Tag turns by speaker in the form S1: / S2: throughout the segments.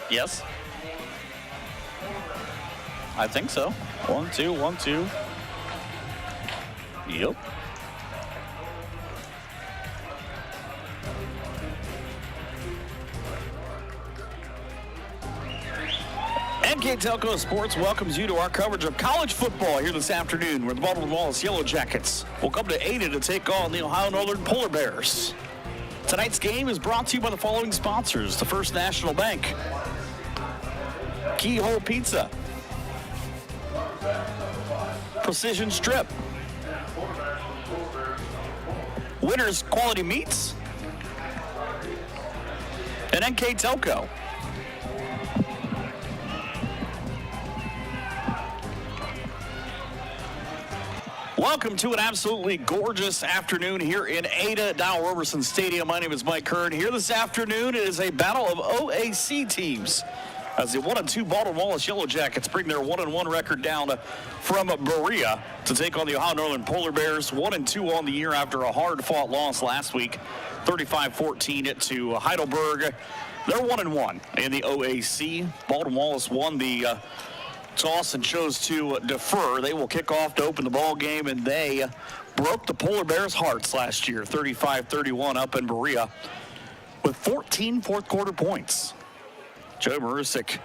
S1: Yes. I think so. 1-2, 1-2. Yep. NK Telco Sports welcomes you to our coverage of college football here this afternoon, where the Baldwin Wallace Yellow Jackets will come to Ada to take on the Ohio Northern Polar Bears. Tonight's game is brought to you by the following sponsors: the First National Bank, Keyhole Pizza, Precision Strip, Winners Quality Meats, and NK Telco. Welcome to an absolutely gorgeous afternoon here in Ada, Dow Roberson Stadium. My name is Mike Kern. Here this afternoon, it is a battle of OAC teams, as the 1-2 Baldwin Wallace Yellow Jackets bring their 1-1 record down from Berea to take on the Ohio Northern Polar Bears. 1-2 on the year after a hard-fought loss last week, 35-14 to Heidelberg. They're 1-1 in the OAC. Baldwin Wallace won the toss and chose to defer. They will kick off to open the ball game, and they broke the Polar Bears' hearts last year, 35-31 up in Berea with 14 fourth-quarter points. Joe Marusic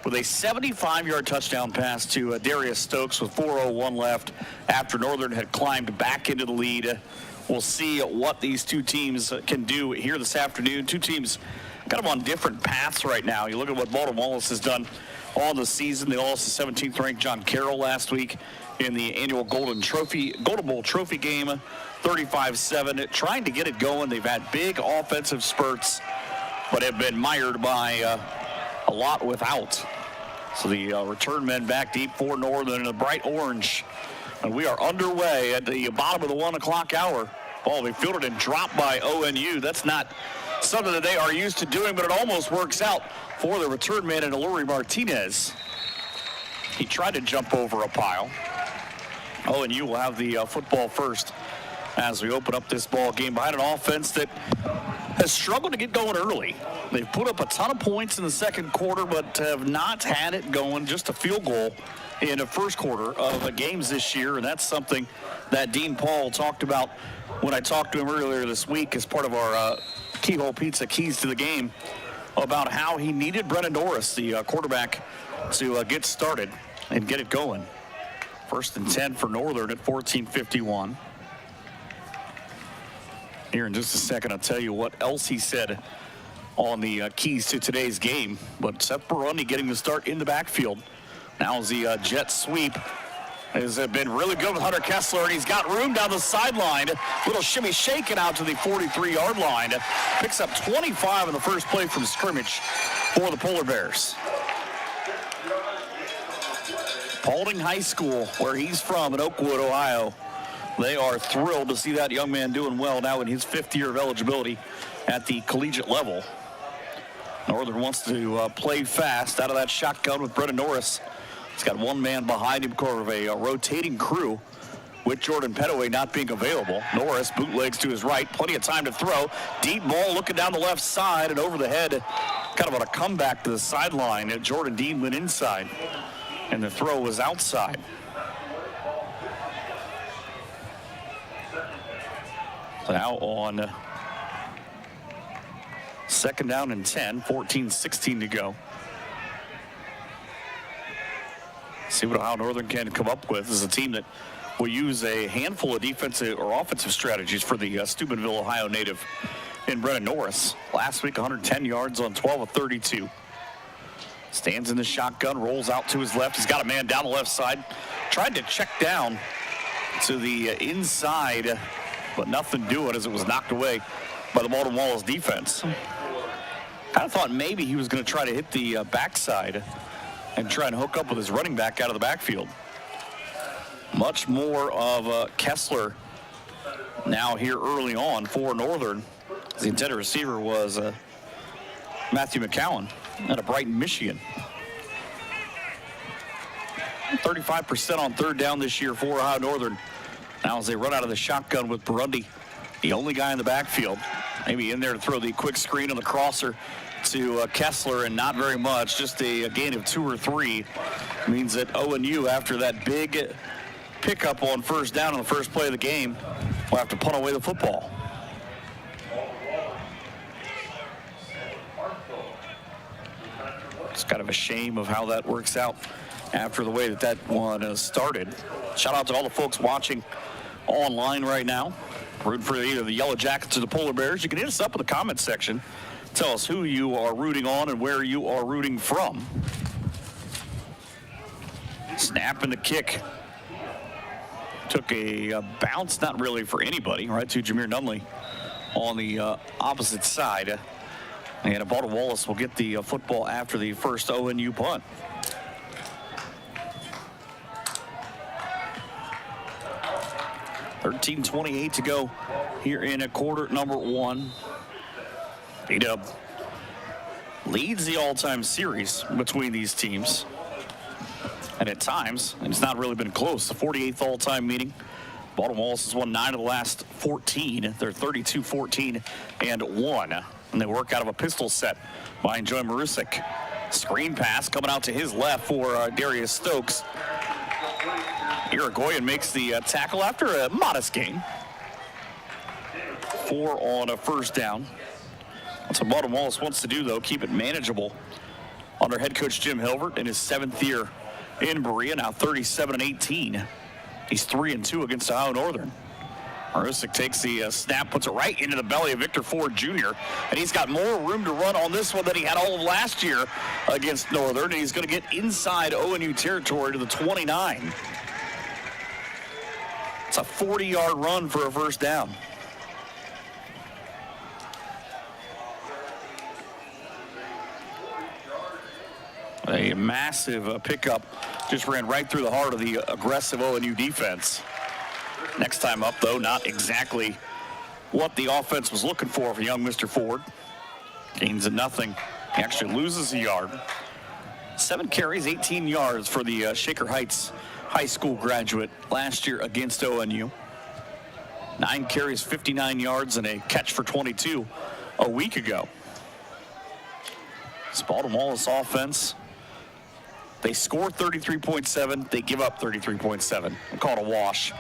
S1: with a 75-yard touchdown pass to Darius Stokes with 4:01 left after Northern had climbed back into the lead. We'll see what these two teams can do here this afternoon. Two teams kind of on different paths right now. You look at what Baldwin Wallace has done all the season. They lost the 17th-ranked John Carroll last week in the annual Golden Bowl Trophy game, 35-7. Trying to get it going. They've had big offensive spurts, but have been mired by a lot without. So the return men back deep for Northern in a bright orange. And we are underway at the bottom of the 1 o'clock hour. Ball be fielded and dropped by ONU. That's not something that they are used to doing, but it almost works out for the return man in Aluri Martinez. He tried to jump over a pile. ONU will have the football first as we open up this ball game behind an offense that has struggled to get going early. They've put up a ton of points in the second quarter, but have not had it going. Just a field goal in the first quarter of games this year, and that's something that Dean Paul talked about when I talked to him earlier this week as part of our Keyhole Pizza Keys to the Game, about how he needed Brennan Norris, the quarterback, to get started and get it going. 1st and 10 for Northern at 14:51. Here in just a second, I'll tell you what else he said on the keys to today's game. But Seth Barundi getting the start in the backfield. Now the jet sweep has been really good with Hunter Kessler, and he's got room down the sideline. Little shimmy shaking out to the 43-yard line. Picks up 25 in the first play from scrimmage for the Polar Bears. Paulding High School, where he's from in Oakwood, Ohio. They are thrilled to see that young man doing well now in his 5th year of eligibility at the collegiate level. Northern wants to play fast out of that shotgun with Brennan Norris. He's got one man behind him, kind of a rotating crew with Jordan Pettaway not being available. Norris bootlegs to his right, plenty of time to throw. Deep ball looking down the left side and over the head, kind of on a comeback to the sideline. Jordan Dean went inside, and the throw was outside. So now on 2nd down and 10, 14-16 to go. See what Ohio Northern can come up with. This is a team that will use a handful of defensive or offensive strategies for the Steubenville, Ohio native in Brennan Norris. Last week, 110 yards on 12 of 32. Stands in the shotgun, rolls out to his left. He's got a man down the left side. Tried to check down to the inside, but nothing doing as it was knocked away by the Baldwin Wallace defense. Kind of thought maybe he was going to try to hit the backside and try and hook up with his running back out of the backfield. Much more of Kessler now here early on for Northern. The intended receiver was Matthew McCowan out of Brighton, Michigan. 35% on 3rd down this year for Ohio Northern. Now as they run out of the shotgun with Barundi, the only guy in the backfield. Maybe in there to throw the quick screen on the crosser to Kessler, and not very much, just a gain of 2 or 3. Means that ONU, after that big pickup on first down on the first play of the game, will have to punt away the football. It's kind of a shame of how that works out after the way that one started. Shout out to all the folks watching online right now, rooting for either the Yellow Jackets or the Polar Bears. You can hit us up in the comments section. Tell us who you are rooting on and where you are rooting from. Snap and the kick. Took a bounce, not really for anybody, right to Jameer Nunley on the opposite side. And Baldwin Wallace will get the football after the first ONU punt. $13:28 to go here in quarter number 1. B-Dub leads the all-time series between these teams. And at times, and it's not really been close, the 48th all-time meeting. Baldwin Wallace has won 9 of the last 14. They're 32-14-1. And they work out of a pistol set by Joy Marusik. Screen pass coming out to his left for Darius Stokes. Irigoyen makes the tackle after a modest gain. 4 on a first down. That's what Baldwin Wallace wants to do, though, keep it manageable under head coach Jim Hilbert in his 7th year in Berea, now 37-18. He's 3-2 against Ohio Northern. Marusik takes the snap, puts it right into the belly of Victor Ford Jr., and he's got more room to run on this one than he had all of last year against Northern, and he's going to get inside ONU territory to the 29. It's a 40-yard run for a first down. A massive pickup, just ran right through the heart of the aggressive ONU defense. Next time up, though, not exactly what the offense was looking for young Mr. Ford. Gains of nothing. He actually loses a yard. 7 carries, 18 yards for the Shaker Heights High School graduate last year against ONU. 9 carries, 59 yards, and a catch for 22 a week ago. This Baldwin Wallace offense, they score 33.7. They give up 33.7. I call it a wash.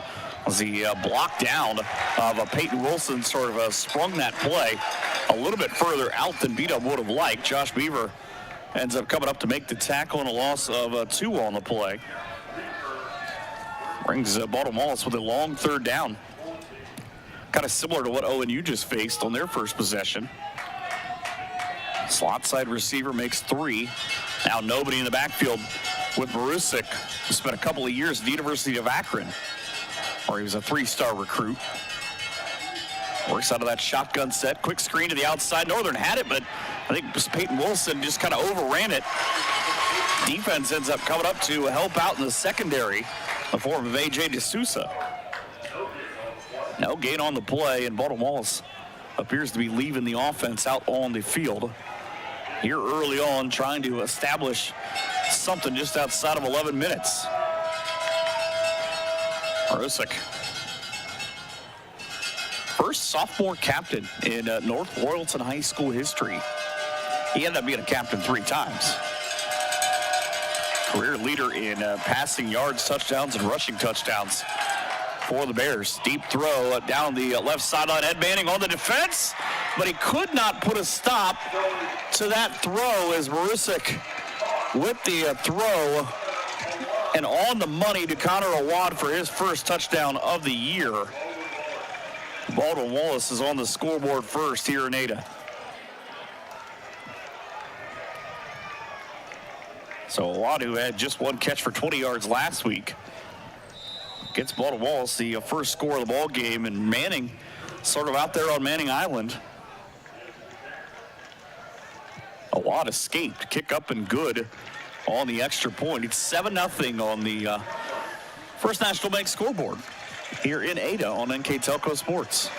S1: As the block down of Peyton Wilson sort of sprung that play a little bit further out than B-Dub would have liked. Josh Beaver ends up coming up to make the tackle and a loss of 2 on the play. Brings Baldwin Wallace with a long third down. Kind of similar to what ONU just faced on their first possession. Slot side receiver makes 3. Now nobody in the backfield with Marusik, who spent a couple of years at the University of Akron, where he was a 3-star recruit. Works out of that shotgun set. Quick screen to the outside. Northern had it, but I think Peyton Wilson just kind of overran it. Defense ends up coming up to help out in the secondary in the form of A.J. D'Souza. No gain on the play, and Baldwin Wallace appears to be leaving the offense out on the field here early on, trying to establish something just outside of 11 minutes. Marusik, first sophomore captain in North Royalton High School history. He ended up being a captain 3 times. Career leader in passing yards, touchdowns, and rushing touchdowns for the Bears. Deep throw down the left sideline. Ed Manning on the defense, but he could not put a stop to that throw as Marusik with the throw and on the money to Connor Awad for his first touchdown of the year. Baldwin Wallace is on the scoreboard first here in Ada. So Awad, who had just 1 catch for 20 yards last week, gets Baldwin Wallace the first score of the ball game, and Manning sort of out there on Manning Island. Awad escaped, kick up and good on the extra point. It's 7-0 on the First National Bank scoreboard here in Ada on NK Telco Sports.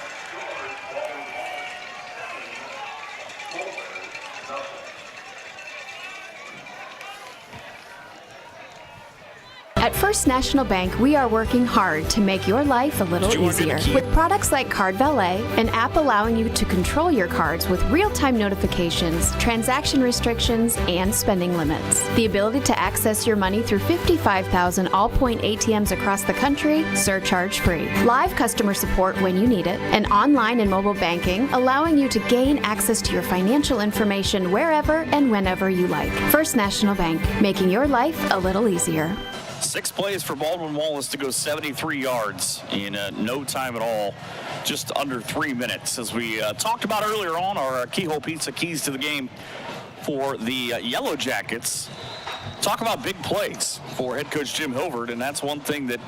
S2: At First First National Bank, we are working hard to make your life a little easier. With products like Card Valet, an app allowing you to control your cards with real-time notifications, transaction restrictions, and spending limits. The ability to access your money through 55,000 all-point ATMs across the country, surcharge-free. Live customer support when you need it, and online and mobile banking, allowing you to gain access to your financial information wherever and whenever you like. First National Bank, making your life a little easier.
S1: 6 plays for Baldwin Wallace to go 73 yards in no time at all, just under 3 minutes. As we talked about earlier on, our Keyhole Pizza keys to the game for the Yellow Jackets. Talk about big plays for head coach Jim Hilvert, and that's one thing that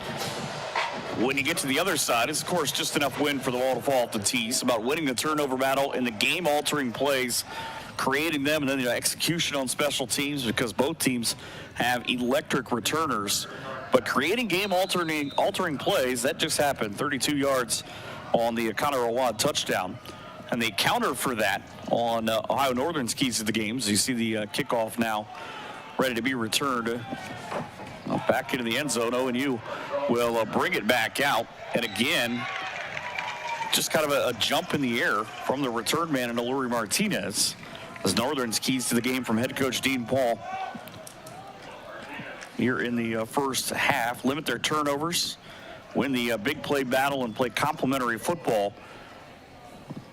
S1: when you get to the other side, is of course just enough win for the ball to fall off the tee. It's about winning the turnover battle and the game-altering plays, creating them, and then the execution on special teams, because both teams have electric returners. But creating game-altering plays, that just happened. 32 yards on the Connor Awad touchdown. And they counter for that on Ohio Northern's keys to the games. You see the kickoff now ready to be returned back into the end zone. ONU will bring it back out. And again, just kind of a jump in the air from the return man, Aluri Martinez, as Northern's keys to the game from head coach Dean Paul here in the first half. Limit their turnovers, win the big play battle, and play complementary football.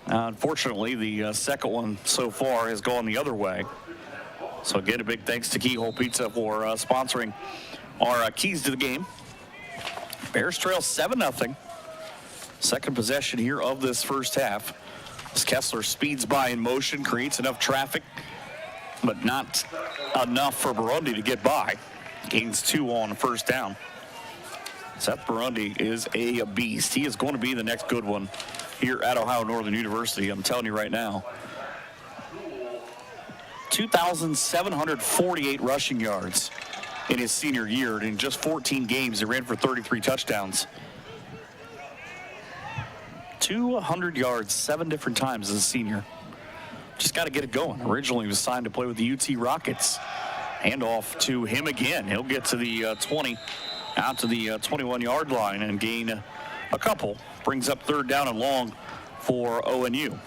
S1: Unfortunately, the second one so far has gone the other way. So again, a big thanks to Keyhole Pizza for sponsoring our keys to the game. Bears trail 7-0. Second possession here of this first half. As Kessler speeds by in motion, creates enough traffic, but not enough for Burundi to get by. Gains 2 on first down. Seth Burundi is a beast. He is going to be the next good one here at Ohio Northern University. I'm telling you right now. 2,748 rushing yards in his senior year. And in just 14 games, he ran for 33 touchdowns. 200 yards 7 different times as a senior. Just got to get it going. Originally, he was signed to play with the UT Rockets. Hand off to him again. He'll get to the 20, out to the 21-yard line and gain a couple. Brings up third down and long for ONU.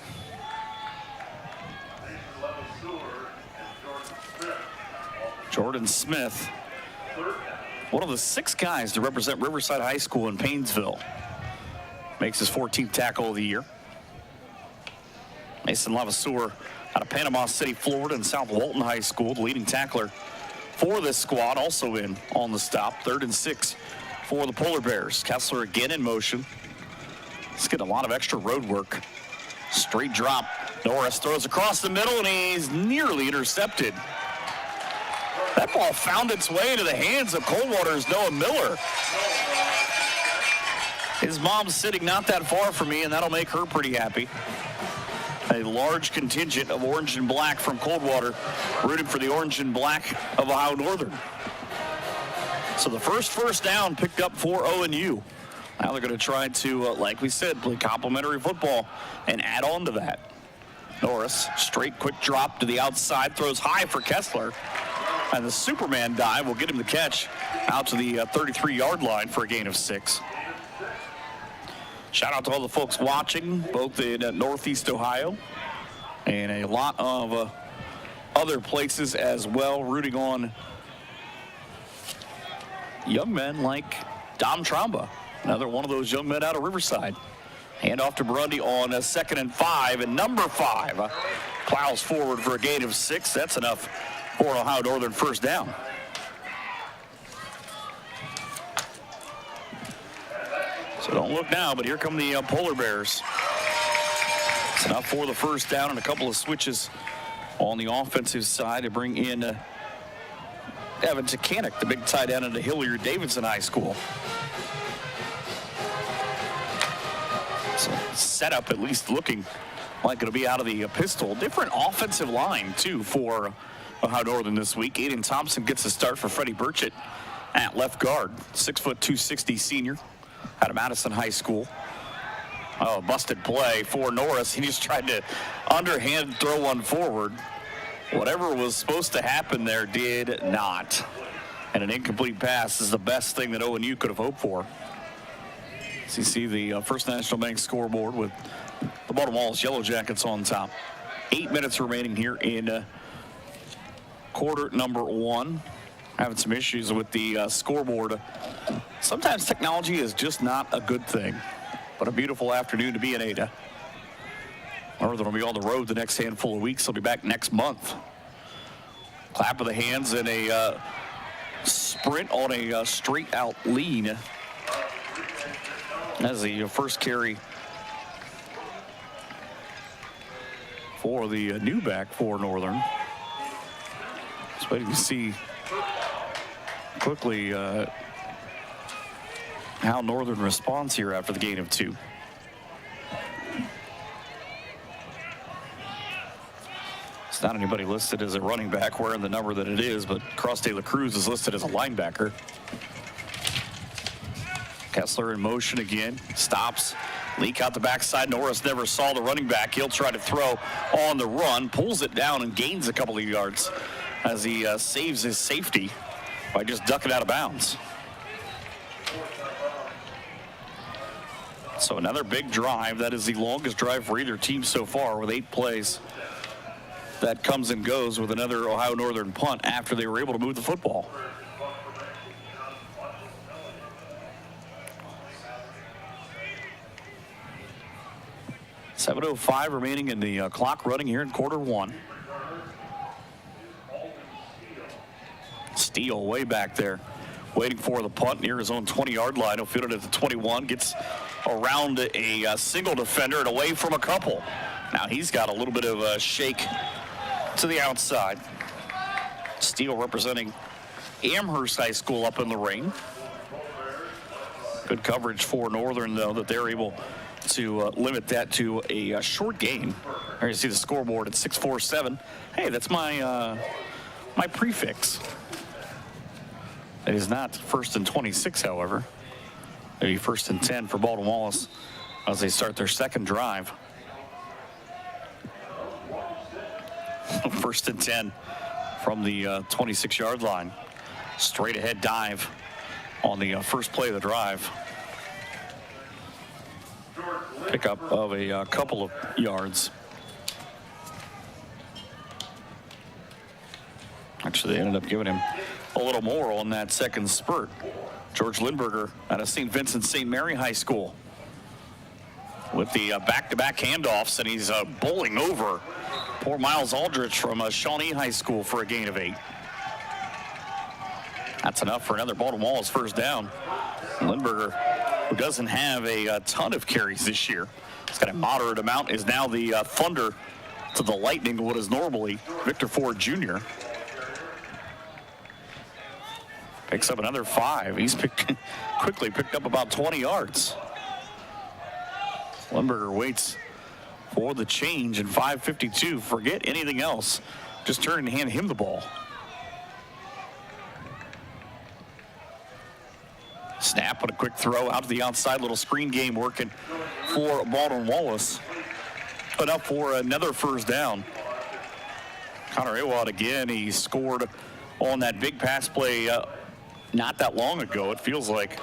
S1: Jordan Smith, one of the 6 guys to represent Riverside High School in Paynesville, makes his 14th tackle of the year. Mason Lavaseur out of Panama City, Florida, and South Walton High School, the leading tackler for this squad, also in on the stop. 3rd and 6 for the Polar Bears. Kessler again in motion. He's getting a lot of extra road work. Straight drop. Norris throws across the middle, and he's nearly intercepted. That ball found its way into the hands of Coldwater's Noah Miller. His mom's sitting not that far from me, and that'll make her pretty happy. A large contingent of orange and black from Coldwater rooting for the orange and black of Ohio Northern. So the first down picked up for ONU. Now they're going to try to, like we said, play complementary football and add on to that. Norris, straight quick drop to the outside, throws high for Kessler. And the Superman dive will get him the catch out to the 33-yard line for a gain of 6. Shout out to all the folks watching, both in Northeast Ohio and a lot of other places as well, rooting on young men like Dom Tromba, another one of those young men out of Riverside. Hand off to Burundi on a 2nd and 5, and number 5 plows forward for a gain of 6. That's enough for an Ohio Northern first down. So don't look now, but here come the Polar Bears. It's enough for the first down and a couple of switches on the offensive side to bring in Evan Takanik, the big tight end of the Hilliard-Davidson High School. So setup at least looking like it'll be out of the pistol. Different offensive line, too, for Ohio Northern this week. Aiden Thompson gets a start for Freddie Burchett at left guard. 6', 260 senior out of Madison High School. Oh, busted play for Norris. He just tried to underhand throw one forward. Whatever was supposed to happen there did not. And an incomplete pass is the best thing that ONU could have hoped for. So you see the First National Bank scoreboard with the Baltimore Wallace Yellow Jackets on top. 8 minutes remaining here in quarter number 1. Having some issues with the scoreboard. Sometimes technology is just not a good thing. But a beautiful afternoon to be in Ada. Northern will be on the road the next handful of weeks. They'll be back next month. Clap of the hands and a sprint on a straight out lean. As the first carry for the new back for Northern. Just waiting to see quickly how Northern responds here after the gain of 2. It's not anybody listed as a running back wearing the number that it is, but Cross De La Cruz is listed as a linebacker. Kessler in motion again, stops, leak out the backside. Norris never saw the running back. He'll try to throw on the run, pulls it down and gains a couple of yards as he saves his safety by just ducking out of bounds. So another big drive. That is the longest drive for either team so far with 8 plays. That comes and goes with another Ohio Northern punt after they were able to move the football. .7:05 remaining in the clock running here in quarter 1. Steele way back there, waiting for the punt near his own 20-yard line. He'll field it at the 21, gets around a single defender and away from a couple. Now he's got a little bit of a shake to the outside. Steele representing Amherst High School up in the ring. Good coverage for Northern, though, that they're able to limit that to a short gain. There you see the scoreboard at 647. Hey, that's my my prefix. It is not 1st and 26, however. Maybe 1st and 10 for Baldwin Wallace as they start their second drive. 1st and 10 from the 26-yard line. Straight ahead dive on the first play of the drive. Pickup of a couple of yards. Actually, they ended up giving him a little more on that second spurt. George Lindberger out of St. Vincent St. Mary High School with the back-to-back handoffs, and he's bowling over poor Miles Aldrich from Shawnee High School for a gain of 8. That's enough for another Baltimore Wallace first down. Lindberger, who doesn't have a ton of carries this year, he's got a moderate amount, is now the thunder to the lightning of what is normally Victor Ford Jr. Picks up another 5. He's quickly picked up about 20 yards. Lindberger waits for the change in 5:52. Forget anything else. Just turn and hand him the ball. Snap with a quick throw out to the outside. Little screen game working for Baldwin Wallace. Enough for another first down. Connor Awad again. He scored on that big pass play not that long ago. It feels like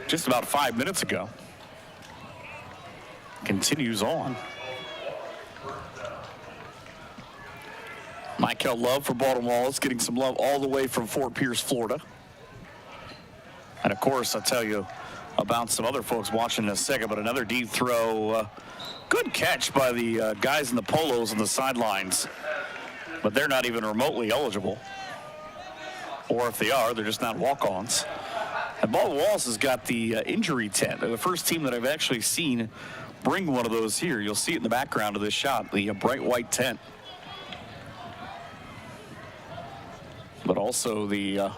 S1: just about 5 minutes ago. Continues on. Michael Love for Baldwin Wallace, getting some love all the way from Fort Pierce, Florida. And of course, I'll tell you about some other folks watching in a second, but another deep throw. Good catch by the guys in the polos on the sidelines, but they're not even remotely eligible. Or if they are, they're just not walk-ons. And Baldwin Wallace has got the injury tent. They're the first team that I've actually seen bring one of those here. You'll see it in the background of this shot, the bright white tent. But also the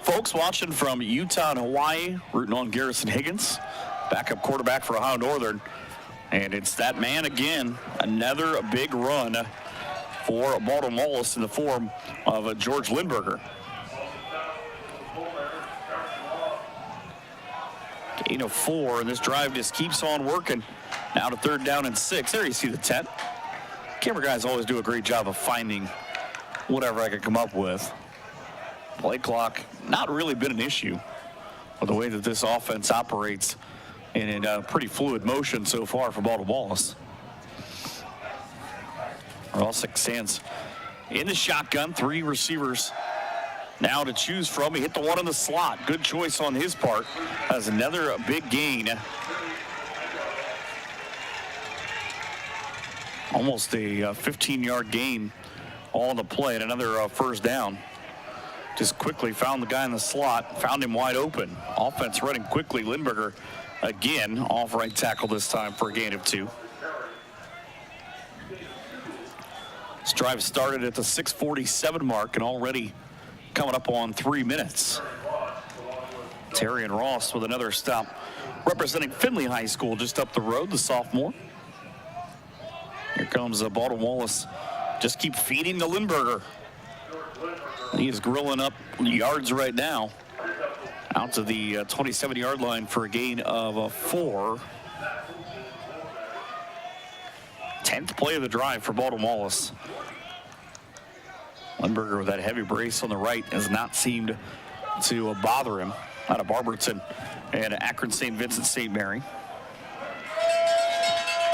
S1: folks watching from Utah and Hawaii, rooting on Garrison Higgins, backup quarterback for Ohio Northern. And it's that man again, another big run for Baldwin Wallace in the form of George Lindberger. Gain of 4, and this drive just keeps on working. Now to 3rd down and 6. There you see the tent. Camera guys always do a great job of finding whatever I can come up with. Play clock not really been an issue with the way that this offense operates in a pretty fluid motion so far for Baldwin Wallace. Wallace stands in the shotgun, 3 receivers now to choose from. He hit the one in the slot. Good choice on his part. Has another big gain. Almost a 15-yard gain on the play and another first down. Just quickly found the guy in the slot, found him wide open. Offense running quickly. Lindberger again off right tackle this time for a gain of 2. This drive started at the 6:47 mark and already coming up on 3 minutes. Terry and Ross with another stop representing Findlay High School just up the road, the sophomore. Here comes Baldwin Wallace. Just keep feeding the Lindberger. He is grilling up yards right now. Out to the 27-yard line for a gain of 4. 10th play of the drive for Baldwin Wallace. Lindberger with that heavy brace on the right has not seemed to bother him. Out of Barberton and Akron St. Vincent St. Mary.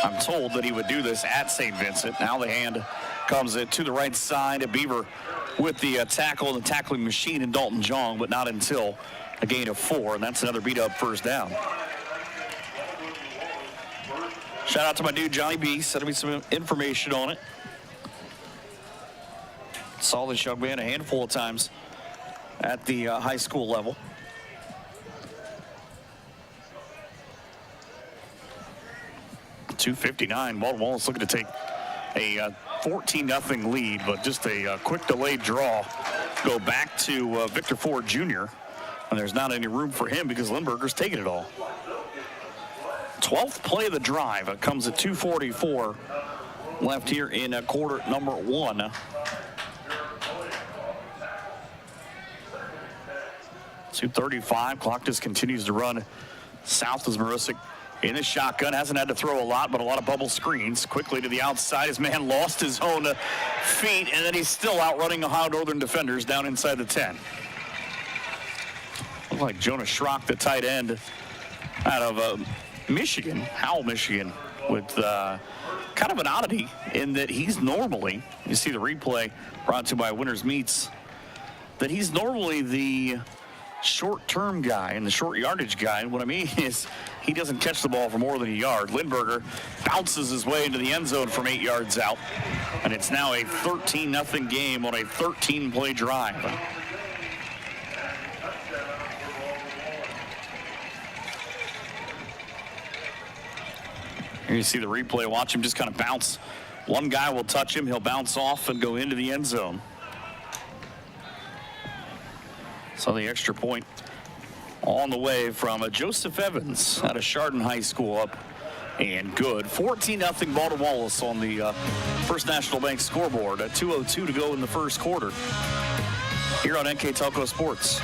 S1: I'm told that he would do this at St. Vincent. Now the hand comes to the right side. Beaver with the tackle and the tackling machine in Dalton Jong, but not until a gain of 4, and that's another beat-up first down. Shout out to my dude Johnny B, sending me some information on it. Saw this young man a handful of times at the high school level. .259, Baldwin Wallace looking to take a 14-0 lead, but just a quick delayed draw. Go back to Victor Ford Jr., and there's not any room for him because Lindberger's taking it all. 12th play of the drive. It comes at 2:44 left here in quarter number 1. .235, clock just continues to run south as Marisic in the shotgun. Hasn't had to throw a lot, but a lot of bubble screens. Quickly to the outside. His man lost his own feet, and then he's still outrunning Ohio Northern defenders down inside the 10. Looked like Jonah Schrock, the tight end out of Michigan, Howell, Michigan, with kind of an oddity in that he's normally, you see the replay brought to you by Winners Meats, that he's normally the short-term guy and the short yardage guy. And what I mean is he doesn't catch the ball for more than a yard. Lindberger bounces his way into the end zone from 8 yards out. And it's now a 13-0 game on a 13-play drive. Here you see the replay. Watch him just kind of bounce. One guy will touch him. He'll bounce off and go into the end zone. So the extra point on the way from Joseph Evans out of Chardon High School up and good. 14-0 Baldwin Wallace on the First National Bank scoreboard. 2:02 to go in the first quarter here on NK Telco Sports.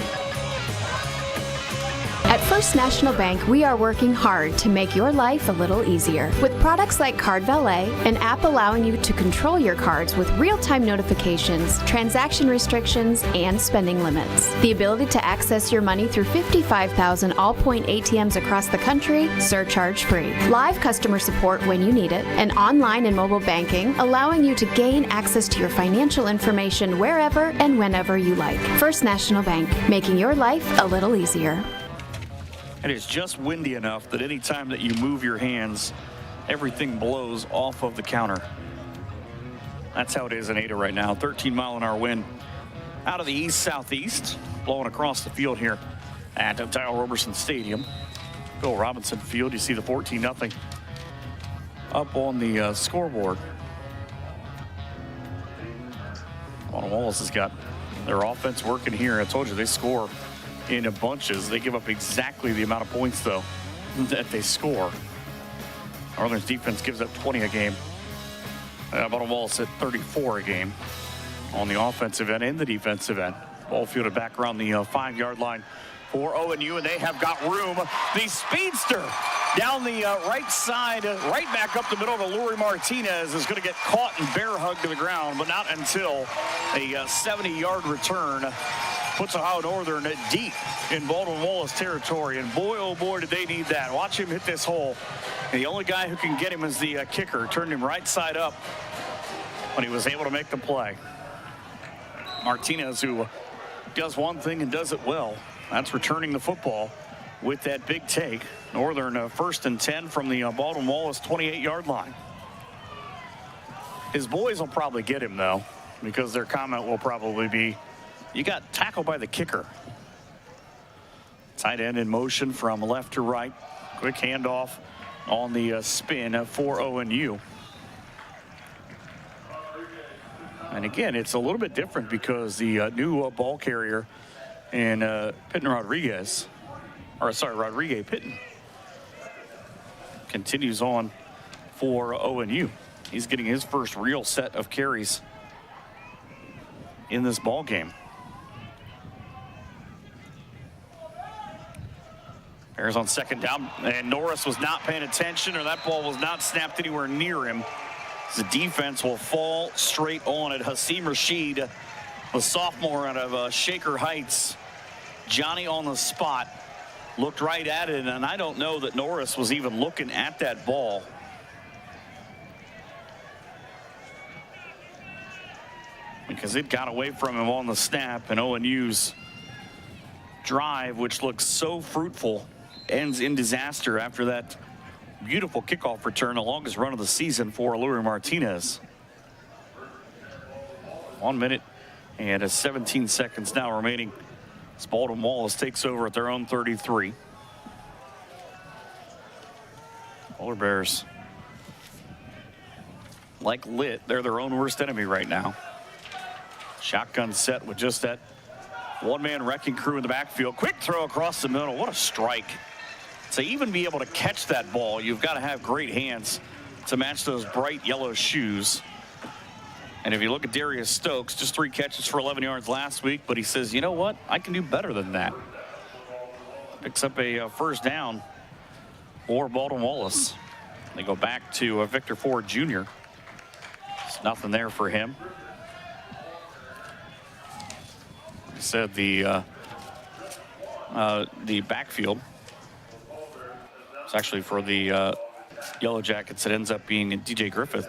S2: At First National Bank, we are working hard to make your life a little easier. With products like Card Valet, an app allowing you to control your cards with real-time notifications, transaction restrictions, and spending limits. The ability to access your money through 55,000 all-point ATMs across the country, surcharge-free. Live customer support when you need it, and online and mobile banking, allowing you to gain access to your financial information wherever and whenever you like. First National Bank, making your life a little easier.
S1: It is just windy enough that any time that you move your hands, everything blows off of the counter. That's how it is in Ada right now. 13-mile-an-hour wind out of the east-southeast, blowing across the field here at Tyle Roberson Stadium. Bill Robinson Field, you see the 14-0 up on the scoreboard. Wallace has got their offense working here. I told you they score in bunches. They give up exactly the amount of points, though, that they score. Northern's defense gives up 20 a game. Baldwin Wallace at 34 a game on the offensive end and the defensive end. Ball fielded back around the 5-yard line for ONU, and they have got room. The speedster down the right side, right back up the middle of Lurie Martinez is going to get caught and bear hugged to the ground, but not until a 70-yard return puts Ohio Northern deep in Baldwin Wallace territory. And boy, oh boy, did they need that. Watch him hit this hole. And the only guy who can get him is the kicker. Turned him right side up when he was able to make the play. Martinez, who does one thing and does it well. That's returning the football with that big take. Northern 1st and 10 from the Baldwin Wallace 28-yard line. His boys will probably get him, though, because their comment will probably be, you got tackled by the kicker. Tight end in motion from left to right. Quick handoff on the spin for ONU. And again, it's a little bit different because the new ball carrier in Rodriguez Pitton continues on for ONU. He's getting his first real set of carries in this ball game. Bears on 2nd down, and Norris was not paying attention, or that ball was not snapped anywhere near him. The defense will fall straight on it. Hasim Rashid, the sophomore out of Shaker Heights. Johnny on the spot, looked right at it, and I don't know that Norris was even looking at that ball. Because it got away from him on the snap, and ONU's drive, which looks so fruitful, ends in disaster after that beautiful kickoff return, the longest run of the season for Aluri Martinez. 1 minute and 17 seconds now remaining. As Baldwin Wallace takes over at their own 33. Polar Bears, like lit, they're their own worst enemy right now. Shotgun set with just that one-man wrecking crew in the backfield. Quick throw across the middle. What a strike. To even be able to catch that ball, you've got to have great hands to match those bright yellow shoes. And if you look at Darius Stokes, just 3 catches for 11 yards last week, but he says, you know what? I can do better than that. Picks up a first down for Baldwin Wallace. They go back to Victor Ford Jr. It's nothing there for him. Like I said, the backfield, it's actually for the Yellow Jackets. It ends up being DJ Griffith.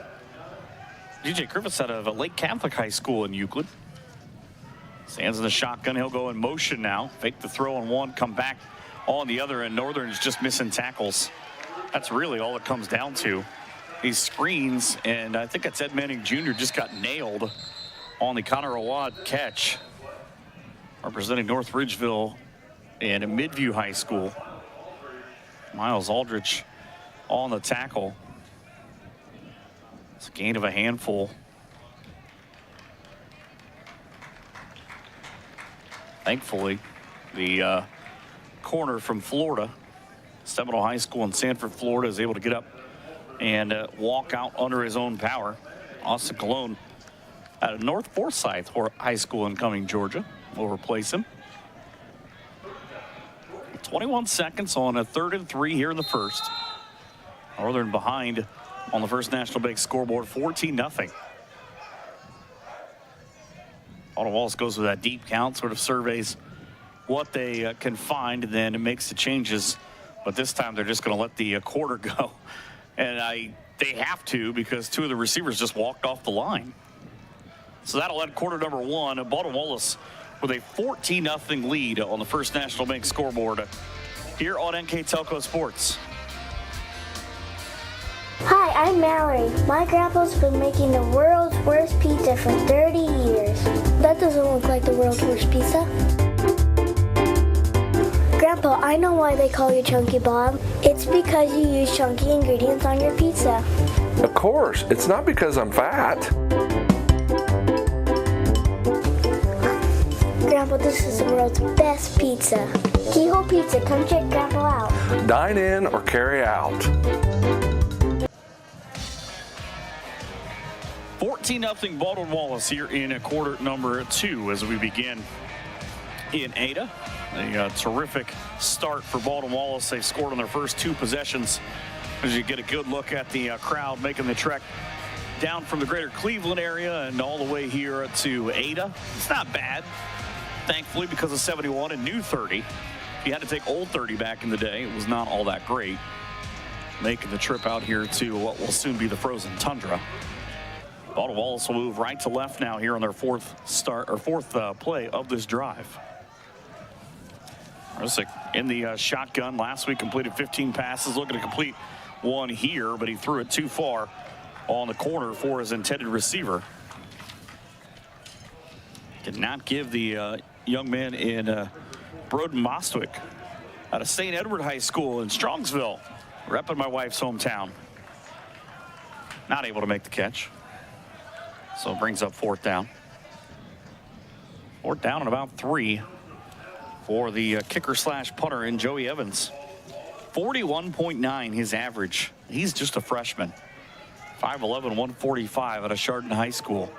S1: DJ Griffith's out of a Lake Catholic High School in Euclid. Stands in the shotgun. He'll go in motion now. Fake the throw on one, come back on the other, and Northern's just missing tackles. That's really all it comes down to. These screens, and I think it's Ed Manning Jr. just got nailed on the Connor Awad catch. Representing North Ridgeville and Midview High School. Miles Aldrich on the tackle. It's a gain of a handful. Thankfully, the corner from Florida, Seminole High School in Sanford, Florida, is able to get up and walk out under his own power. Austin Colon out of North Forsyth High School in Cumming, Georgia, will replace him. 21 seconds on a 3rd and 3 here in the first. Northern behind on the First National Bank scoreboard, 14-0. Baldwin Wallace goes with that deep count, sort of surveys what they can find, and then it makes the changes. But this time they're just going to let the quarter go. And they have to, because 2 of the receivers just walked off the line. So that'll end quarter number 1. Baldwin Wallace with a 14-0 lead on the First National Bank scoreboard here on NK Telco Sports.
S3: Hi, I'm Mallory. My grandpa's been making the world's worst pizza for 30 years. That doesn't look like the world's worst pizza. Grandpa, I know why they call you Chunky Bob. It's because you use chunky ingredients on your pizza.
S4: Of course, it's not because I'm fat.
S3: Grandpa, this is the world's best pizza. Keyhole Pizza, come check Grandpa out.
S4: Dine in or carry out.
S1: 14-0 Baldwin Wallace here in quarter number 2 as we begin in Ada. A terrific start for Baldwin Wallace. They've scored on their first 2 possessions. As you get a good look at the crowd making the trek down from the greater Cleveland area and all the way here to Ada. It's not bad. thankfully, because of 71 and new 30. If you had to take old 30 back in the day, it was not all that great. Making the trip out here to what will soon be the frozen tundra. Baldwin Wallace will move right to left now here on their fourth play of this drive. Rosick in the shotgun. Last week completed 15 passes, looking to complete one here, but he threw it too far on the corner for his intended receiver. Did not give the young man in Broden Mostwick out of St. Edward High School in Strongsville, repping my wife's hometown. Not able to make the catch. So it brings up fourth down. Fourth down and about 3 for the kicker slash punter in Joey Evans. 41.9 his average. He's just a freshman. 5'11", 145 out of Chardon High School.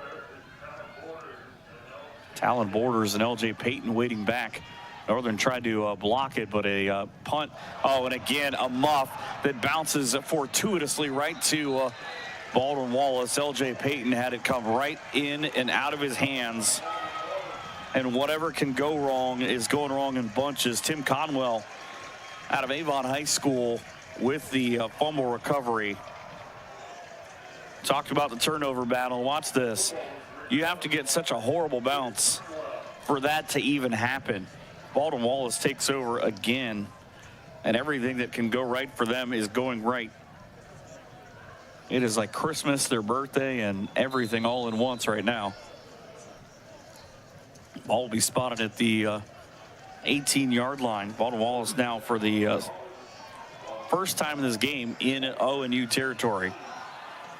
S1: Talon Borders and LJ Payton waiting back. Northern tried to block it, but a punt. Oh, and again, a muff that bounces fortuitously right to Baldwin Wallace. LJ Payton had it come right in and out of his hands. And whatever can go wrong is going wrong in bunches. Tim Conwell out of Avon High School with the fumble recovery. Talked about the turnover battle. Watch this. You have to get such a horrible bounce for that to even happen. Baldwin Wallace takes over again, and everything that can go right for them is going right. It is like Christmas, their birthday, and everything all in once right now. Ball will be spotted at the 18-yard line. Baldwin Wallace now for the first time in this game in ONU territory.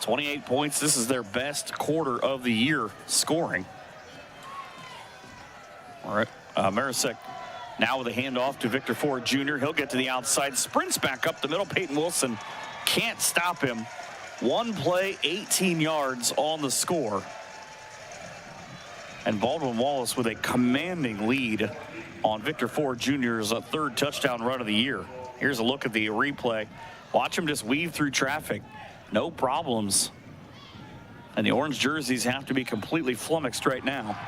S1: 28 points. This is their best quarter of the year scoring. All right, Marisek now with a handoff to Victor Ford Jr. He'll get to the outside, sprints back up the middle. Peyton Wilson can't stop him. One play, 18 yards on the score. And Baldwin Wallace with a commanding lead on Victor Ford Jr.'s third touchdown run of the year. Here's a look at the replay. Watch him just weave through traffic. No problems. And the orange jerseys have to be completely flummoxed right now.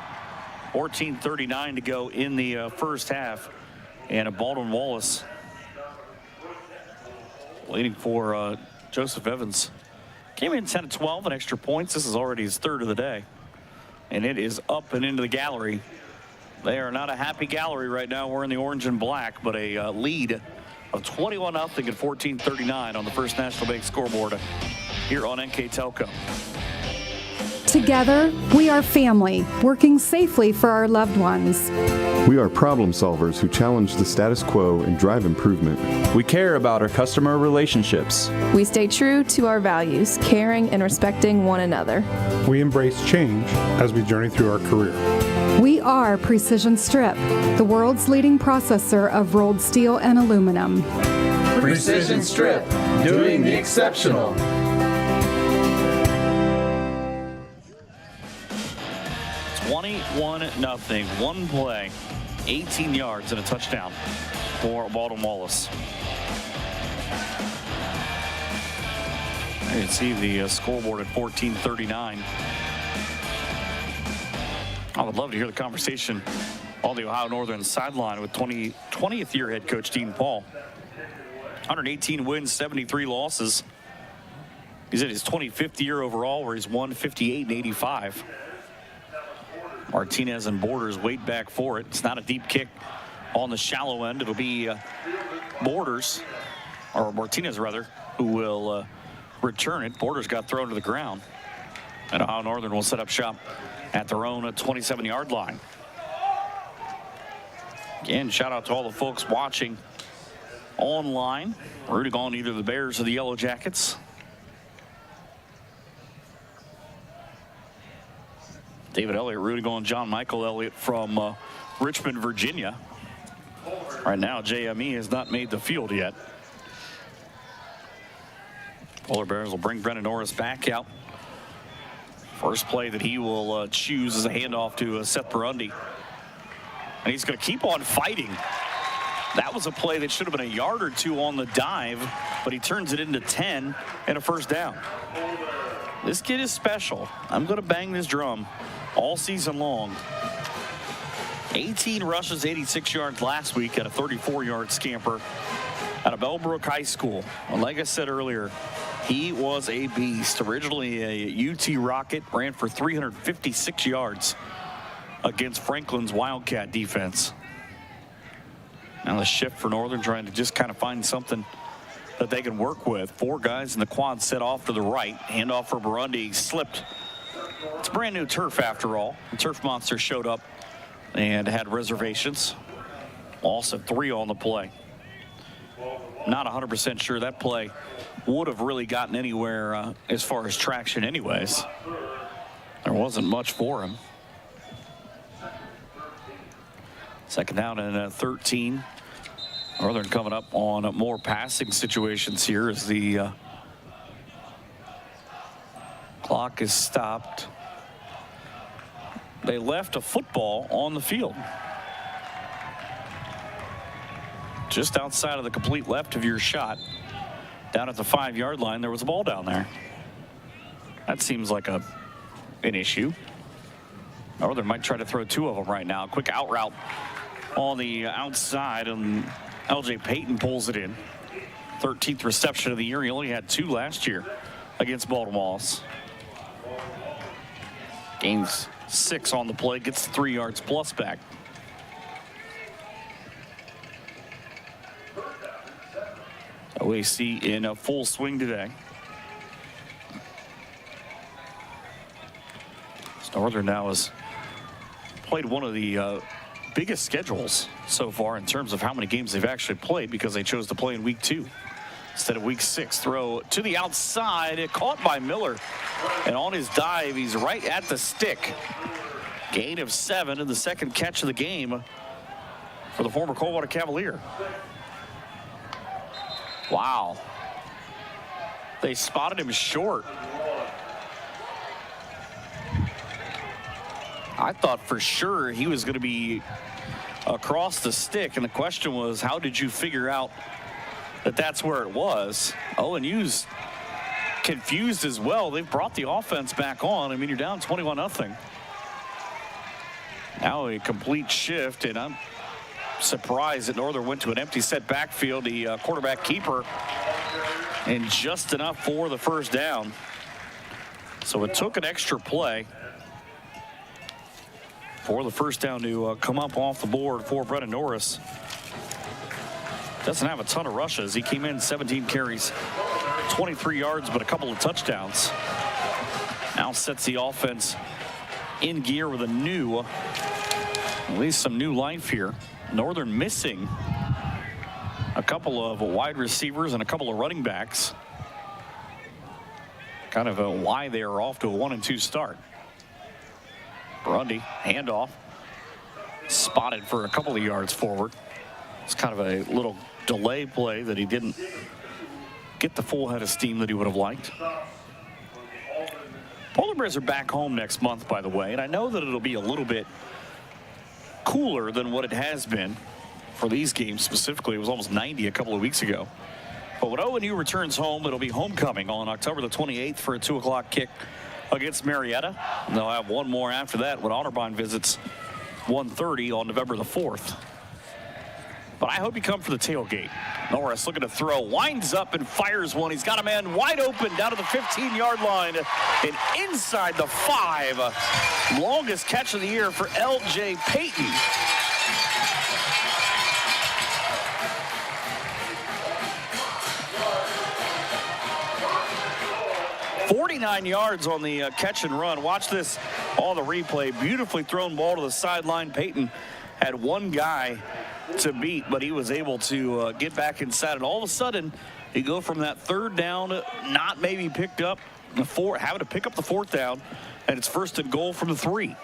S1: 14:39 to go in the first half. And a Baldwin Wallace waiting for Joseph Evans. Came in 10-12 and extra points. This is already his third of the day. And it is up and into the gallery. They are not a happy gallery right now. We're in the orange and black, but a lead of 21-0 at 14:39 on the First National Bank scoreboard here on NK Telco.
S5: Together, we are family, working safely for our loved ones.
S6: We are problem solvers who challenge the status quo and drive improvement.
S7: We care about our customer relationships.
S8: We stay true to our values, caring and respecting one another.
S9: We embrace change as we journey through our career.
S5: We are Precision Strip, the world's leading processor of rolled steel and aluminum.
S10: Precision Strip, doing the exceptional.
S1: Nothing. One play, 18 yards and a touchdown for Baldwin Wallace. You can see the scoreboard at 14:39. I would love to hear the conversation on the Ohio Northern sideline with 20th year head coach Dean Paul. 118 wins, 73 losses. He's in his 25th year overall, where he's won 58 and 85. Martinez and Borders wait back for it. It's not a deep kick on the shallow end. It'll be Borders, or Martinez rather, who will return it. Borders got thrown to the ground. And Ohio Northern will set up shop at their own 27-yard line. Again, shout out to all the folks watching online, rooting on either the Bears or the Yellow Jackets. David Elliott rooting on John Michael Elliott from Richmond, Virginia. Right now, JME has not made the field yet. Polar Bears will bring Brennan Norris back out. First play that he will choose is a handoff to Seth Burundi. And he's going to keep on fighting. That was a play that should have been a yard or two on the dive, but he turns it into 10 and a first down. This kid is special. I'm going to bang this drum all season long. 18 rushes, 86 yards last week at a 34-yard scamper out of Bellbrook High School. Well, like I said earlier, he was a beast. Originally a UT Rocket, ran for 356 yards against Franklin's Wildcat defense. Now the shift for Northern, trying to just kind of find something that they can work with. 4 guys in the quad set off to the right. Handoff for Burundi, slipped. It's brand new turf after all. The Turf Monster showed up and had reservations. Loss of 3 on the play. Not 100% sure that play would have really gotten anywhere as far as traction anyways. There wasn't much for him. Second down and 13. Northern coming up on more passing situations here as the clock is stopped. They left a football on the field. Just outside of the complete left of your shot. Down at the 5-yard line, there was a ball down there. That seems like an issue. Northern might try to throw 2 of them right now. Quick out route on the outside, and LJ Payton pulls it in. 13th reception of the year. He only had 2 last year against Baltimore. Gains 6 on the play, gets 3 yards plus back. OAC in a full swing today. Northern now has played one of the biggest schedules so far in terms of how many games they've actually played, because they chose to play in week 2 instead of week 6. Throw to the outside, caught by Miller, and on his dive he's right at the stick. Gain of 7 and the second catch of the game for the former Coldwater Cavalier. Wow, they spotted him short. I thought for sure he was going to be across the stick, and the question was, how did you figure out that that's where it was? ONU's confused as well. They've brought the offense back on. I mean, you're down 21-0. Now a complete shift, and I'm surprised that Northern went to an empty set backfield. The quarterback keeper, and just enough for the first down. So it took an extra play for the first down to come up off the board for Brennan Norris. Doesn't have a ton of rushes. He came in 17 carries, 23 yards, but a couple of touchdowns. Now sets the offense in gear with at least some new life here. Northern missing a couple of wide receivers and a couple of running backs. Kind of why they are off to a 1-2 start. Burundi, handoff, spotted for a couple of yards forward. It's kind of a little delay play that he didn't get the full head of steam that he would have liked. Polar Bears are back home next month, by the way, and I know that it'll be a little bit cooler than what it has been for these games specifically. It was almost 90 a couple of weeks ago. But when ONU returns home, it'll be homecoming on October the 28th for a 2 o'clock kick against Marietta. And they'll have one more after that when Otterbein visits 1:30 on November the 4th. But I hope you come for the tailgate. Norris looking to throw, winds up and fires one. He's got a man wide open down to the 15-yard line and inside the 5. Longest catch of the year for LJ Payton. "49 yards on the catch and run." Watch this on the replay. Beautifully thrown ball to the sideline. Payton had one guy to beat, but he was able to get back inside. And all of a sudden, you go from that 3rd down, not maybe picked up, having to pick up the 4th down, and it's 1st and goal from the 3.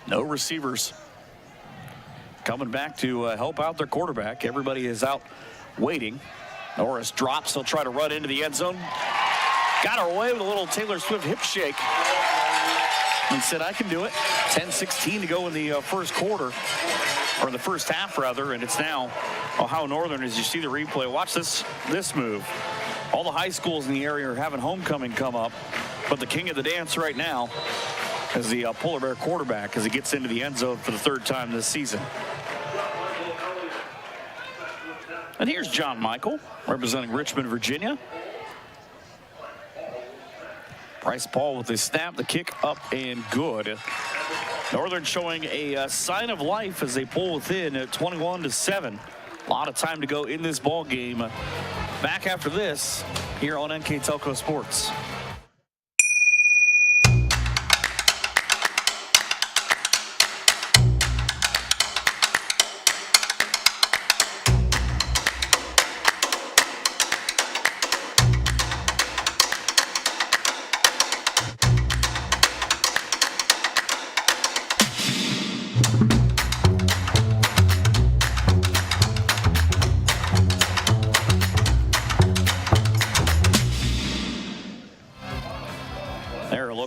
S1: No receivers coming back to help out their quarterback. Everybody is out waiting. Norris drops. He'll try to run into the end zone. Got her away with a little Taylor Swift hip shake. And said, I can do it. 10-16 to go in the first quarter, or in the first half rather, and it's now Ohio Northern. As you see the replay, watch this move. All the high schools in the area are having homecoming come up, but the king of the dance right now as the Polar Bear quarterback as he gets into the end zone for the third time this season. And here's John Michael representing Richmond, Virginia. Bryce Paul with the snap, the kick up and good. Northern showing a sign of life as they pull within at 21-7. A lot of time to go in this ball game. Back after this here on NK Telco Sports.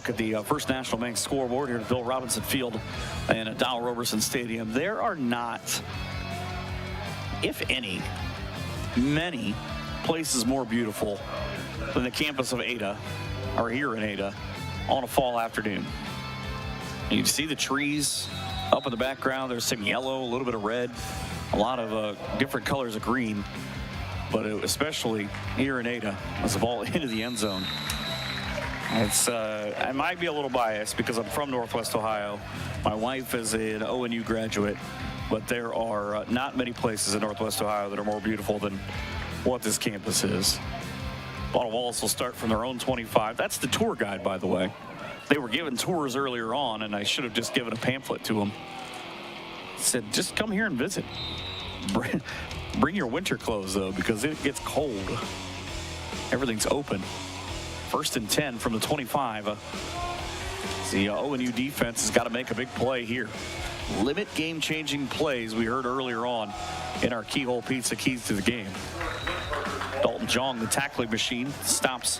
S1: At the First National Bank scoreboard here at Bill Robinson Field and at Dow Roberson Stadium. There are not, if any, many places more beautiful than the campus of Ada, or here in Ada, on a fall afternoon. You see the trees up in the background. There's some yellow, a little bit of red, a lot of different colors of green, but especially here in Ada as the ball into the end zone. It's I might be a little biased because I'm from Northwest Ohio. My wife is an ONU graduate, but there are not many places in Northwest Ohio that are more beautiful than what this campus is. Wallace will start from their own 25. That's the tour guide, by the way. They were given tours earlier on, and I should have just given a pamphlet to them. Said, just come here and visit. Bring your winter clothes, though, because it gets cold. Everything's open. 1st and 10 from the 25. The ONU defense has got to make a big play here. Limit game-changing plays we heard earlier on in our Keyhole Pizza Keys to the Game. Dalton Jong, the tackling machine, stops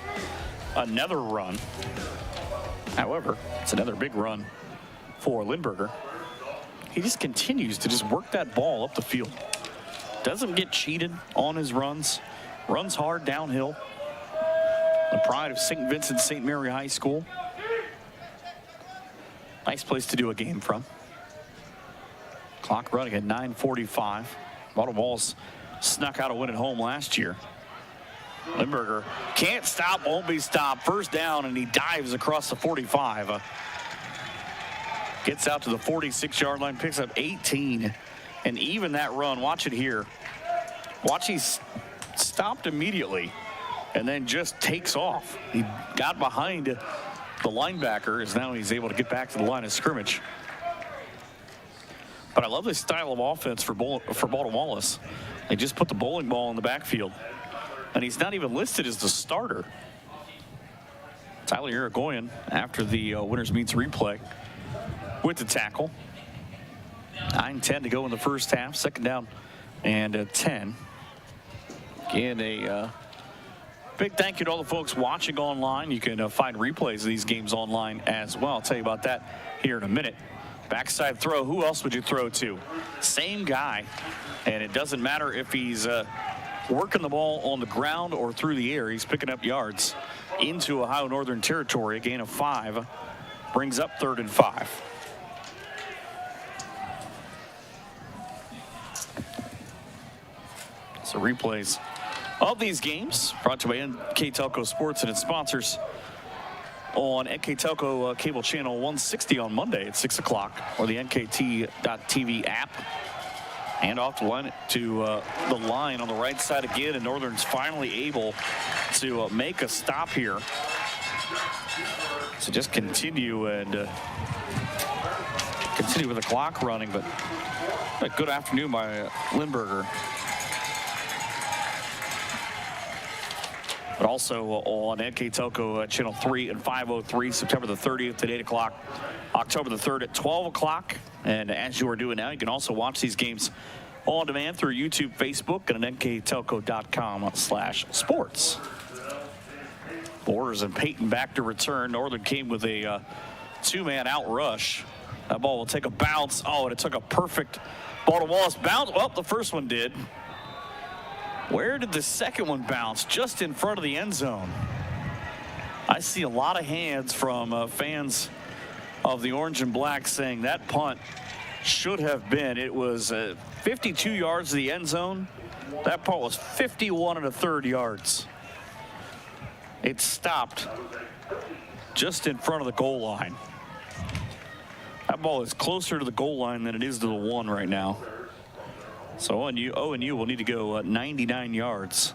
S1: another run. However, it's another big run for Lindberger. He just continues to just work that ball up the field. Doesn't get cheated on his runs. Runs hard downhill. The pride of St. Vincent St. Mary High School. Nice place to do a game from. Clock running at 9:45. Wallace snuck out a win at home last year. Lindberger can't stop, won't be stopped. First down, and he dives across the 45. Gets out to the 46-yard line, picks up 18. And even that run, watch it here. Watch, he's stopped immediately. And then just takes off. He got behind the linebacker, as now he's able to get back to the line of scrimmage. But I love this style of offense for Baldwin Wallace. They just put the bowling ball in the backfield. And he's not even listed as the starter. Tyler Irigoyen, after the winners meets replay, with the tackle. 9:10 to go in the first half. Second down and 10. Again, a big thank you to all the folks watching online. You can find replays of these games online as well. I'll tell you about that here in a minute. Backside throw, who else would you throw to? Same guy, and it doesn't matter if he's working the ball on the ground or through the air. He's picking up yards into Ohio Northern territory. A gain of 5 brings up 3rd and 5. So replays of these games brought to you by NK Telco Sports and its sponsors on NK Telco cable channel 160 on Monday at 6 o'clock, or the NKT.TV app. And off the line to the line on the right side again, and Northern's finally able to make a stop here. So just continue and continue with the clock running, but a good afternoon by Lindberger. But also on NK Telco channel 3 and 503, September the 30th at 8 o'clock, October the 3rd at 12 o'clock. And as you are doing now, you can also watch these games on demand through YouTube, Facebook, and at nktelco.com/sports. Borders and Peyton back to return. Northern came with a two-man out rush. That ball will take a bounce. Oh, and it took a perfect ball to Wallace. Bounce. Well, the first one did. Where did the second one bounce? Just in front of the end zone. I see a lot of hands from fans of the orange and black saying that punt should have been. It was 52 yards to the end zone. That punt was 51 1/3 yards. It stopped just in front of the goal line. That ball is closer to the goal line than it is to the one right now. So ONU will need to go 99 yards.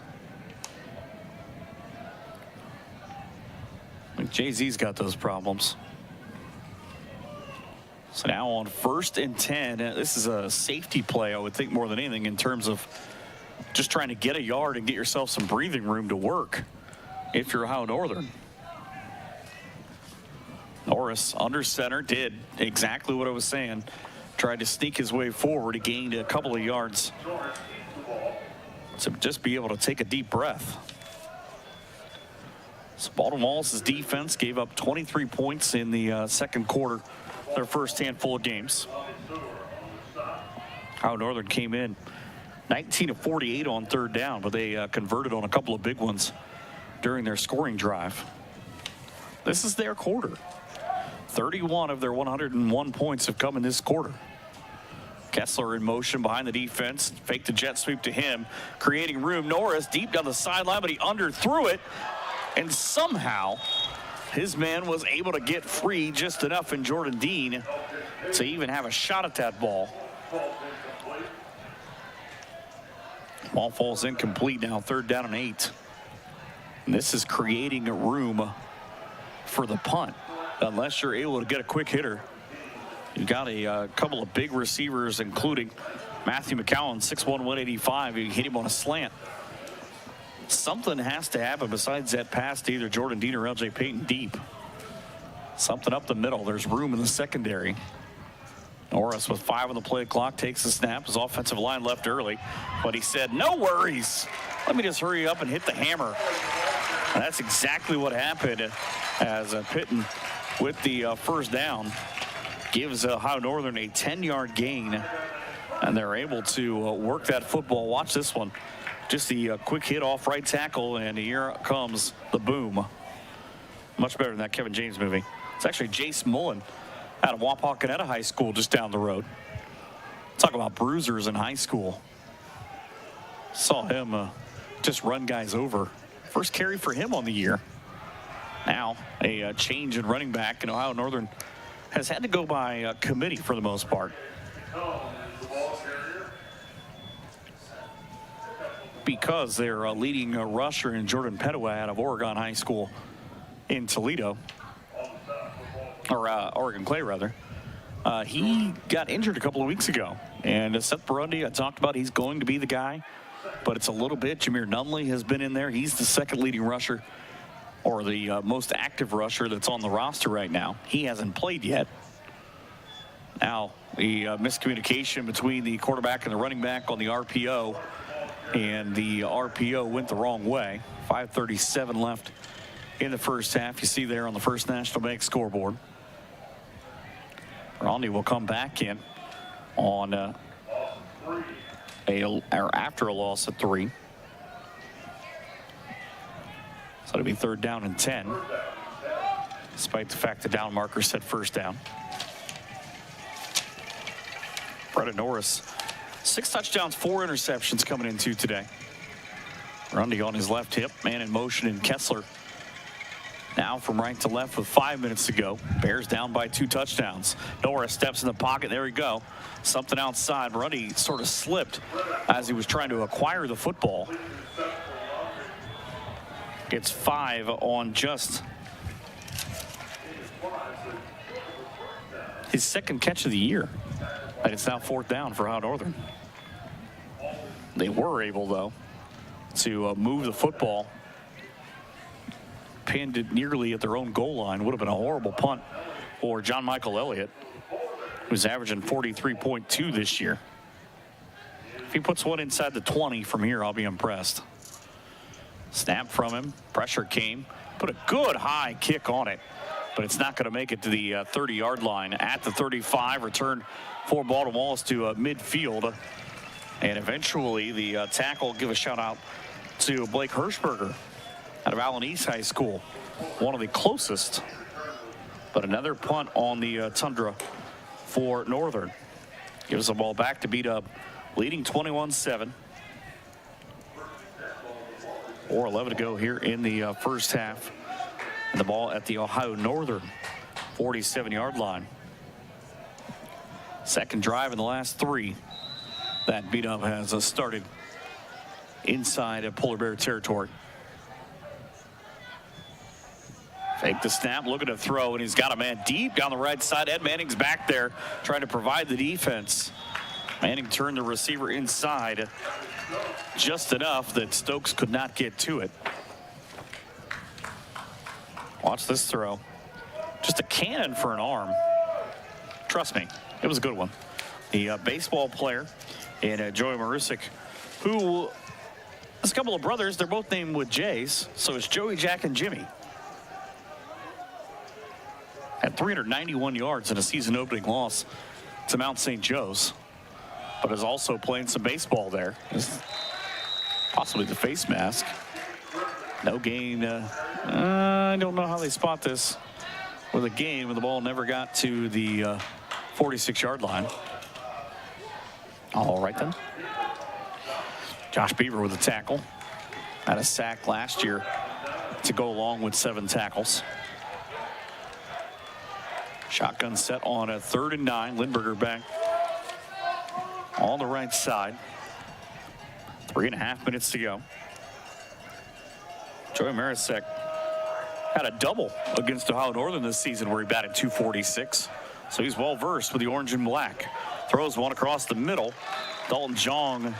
S1: I think Jay-Z's got those problems. So now on 1st and 10, this is a safety play, I would think, more than anything, in terms of just trying to get a yard and get yourself some breathing room to work if you're Ohio Northern. Norris under center did exactly what I was saying. Tried to sneak his way forward. He gained a couple of yards to just be able to take a deep breath. So Baldwin Wallace's defense gave up 23 points in the second quarter, their first handful of games. Ohio Northern came in 19 of 48 on third down, but they converted on a couple of big ones during their scoring drive. This is their quarter. 31 of their 101 points have come in this quarter. Kessler in motion behind the defense, faked the jet sweep to him, creating room. Norris deep down the sideline, but he underthrew it, and somehow his man was able to get free just enough in Jordan Dean to even have a shot at that ball. Ball falls incomplete now, 3rd down and 8. And this is creating a room for the punt, unless you're able to get a quick hitter. You got a couple of big receivers, including Matthew McCowan, 6'1", 185. You hit him on a slant. Something has to happen besides that pass to either Jordan Dean or LJ Payton deep. Something up the middle. There's room in the secondary. Norris with 5 on the play clock takes the snap. His offensive line left early, but he said, no worries. Let me just hurry up and hit the hammer. And that's exactly what happened as Pitton with the first down gives Ohio Northern a 10-yard gain, and they're able to work that football. Watch this one. Just the quick hit off right tackle, and here comes the boom. Much better than that Kevin James movie. It's actually Jace Mullen out of Wapakoneta High School just down the road. Talk about bruisers in high school. Saw him just run guys over. First carry for him on the year. Now a change in running back, and Ohio Northern has had to go by committee for the most part. Because their leading rusher in Jordan Petaway out of Oregon High School in Toledo, or Oregon Clay rather, he got injured a couple of weeks ago. And Seth Burundi, I talked about, he's going to be the guy, but it's a little bit. Jameer Nunley has been in there. He's the second leading rusher, or the most active rusher that's on the roster right now. He hasn't played yet. Now, the miscommunication between the quarterback and the running back on the RPO, and the RPO went the wrong way. 5:37 left in the first half. You see there on the First National Bank scoreboard. Romney will come back in on after a loss at 3. So it'll be 3rd down and 10, despite the fact the down marker said first down. Brett Norris, 6 touchdowns, 4 interceptions coming into today. Grundy on his left hip, man in motion, and Kessler now from right to left with 5 minutes to go. Bears down by 2 touchdowns. Norris steps in the pocket. There we go. Something outside. Grundy sort of slipped as he was trying to acquire the football. It's 5 on just his second catch of the year. And it's now 4th down for Ohio Northern. They were able, though, to move the football, pinned it nearly at their own goal line. Would have been a horrible punt for John Michael Elliott, who's averaging 43.2 this year. If he puts one inside the 20 from here, I'll be impressed. Snap from him. Pressure came. Put a good high kick on it, but it's not going to make it to the 30-yard line. At the 35, return for Baldwin Wallace to midfield. And eventually the tackle, give a shout out to Blake Hirschberger out of Allen East High School. One of the closest But another punt on the Tundra for Northern. Gives the ball back to B-Dub, leading 21-7. 4:11 to go here in the first half. And the ball at the Ohio Northern 47-yard line. Second drive in the last 3 that B-Dub has started inside of Polar Bear territory. Fake the snap, looking to throw, and he's got a man deep down the right side. Ed Manning's back there trying to provide the defense. Manning turned the receiver inside just enough that Stokes could not get to it. Watch this throw. Just a cannon for an arm. Trust me, it was a good one. The baseball player and Joey Marusik, who has a couple of brothers. They're both named with J's, so it's Joey, Jack, and Jimmy. Had 391 yards in a season opening loss to Mount St. Joe's, but is also playing some baseball there. Possibly the face mask. No gain. I don't know how they spot this with a gain when the ball never got to the 46-yard line. All right then. Josh Beaver with a tackle. Had a sack last year to go along with 7 tackles. Shotgun set on a 3rd and 9. Lindberger back on the right side. 3.5 minutes to go. Joey Marusek had a double against Ohio Northern this season where he batted .246. So he's well versed with the orange and black. Throws one across the middle. Dalton Jong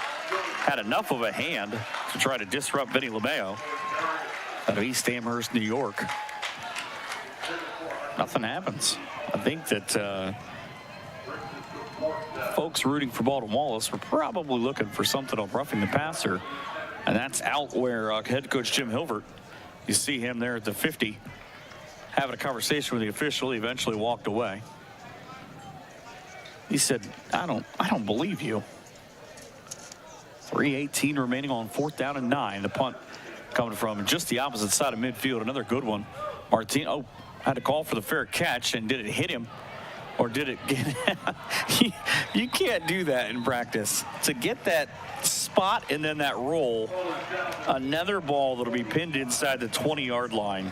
S1: had enough of a hand to try to disrupt Benny LeMayo out of East Amherst, New York. Nothing happens. I think that folks rooting for Baldwin Wallace were probably looking for something on roughing the passer, and that's out where head coach Jim Hilvert, you see him there at the 50 having a conversation with the official. He eventually walked away. He said, I don't believe you. 3:18 remaining on 4th down and 9. The punt coming from just the opposite side of midfield. Another good one. Martino had to call for the fair catch, and did it hit him or did it get you can't do that in practice. To get that spot and then that roll, another ball that'll be pinned inside the 20-yard line.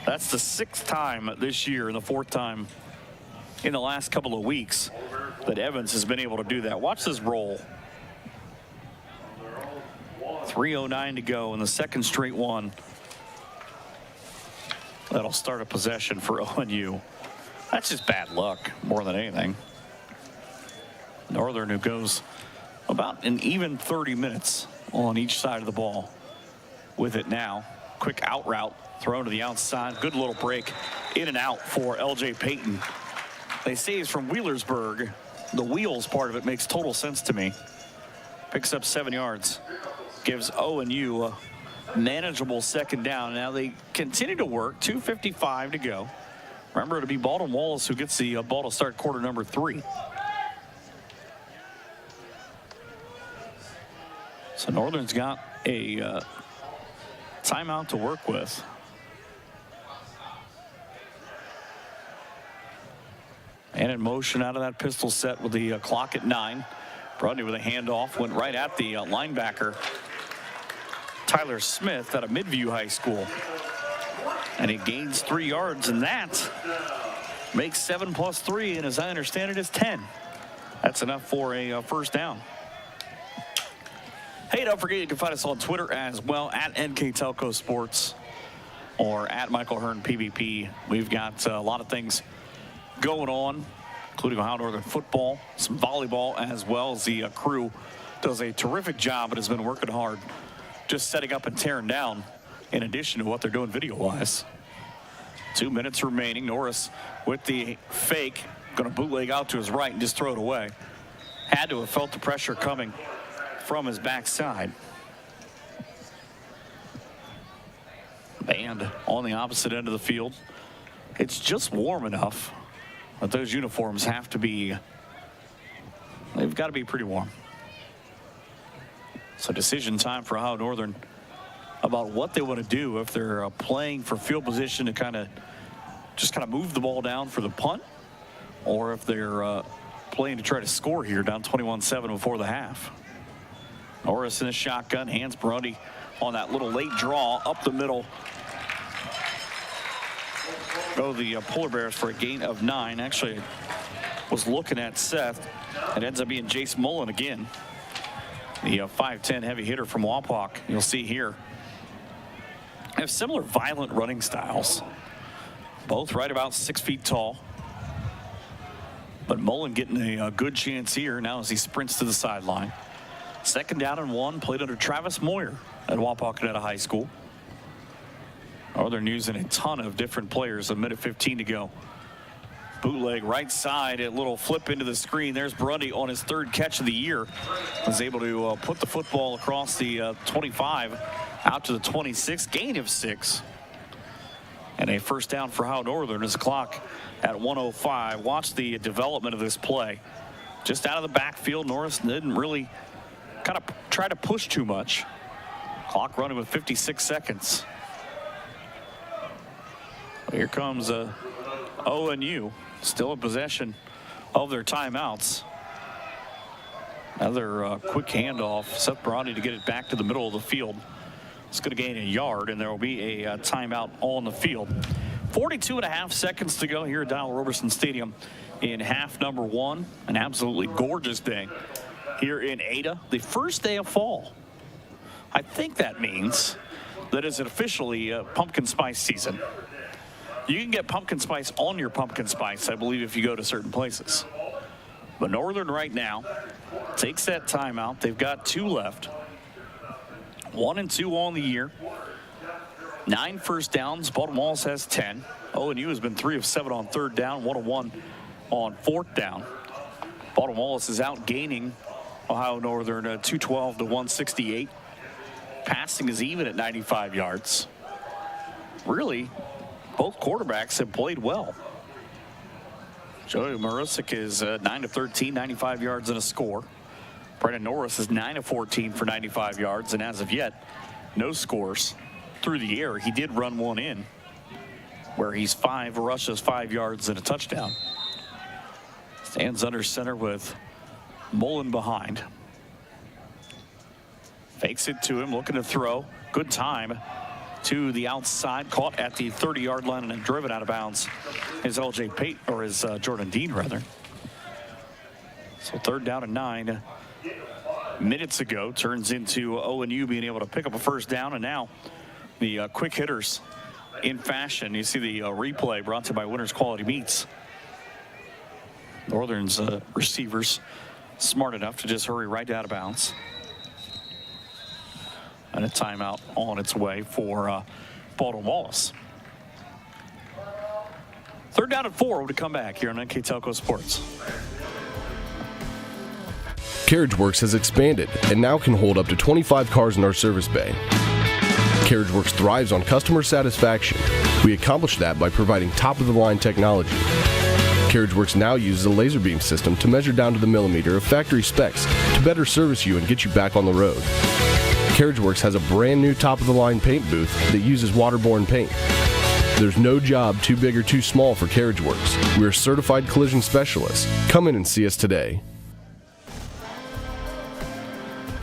S1: That's the 6th time this year and the 4th time in the last couple of weeks that Evans has been able to do that. Watch this roll. 3:09 to go in the 2nd straight one. That'll start a possession for ONU. That's just bad luck more than anything. Northern, who goes about an even 30 minutes on each side of the ball with it now. Quick out route thrown to the outside. Good little break in and out for LJ Payton. They say he's from Wheelersburg. The wheels part of it makes total sense to me. Picks up 7 yards. Gives ONU a manageable 2nd down. Now they continue to work. 2:55 to go. Remember, it'll be Baldwin Wallace who gets the ball to start quarter number 3. So Northern's got a timeout to work with. And in motion out of that pistol set with the clock at 9. Brudney with a handoff, went right at the linebacker, Tyler Smith, out of Midview High School. And he gains 3 yards, and that makes 7 plus 3, and as I understand it, is 10. That's enough for a first down. Hey, don't forget you can find us on Twitter as well, at NK Telco Sports or at Michael Hearn PVP. We've got a lot of things going on, including Ohio Northern football, some volleyball, as well as the crew does a terrific job and has been working hard just setting up and tearing down in addition to what they're doing video-wise. 2 minutes remaining. Norris with the fake, going to bootleg out to his right and just throw it away. Had to have felt the pressure coming from his backside. Band on the opposite end of the field. It's just warm enough that those uniforms have to be, they've got to be pretty warm. So decision time for Ohio Northern about what they want to do if they're playing for field position to kind of just kind of move the ball down for the punt, or if they're playing to try to score here, down 21-7 before the half. Norris in the shotgun, hands Brody on that little late draw up the middle. Go the Polar Bears for a gain of 9. Actually, was looking at Seth. It ends up being Jace Mullen again. The 5'10" heavy hitter from Wapak. You'll see here. They have similar violent running styles. Both right about 6 feet tall. But Mullen getting a good chance here now as he sprints to the sideline. 2nd down and 1, played under Travis Moyer at Wapakoneta High School. Northern using a ton of different players. A minute 15 to go. Bootleg right side, a little flip into the screen. There's Grundy on his 3rd catch of the year. Was able to put the football across the 25 out to the 26, gain of 6. And a 1st down for Ohio Northern as the clock at 1:05. Watch the development of this play. Just out of the backfield, Norris didn't really kind of try to push too much. Clock running with 56 seconds. Here comes ONU, still in possession of their timeouts. Another quick handoff. Seth Brody to get it back to the middle of the field. It's going to gain a yard, and there will be a timeout on the field. 42.5 seconds to go here at Dial Roberson Stadium in half number 1. An absolutely gorgeous day here in Ada, the first day of fall. I think that means that it's officially pumpkin spice season. You can get pumpkin spice on your pumpkin spice, I believe, if you go to certain places. But Northern right now takes that timeout. They've got 2 left. 1 and 2 on the year. 9 first downs. Baldwin Wallace has 10. ONU has been 3 of 7 on 3rd down, 1 of 1 on 4th down. Baldwin Wallace is out gaining Ohio Northern 212 to 168. Passing is even at 95 yards. Really, both quarterbacks have played well. Joey Marusik is 9 of 13, 95 yards and a score. Brennan Norris is 9 of 14 for 95 yards, and as of yet, no scores through the air. He did run one in, where he's 5 rushes, 5 yards, and a touchdown. Stands under center with Mullen behind. Fakes it to him, looking to throw. Good time to the outside, caught at the 30-yard line and then driven out of bounds. Is LJ Pate, or is Jordan Dean rather. So 3rd down and 9 minutes ago turns into ONU being able to pick up a 1st down, and now the quick hitters in fashion. You see the replay brought to you by Winners Quality Meats. Northern's receivers smart enough to just hurry right out of bounds. And a timeout on its way for Baldwin Wallace. 3rd down and 4 to come back here on NK Telco Sports.
S11: CarriageWorks has expanded and now can hold up to 25 cars in our service bay. CarriageWorks thrives on customer satisfaction. We accomplish that by providing top-of-the-line technology. CarriageWorks now uses a laser beam system to measure down to the millimeter of factory specs to better service you and get you back on the road. CarriageWorks has a brand new top-of-the-line paint booth that uses waterborne paint. There's no job too big or too small for CarriageWorks. We're certified collision specialists. Come in and see us today.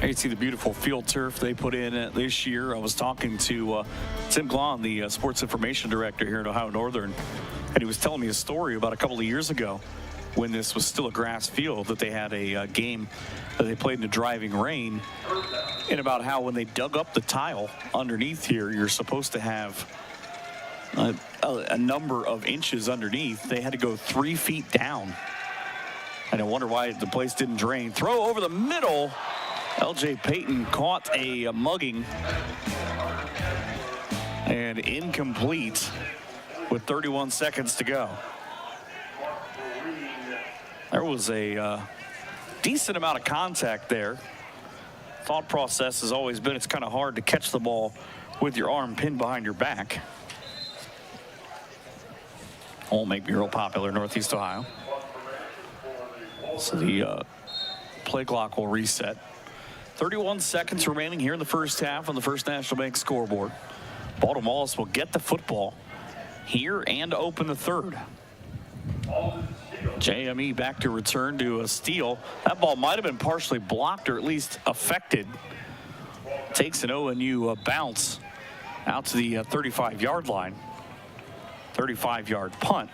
S1: You can see the beautiful field turf they put in this year. I was talking to Tim Glahn, the sports information director here at Ohio Northern, and he was telling me a story about a couple of years ago when this was still a grass field, that they had a game that they played in the driving rain, and about how when they dug up the tile underneath here, you're supposed to have a number of inches underneath. They had to go 3 feet down. And I wonder why the place didn't drain. Throw over the middle. LJ Payton caught a mugging and incomplete with 31 seconds to go. There was a decent amount of contact there. Thought process has always been it's kind of hard to catch the ball with your arm pinned behind your back. Won't make me real popular in Northeast Ohio. So the play clock will reset. 31 seconds remaining here in the first half on the First National Bank scoreboard. Baldwin Wallace will get the football here and open the third. JME back to return to a steal. That ball might have been partially blocked or at least affected. Takes an ONU bounce out to the 35-yard line. 35-yard punt.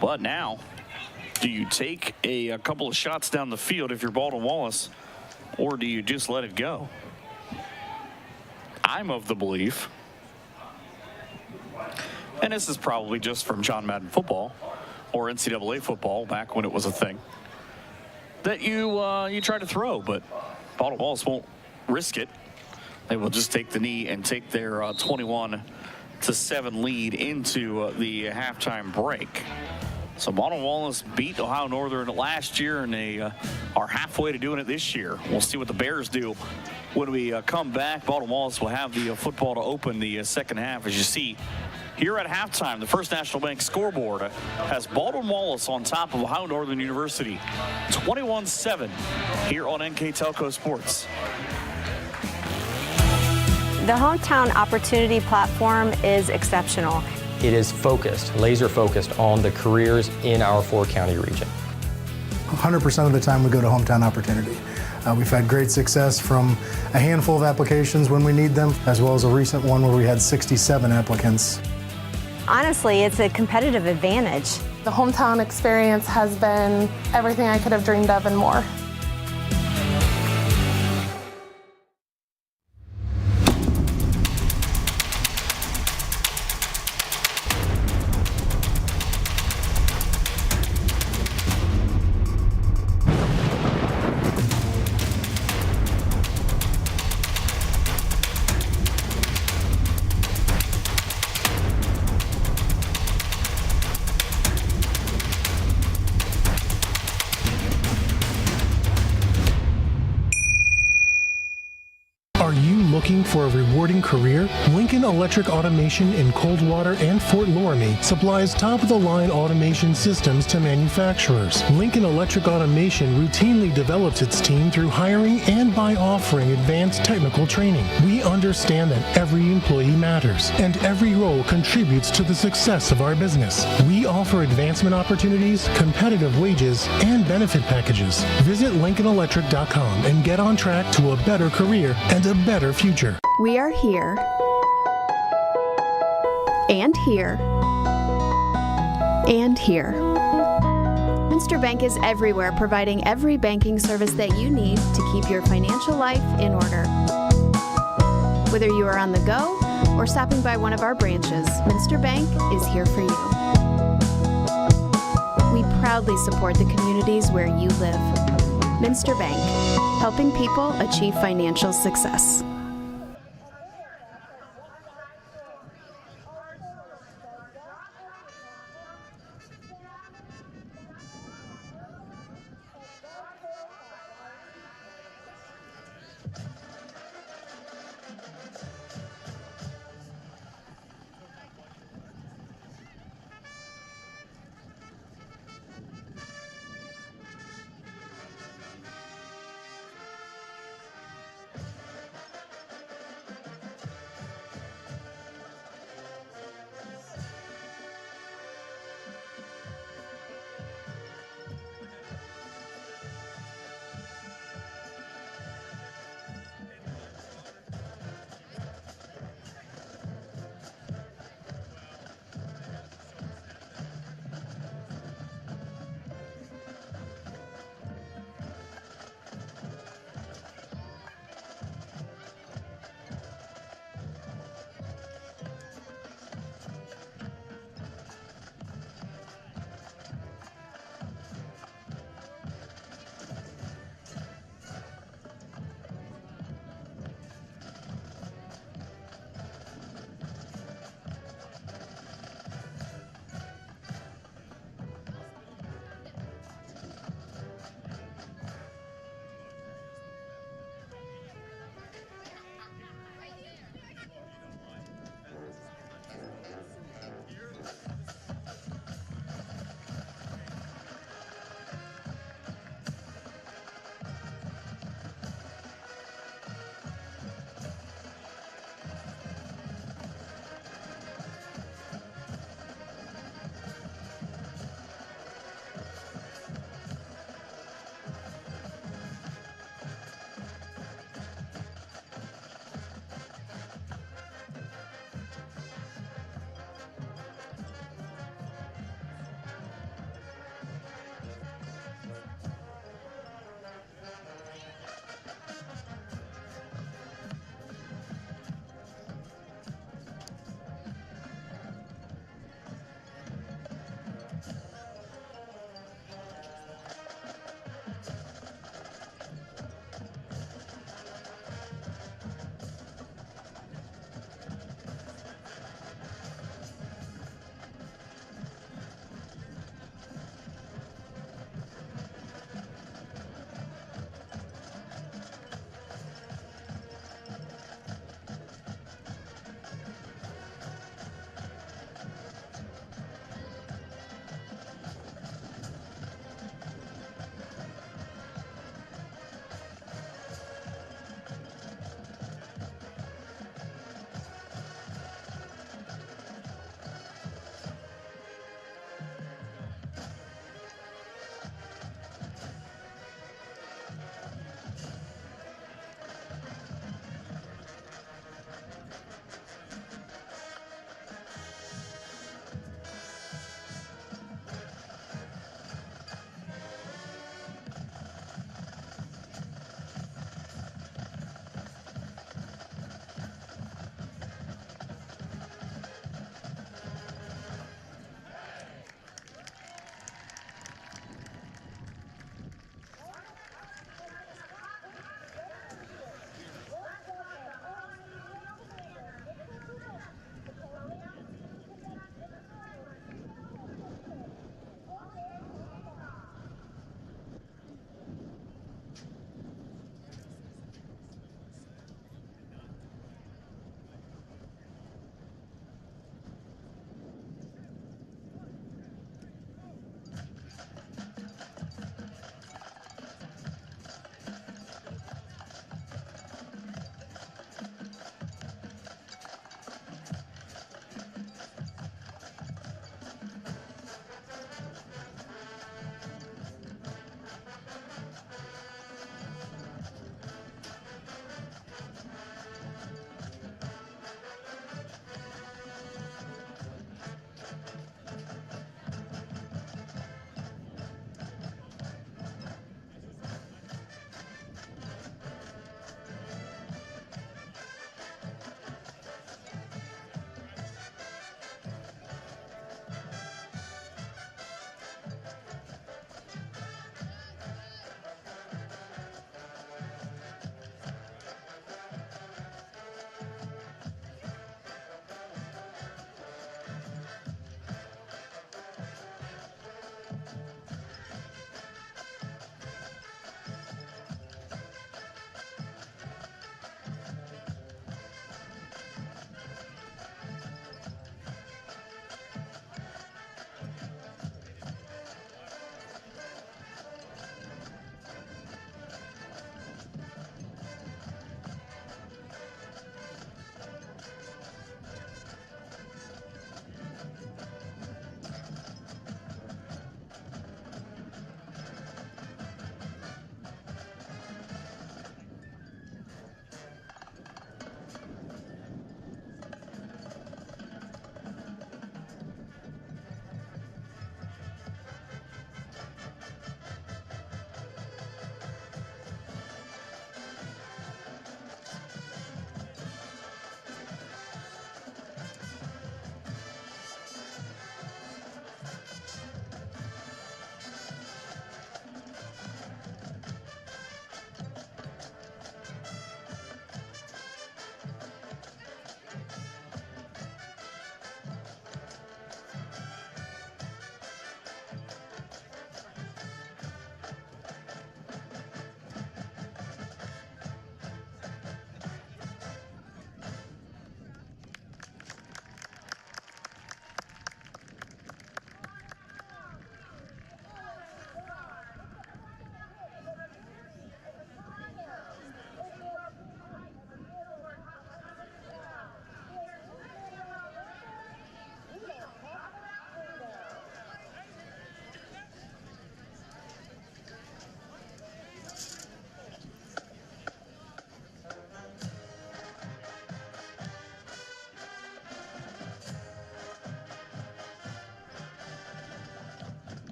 S1: But now, do you take a couple of shots down the field if you're Baldwin Wallace, or do you just let it go? I'm of the belief, and this is probably just from John Madden football or NCAA football back when it was a thing, that you try to throw, but Baldwin Wallace won't risk it. They will just take the knee and take their 21-7 lead into the halftime break. So Baldwin Wallace beat Ohio Northern last year, and they are halfway to doing it this year. We'll see what the Bears do when we come back. Baldwin Wallace will have the football to open the second half. As you see here at halftime, the First National Bank scoreboard has Baldwin Wallace on top of Ohio Northern University, 21-7 here on NK Telco Sports.
S12: The Hometown Opportunity Platform is exceptional.
S13: It is focused, laser focused on the careers in our four-county region.
S14: 100% of the time we go to Hometown Opportunity. We've had great success from a handful of applications when we need them, as well as a recent one where we had 67 applicants.
S12: Honestly, it's a competitive advantage.
S15: The Hometown experience has been everything I could have dreamed of and more.
S16: Looking for a rewarding career? Lincoln Electric Automation in Coldwater and Fort Loramie supplies top-of-the-line automation systems to manufacturers. Lincoln Electric Automation routinely develops its team through hiring and by offering advanced technical training. We understand that every employee matters, and every role contributes to the success of our business. We offer advancement opportunities, competitive wages, and benefit packages. Visit LincolnElectric.com and get on track to a better career and a better future.
S2: We are here, and here, and here. Minster Bank is everywhere, providing every banking service that you need to keep your financial life in order. Whether you are on the go or stopping by one of our branches, Minster Bank is here for you. We proudly support the communities where you live. Minster Bank, helping people achieve financial success.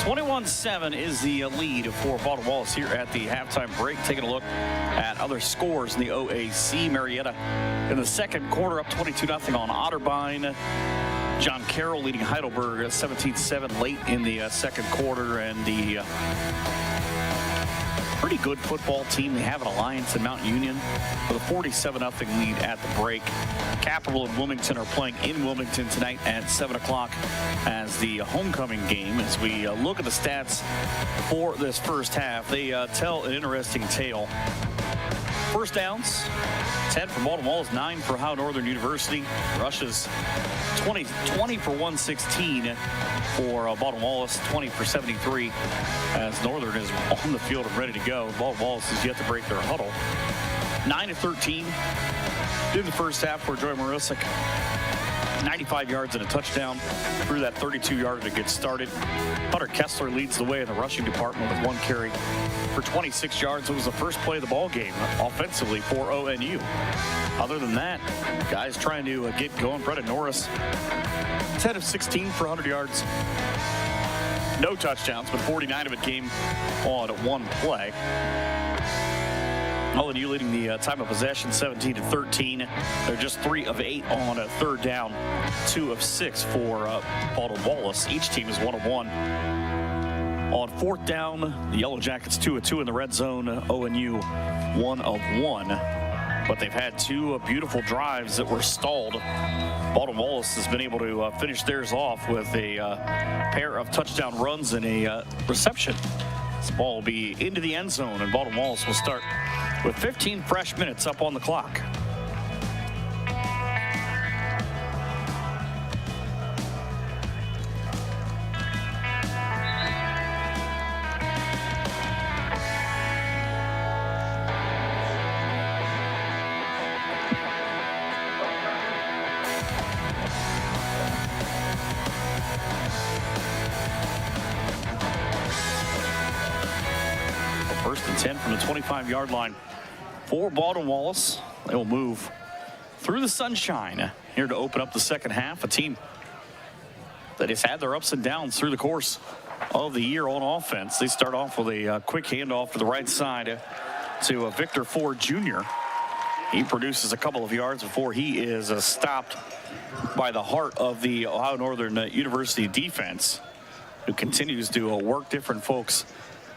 S1: 21-7 is the lead for Baldwin Wallace here at the halftime break. Taking a look at other scores in the OAC. Marietta in the second quarter up 22-0 on Otterbein. John Carroll leading Heidelberg at 17-7 late in the second quarter. And the pretty good football team they have an alliance in Mount Union with a 47-0 lead at the break. Capital and Wilmington are playing in Wilmington tonight at 7 o'clock as the homecoming game. As we look at the stats for this first half, they tell an interesting tale. First downs, 10 for Baldwin Wallace, 9 for Ohio Northern University. Rushes 20 for 116 for Baldwin Wallace, 20 for 73 as Northern is on the field and ready to go. Baldwin Wallace is yet to break their huddle. 9 of 13 in the first half for Joy Marosic. 95 yards and a touchdown through that 32-yarder to get started. Hunter Kessler leads the way in the rushing department with 1 carry for 26 yards. It was the first play of the ball game offensively for ONU. Other than that, guys trying to get going. Brendan Norris, 10 of 16 for 100 yards. No touchdowns, but 49 of it came on 1 play. ONU leading the time of possession 17-13. They're just 3 of 8 on a third down, 2 of 6 for Baldwin Wallace. Each team is 1 of 1. On fourth down, the Yellow Jackets 2 of 2 in the red zone. ONU 1 of 1. But they've had 2 beautiful drives that were stalled. Baldwin Wallace has been able to finish theirs off with a pair of touchdown runs and a reception. This ball will be into the end zone, and Baldwin Wallace will start with 15 fresh minutes up on the clock. First and 10 from the 25-yard line for Baldwin Wallace. They will move through the sunshine here to open up the second half. A team that has had their ups and downs through the course of the year on offense. They start off with a quick handoff to the right side to Victor Ford Jr. He produces a couple of yards before he is stopped by the heart of the Ohio Northern University defense, who continues to work different folks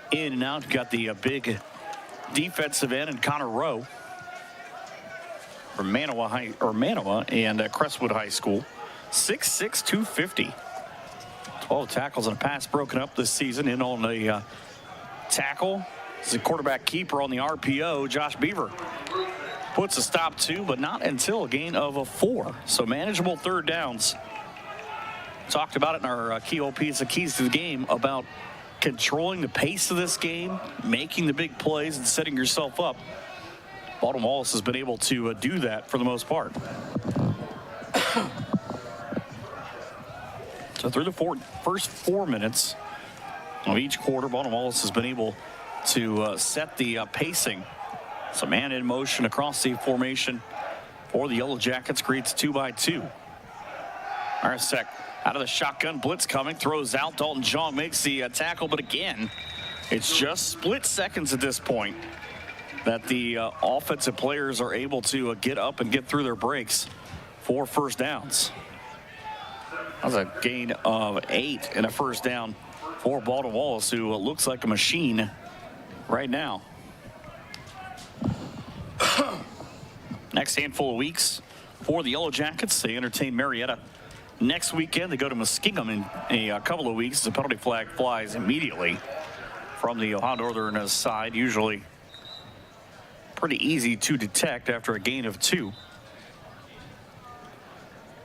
S1: in and out. You've got the big defensive end and Connor Rowe from Manawa and Crestwood High School. 6'6", 250. 12 tackles and a pass broken up this season. In on the tackle is the quarterback keeper on the RPO, Josh Beaver. Puts a stop to, but not until a gain of 4. So manageable third downs. Talked about it in our key OPs, the keys to the game, about controlling the pace of this game, making the big plays, and setting yourself up. Baldwin Wallace has been able to do that for the most part. So through the first 4 minutes of each quarter, Baldwin Wallace has been able to set the pacing. So man in motion across the formation for the Yellow Jackets creates 2-by-2. Arsek out of the shotgun, blitz coming, throws out. Dalton Jong makes the tackle, but again, it's just split seconds at this point that the offensive players are able to get up and get through their breaks for first downs. That was a gain of 8 and a first down for Baldwin Wallace, who looks like a machine right now. Next handful of weeks for the Yellow Jackets, they entertain Marietta next weekend. They go to Muskingum in a couple of weeks. The penalty flag flies immediately from the Ohio Northern side. Usually pretty easy to detect after a gain of 2.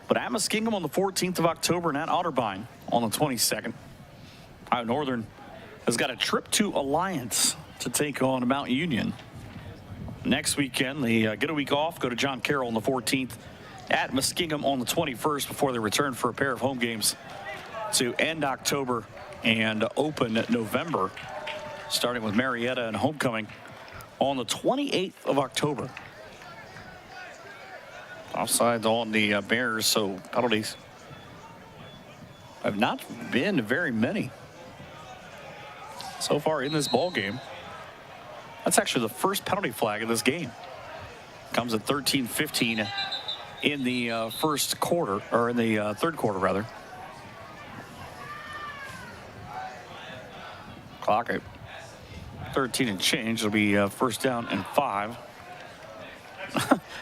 S1: But at Muskingum on the 14th of October and at Otterbein on the 22nd. Ohio Northern has got a trip to Alliance to take on Mount Union. Next weekend, they get a week off, go to John Carroll on the 14th. At Muskingum on the 21st before they return for a pair of home games to end October and open November, starting with Marietta and homecoming on the 28th of October. Offsides on the Bears, so penalties have not been very many so far in this ball game. That's actually the first penalty flag of this game. Comes at 13-15 in the first quarter, or in the third quarter, rather. Clock at 13 and change. It'll be first down and 5.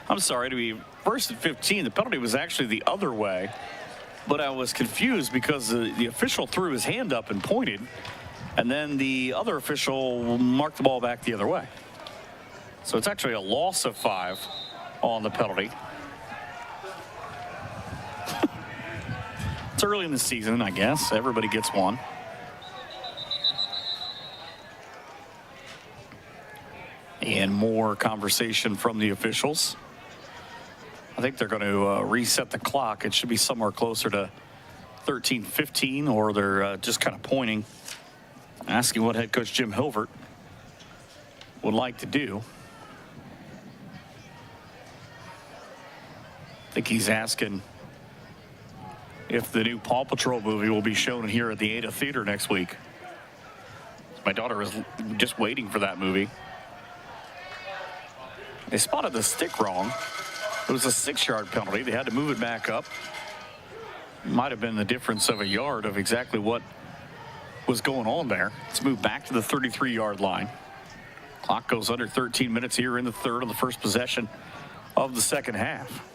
S1: I'm sorry, to be first and 15. The penalty was actually the other way, but I was confused because the official threw his hand up and pointed, and then the other official marked the ball back the other way. So it's actually a loss of 5 on the penalty. It's early in the season, I guess. Everybody gets one. And more conversation from the officials. I think they're going to reset the clock. It should be somewhere closer to 13-15, or they're just kind of pointing, asking what head coach Jim Hilvert would like to do. I think he's asking if the new Paw Patrol movie will be shown here at the Ada Theater next week. My daughter is just waiting for that movie. They spotted the stick wrong. It was a 6-yard penalty. They had to move it back up. Might have been the difference of a yard of exactly what was going on there. Let's move back to the 33-yard line. Clock goes under 13 minutes here in the third on the first possession of the second half.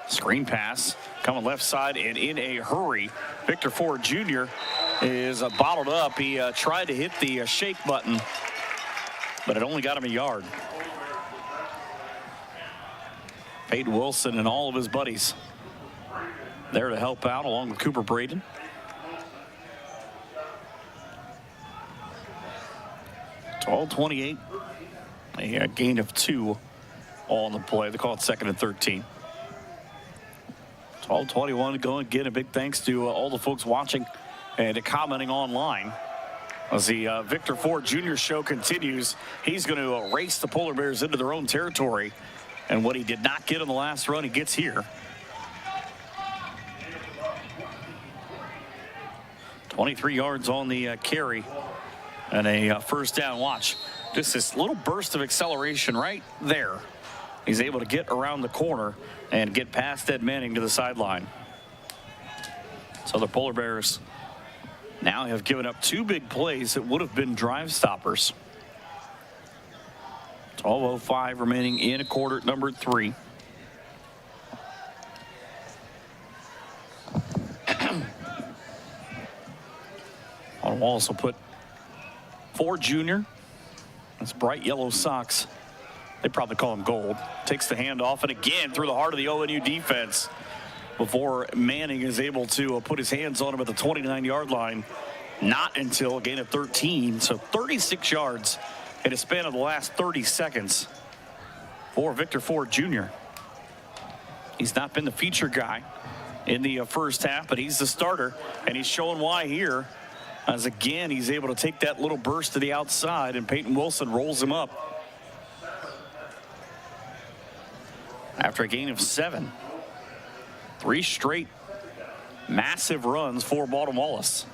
S1: Screen pass coming left side and in a hurry. Victor Ford Jr. is bottled up. He tried to hit the shake button, but it only got him a yard. Peyton Wilson and all of his buddies there to help out, along with Cooper Braden. It's all 28. A gain of 2 on the play. They call it 2nd and 13. 12-21 to go. Again, a big thanks to all the folks watching and commenting online as the Victor Ford Jr. show continues. He's going to race the Polar Bears into their own territory, and what he did not get on the last run, he gets here. 23 yards on the carry and a first down. Watch just this little burst of acceleration right there. He's able to get around the corner and get past Ed Manning to the sideline. So the Polar Bears now have given up 2 big plays that would have been drive stoppers. 12:05 remaining in quarter number 3. On Wallace will put Ford Jr. That's bright yellow socks. They probably call him gold. Takes the handoff, and again through the heart of the ONU defense before Manning is able to put his hands on him at the 29-yard line. Not until a gain of 13. So 36 yards in a span of the last 30 seconds for Victor Ford Jr. He's not been the feature guy in the first half, but he's the starter, and he's showing why here, as again he's able to take that little burst to the outside, and Peyton Wilson rolls him up. After a gain of 7. 3 straight massive runs for Baldwin Wallace.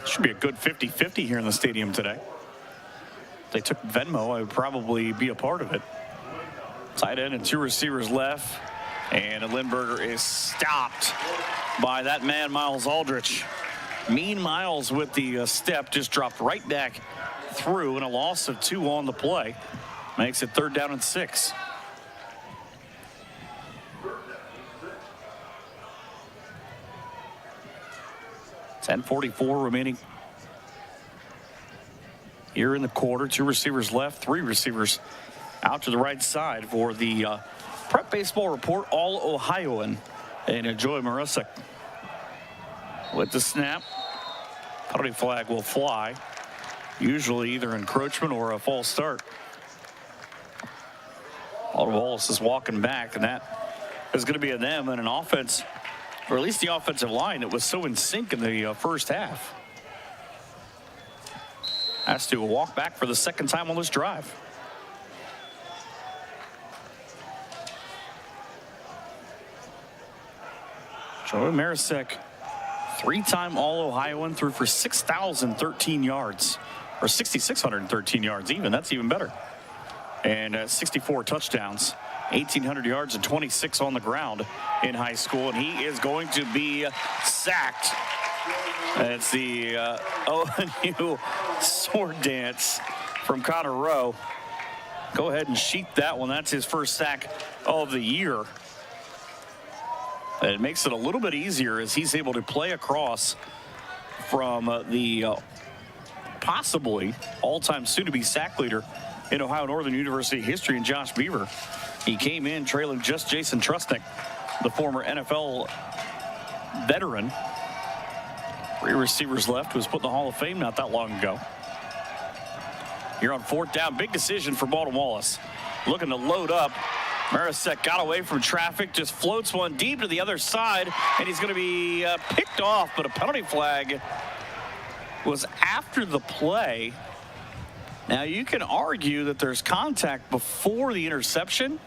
S1: Should be a good 50-50 here in the stadium today. If they took Venmo, I would probably be a part of it. Tight end and 2 receivers left. And Lindberger is stopped by that man, Miles Aldrich. Mean Miles with the step just dropped right back through, and a loss of 2 on the play. Makes it 3rd down and 6. .10:44 remaining here in the quarter. 2 receivers left, 3 receivers out to the right side for the Prep Baseball Report All-Ohioan and Joey Marusek. With the snap, penalty flag will fly. Usually either encroachment or a false start. Baldwin Wallace is walking back, and that is going to be a them and an offense, or at least the offensive line that was so in sync in the first half. Has to walk back for the 2nd time on this drive. Joey Marisek, three-time All-Ohioan, threw for 6,013 yards, or 6,613 yards even. That's even better. And 64 touchdowns, 1,800 yards and 26 on the ground in high school. And he is going to be sacked. It's the ONU sword dance from Connor Rowe. Go ahead and sheet that one. That's his first sack of the year. And it makes it a little bit easier as he's able to play across from the possibly all-time soon-to-be sack leader in Ohio Northern University history, in Josh Beaver. He came in trailing just Jason Trusnick, the former NFL veteran. 3 receivers left, was put in the Hall of Fame not that long ago. Here on 4th down, big decision for Baldwin Wallace. Looking to load up. Marisek got away from traffic, just floats one deep to the other side, and he's going to be picked off, but a penalty flag was after the play. Now, you can argue that there's contact before the interception,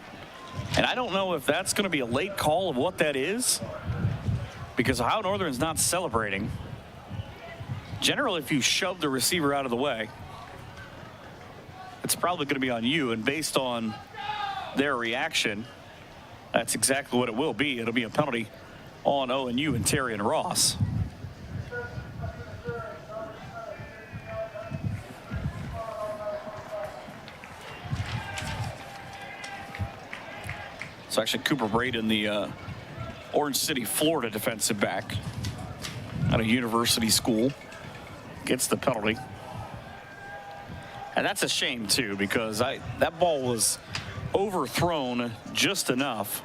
S1: and I don't know if that's going to be a late call of what that is, because Ohio Northern's not celebrating. Generally, if you shove the receiver out of the way, it's probably going to be on you, and based on their reaction, that's exactly what it will be. It'll be a penalty on ONU and Terry and Ross. It's actually Cooper Braden, the Orange City, Florida defensive back at a university school, gets the penalty. And that's a shame, too, because that ball was overthrown just enough.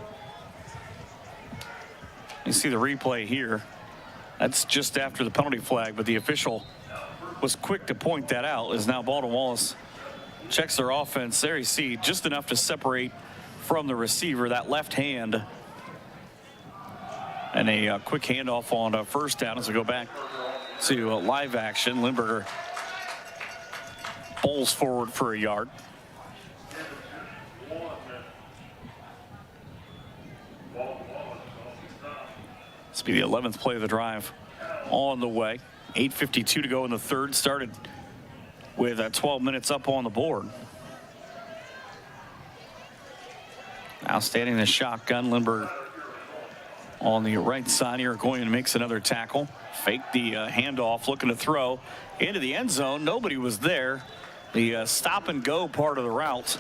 S1: You see the replay here. That's just after the penalty flag, but the official was quick to point that out, as now Baldwin Wallace checks their offense. There you see just enough to separate from the receiver, that left hand. And a quick handoff on a first down as we go back to live action. Lindberger bowls forward for a yard. This will be the 11th play of the drive on the way. 8:52 to go in the third. Started with 12 minutes up on the board. Now standing in the shotgun, Lindbergh on the right side here, going and makes another tackle. Fake the handoff, looking to throw into the end zone. Nobody was there. The stop and go part of the route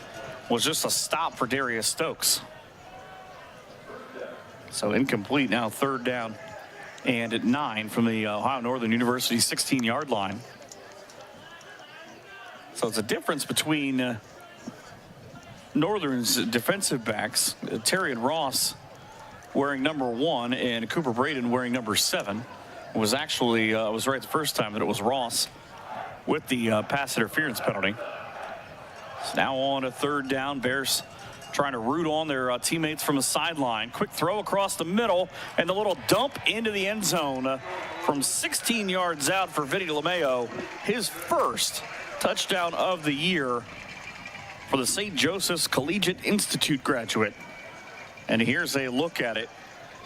S1: was just a stop for Darius Stokes. So incomplete now, 3rd down and at 9 from the Ohio Northern University 16-yard line. So it's a difference between Northern's defensive backs, Terry and Ross wearing number 1 and Cooper Braden wearing number 7. It was actually, I was right the first time that it was Ross with the pass interference penalty. So now on a 3rd down, Bears trying to root on their teammates from the sideline. Quick throw across the middle, and the little dump into the end zone from 16 yards out for Vinny LeMayo. His first touchdown of the year for the St. Joseph's Collegiate Institute graduate. And here's a look at it.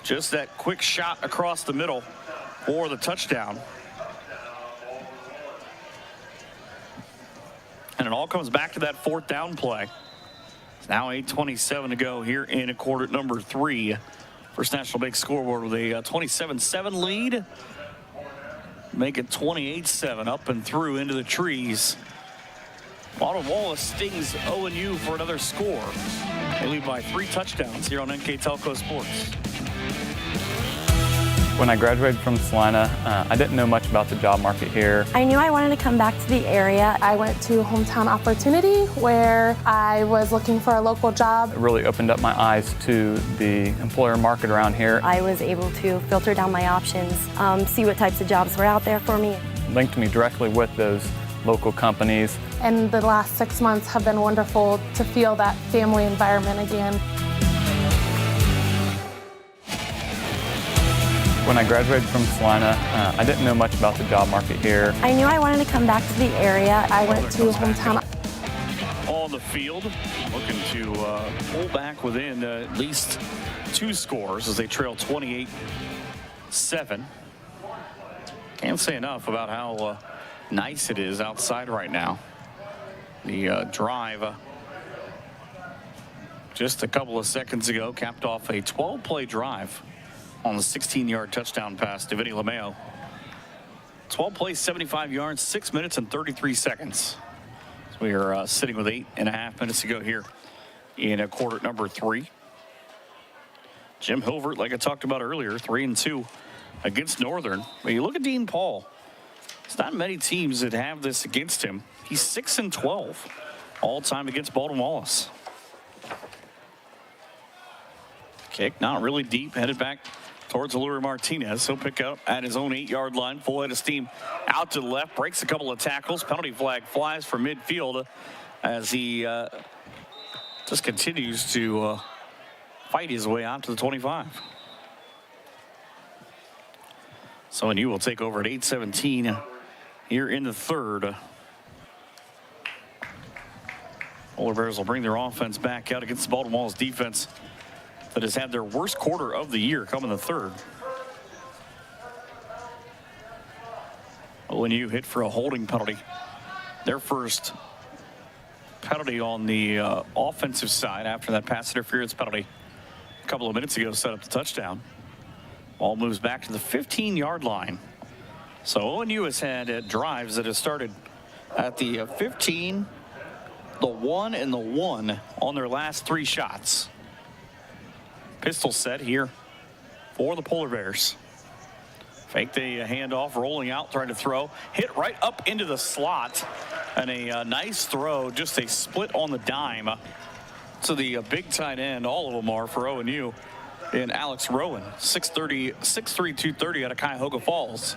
S1: Just that quick shot across the middle for the touchdown. And it all comes back to that 4th down play. It's now 8:27 to go here in quarter number 3. First National Bank scoreboard with a 27-7 lead. Make it 28-7 up and through into the trees. Baldwin Wallace stings ONU for another score. They lead by 3 touchdowns here on NK Telco Sports.
S17: When I graduated from Salina, I didn't know much about the job market here.
S15: I knew I wanted to come back to the area. I went to Hometown Opportunity, where I was looking for a local job.
S17: It really opened up my eyes to the employer market around here.
S18: I was able to filter down my options, see what types of jobs were out there for me.
S17: Linked me directly with those local companies.
S15: And the last 6 months have been wonderful to feel that family environment again.
S17: When I graduated from Salina, I didn't know much about the job market here.
S18: I knew I wanted to come back to the area.
S15: I went to Hometown.
S1: On the field, looking to pull back within at least 2 scores as they trail 7. Can't say enough about how nice it is outside right now. The drive just a couple of seconds ago capped off a 12-play drive on the 16-yard touchdown pass to Vinny LeMayo. 12 plays, 75 yards, 6 minutes and 33 seconds. So we are sitting with 8.5 minutes to go here in quarter number 3. Jim Hilvert, like I talked about earlier, 3-2 against Northern. But you look at Dean Paul. It's not many teams that have this against him. He's 6-12 all time against Baldwin Wallace. Kick not really deep, headed back towards Aluri Martinez. He'll pick up at his own 8-yard line, full head of steam out to the left, breaks a couple of tackles. Penalty flag flies from midfield as he just continues to fight his way out to the 25. So and you will take over at 8:17 here in the third. Polar Bears will bring their offense back out against the Baldwin Wallace defense that has had their worst quarter of the year come in the third. ONU hit for a holding penalty. Their first penalty on the offensive side after that pass interference penalty a couple of minutes ago set up the touchdown. Ball moves back to the 15-yard line. So ONU has had drives that have started at the 15, the 1, and the 1 on their last 3 shots. Pistol set here for the Polar Bears. Fake the handoff, rolling out, trying to throw. Hit right up into the slot. And a nice throw, just a split on the dime to the big tight end. All of them are for ONU. And Alex Rowan, 6'3", 230 out of Cuyahoga Falls.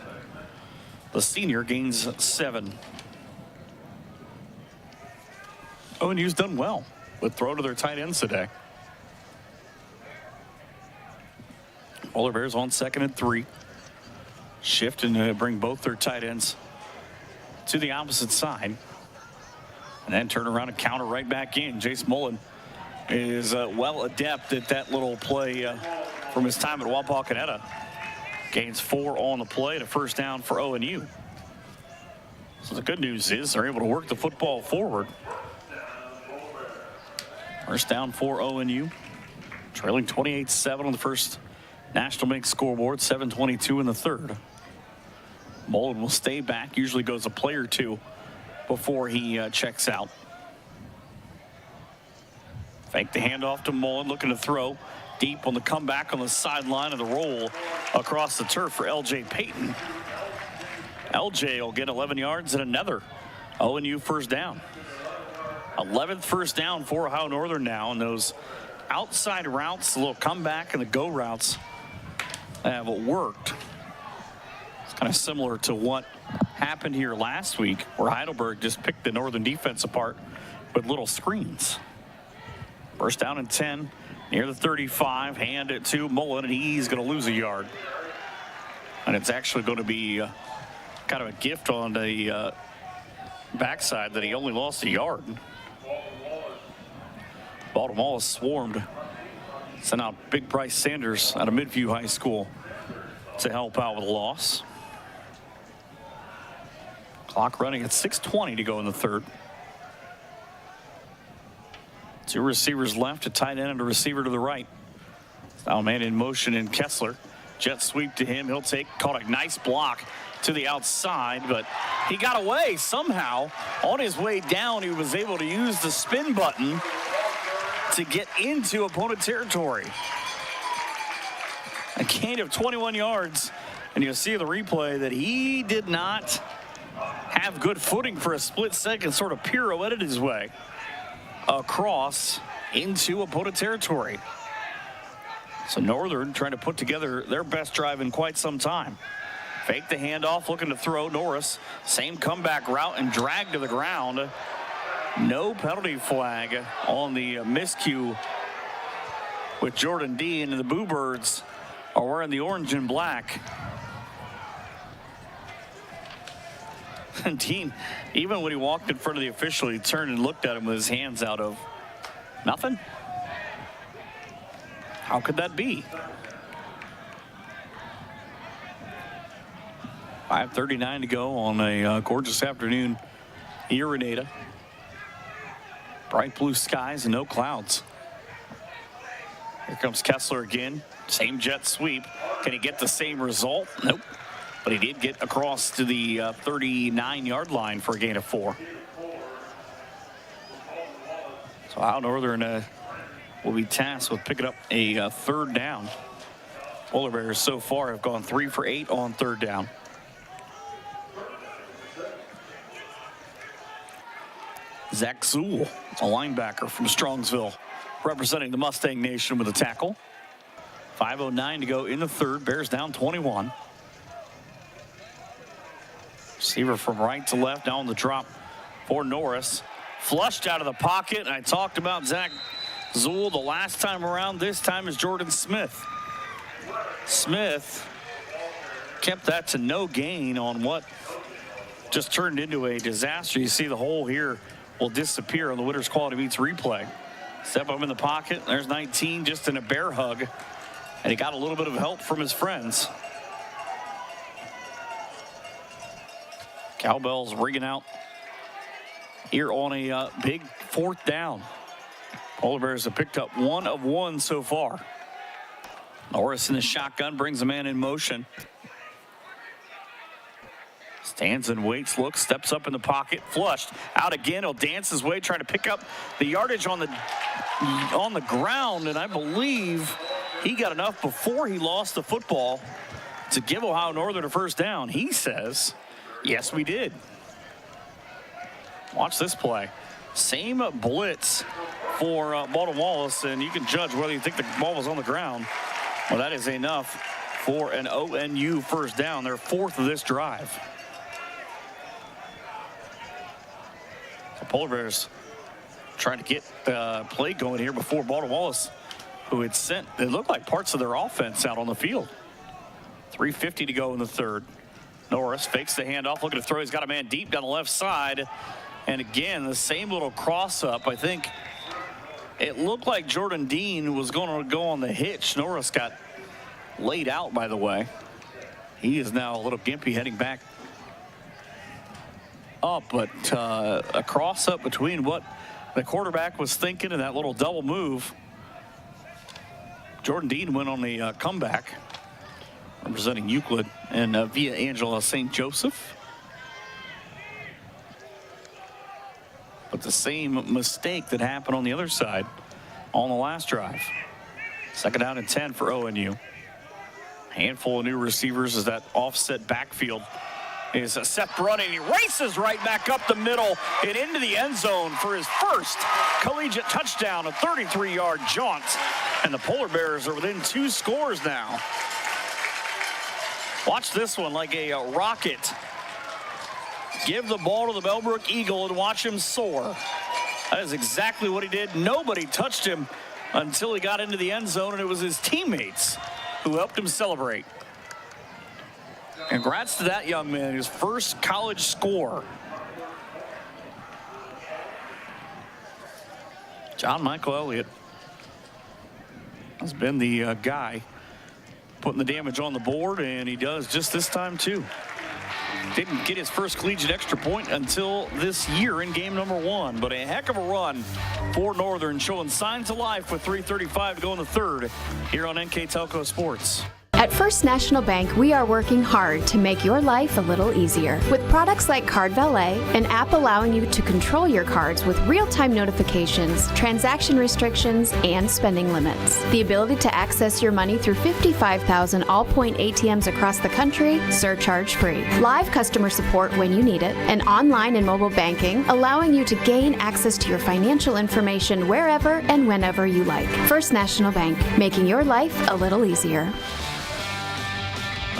S1: The senior gains 7. ONU's done well with throw to their tight ends today. Polar Bears on 2nd and 3. Shift and bring both their tight ends to the opposite side. And then turn around and counter right back in. Jace Mullen is well adept at that little play from his time at Wapakoneta. Gains 4 on the play and a first down for ONU. So the good news is they're able to work the football forward. First down for ONU. Trailing 28-7 on the first National Bank scoreboard, 7:22 in the third. Mullen will stay back, usually goes a play or two before he checks out. Fake the handoff to Mullen, looking to throw deep on the comeback on the sideline of the roll across the turf for L.J. Payton. L.J. will get 11 yards and another ONU first down. 11th first down for Ohio Northern now, and those outside routes, the little comeback and the go routes have worked. It's kind of similar to what happened here last week, where Heidelberg just picked the Northern defense apart with little screens. First down and 10 near the 35. Hand it to Mullen, and he's going to lose a yard. And it's actually going to be kind of a gift on the backside that he only lost a yard. Baltimore has swarmed. Sent out Big Bryce Sanders out of Midview High School to help out with a loss. Clock running at 6:20 to go in the third. 2 receivers left, a tight end and a receiver to the right. Now man in motion in Kessler. Jet sweep to him. He'll caught a nice block to the outside, but he got away somehow. On his way down, he was able to use the spin button to get into opponent territory. A gain of 21 yards, and you'll see the replay that he did not have good footing for a split second, sort of pirouetted his way across into opponent territory. So Northern trying to put together their best drive in quite some time. Fake the handoff, looking to throw. Norris, same comeback route and drag to the ground. No penalty flag on the miscue with Jordan Dean, and the Boo Birds are wearing the orange and black. And Dean, even when he walked in front of the official, he turned and looked at him with his hands out of nothing. How could that be? 5:39 to go on a gorgeous afternoon here in Ada. Bright blue skies and no clouds. Here comes Kessler again. Same jet sweep. Can he get the same result? Nope. But he did get across to the 39-yard line for a gain of 4. So Ohio Northern will be tasked with picking up a third down. Polar Bears so far have gone 3 for 8 on third down. Zach Zool, a linebacker from Strongsville, representing the Mustang Nation with a tackle. 5:09 to go in the third. Bears down 21. Receiver from right to left, down the drop for Norris. Flushed out of the pocket, and I talked about Zach Zool the last time around. This time is Jordan Smith. Smith kept that to no gain on what just turned into a disaster. You see the hole here will disappear on the Winners Quality Meats replay. Step up in the pocket. There's 19 just in a bear hug, and he got a little bit of help from his friends. Cowbells ringing out here on a big fourth down. Polar Bears have picked up 1 of 1 so far. Norris in the shotgun brings a man in motion. Stands and waits, looks, steps up in the pocket, flushed out again. He'll dance his way, trying to pick up the yardage on the ground, and I believe he got enough before he lost the football to give Ohio Northern a first down. He says, yes, we did. Watch this play. Same blitz for Baldwin Wallace, and you can judge whether you think the ball was on the ground. Well, that is enough for an ONU first down, their 4th of this drive. The Polar Bears trying to get the play going here before Baldwin Wallace, who had sent, it looked like parts of their offense out on the field. 3:50 to go in the third. Norris fakes the handoff, looking to throw. He's got a man deep down the left side. And again, the same little cross up. I think it looked like Jordan Dean was going to go on the hitch. Norris got laid out, by the way. He is now a little gimpy heading back up, but a cross up between what the quarterback was thinking and that little double move. Jordan Dean went on the comeback, representing Euclid and via Angela St. Joseph. But the same mistake that happened on the other side on the last drive. 2nd down and 10 for ONU. Handful of new receivers as that offset backfield is Seth running. He races right back up the middle and into the end zone for his first collegiate touchdown, a 33-yard jaunt. And the Polar Bears are within 2 scores now. Watch this one like a rocket. Give the ball to the Bellbrook Eagle and watch him soar. That is exactly what he did. Nobody touched him until he got into the end zone, and it was his teammates who helped him celebrate. Congrats to that young man, his first college score. John Michael Elliott has been the guy putting the damage on the board, and he does just this time too. Didn't get his first collegiate extra point until this year in game number 1, but a heck of a run for Northern, showing signs of life with 3:35 to go in the third here on NK Telco Sports.
S2: At First National Bank, we are working hard to make your life a little easier. With products like Card Valet, an app allowing you to control your cards with real-time notifications, transaction restrictions, and spending limits. The ability to access your money through 55,000 all-point ATMs across the country, surcharge-free. Live customer support when you need it, and online and mobile banking, allowing you to gain access to your financial information wherever and whenever you like. First National Bank, making your life a little easier.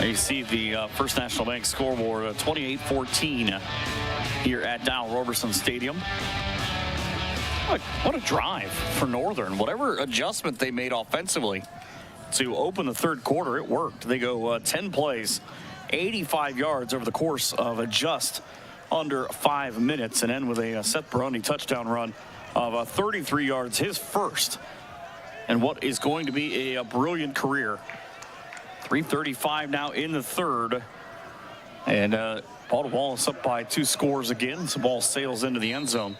S1: You see the First National Bank scoreboard, 28-14 here at Donald Roberson Stadium. What a drive for Northern. Whatever adjustment they made offensively to open the third quarter, it worked. They go 10 plays, 85 yards over the course of just under 5 minutes, and end with a Seth Baroni touchdown run of 33 yards, his first, and what is going to be a brilliant career. 3:35 now in the third. And Baldwin Wallace up by 2 scores again. The ball sails into the end zone.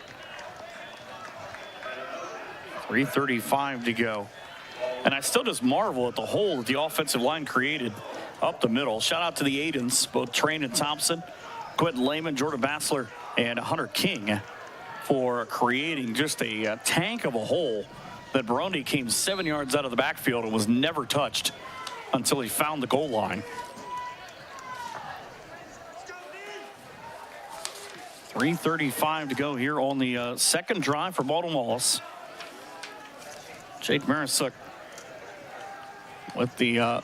S1: 3:35 to go. And I still just marvel at the hole that the offensive line created up the middle. Shout out to the Aidens, both Train and Thompson, Quentin Lehman, Jordan Bassler, and Hunter King for creating just a tank of a hole that Burundi came 7 yards out of the backfield and was never touched until he found the goal line. 3:35 to go here on the second drive for Baldwin Wallace. Jake Marasuk with the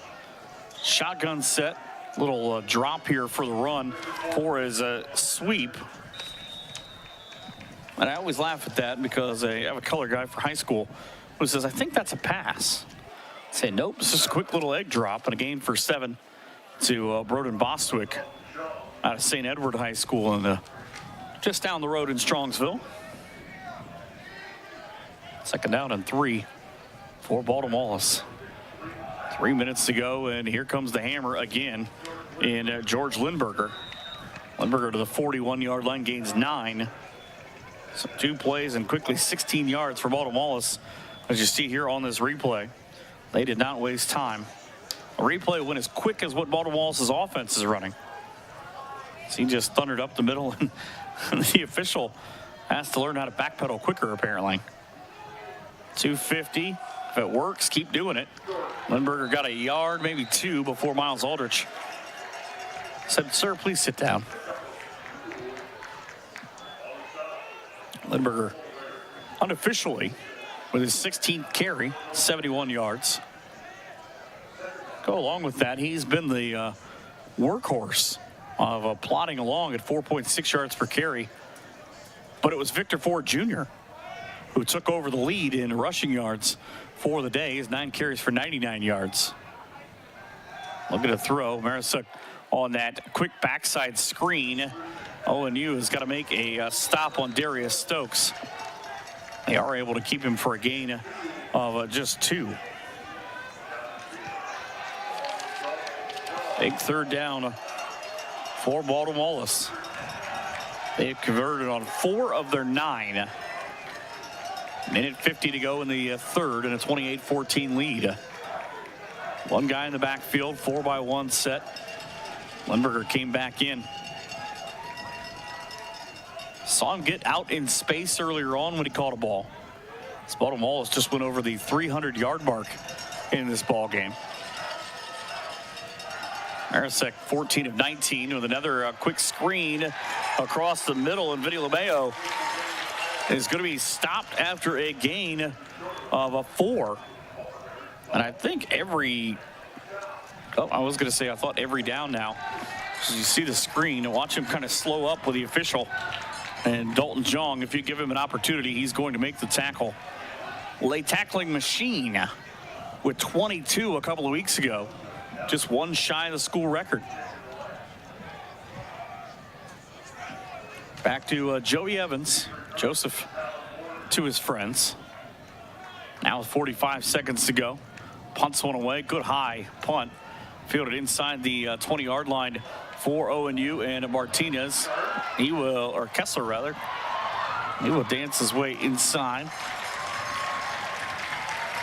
S1: shotgun set. Little drop here for the run for his sweep. And I always laugh at that because I have a color guy for high school who says, I think that's a pass. I say, nope, it's just a quick little egg drop and a gain for 7 to Broden Bostwick out of St. Edward High School in just down the road in Strongsville. Second down and 3 for Baldwin Wallace. 3 minutes to go, and here comes the hammer again in George Lindberger. Lindberger to the 41-yard line, gains 9. So 2 plays and quickly 16 yards for Baldwin Wallace. As you see here on this replay, they did not waste time. A replay went as quick as what Baldwin Wallace's offense is running. So he just thundered up the middle, and the official has to learn how to backpedal quicker, apparently. 250. If it works, keep doing it. Lindberger got a yard, maybe 2, before Miles Aldrich said, sir, please sit down. Lindberger unofficially with his 16th carry, 71 yards. Go along with that, he's been the workhorse of plodding along at 4.6 yards per carry. But it was Victor Ford Jr. who took over the lead in rushing yards for the day. His 9 carries for 99 yards. Look at a throw. Marasuk on that quick backside screen. ONU has got to make a stop on Darius Stokes. They are able to keep him for a gain of just 2. Big third down for Baldwin Wallace. They've converted on 4 of their 9. Minute 50 to go in the third, and a 28-14 lead. One guy in the backfield, 4-by-1 set. Lindberger came back in. Saw him get out in space earlier on when he caught a ball. Baldwin Wallace just went over the 300-yard mark in this ball game. Marasek 14 of 19 with another quick screen across the middle, and Vinny LeMayo is going to be stopped after a gain of a 4. And I think I thought every down now. As you see the screen and watch him kind of slow up with the official. And Dalton Jong, if you give him an opportunity, he's going to make the tackle. A tackling machine with 22 a couple of weeks ago. Just one shy of the school record. Back to Joey Evans. Joseph to his friends. Now with 45 seconds to go. Punts one away. Good high punt. Fielded inside the 20-yard line for ONU, and Martinez. Kessler rather. He will dance his way inside.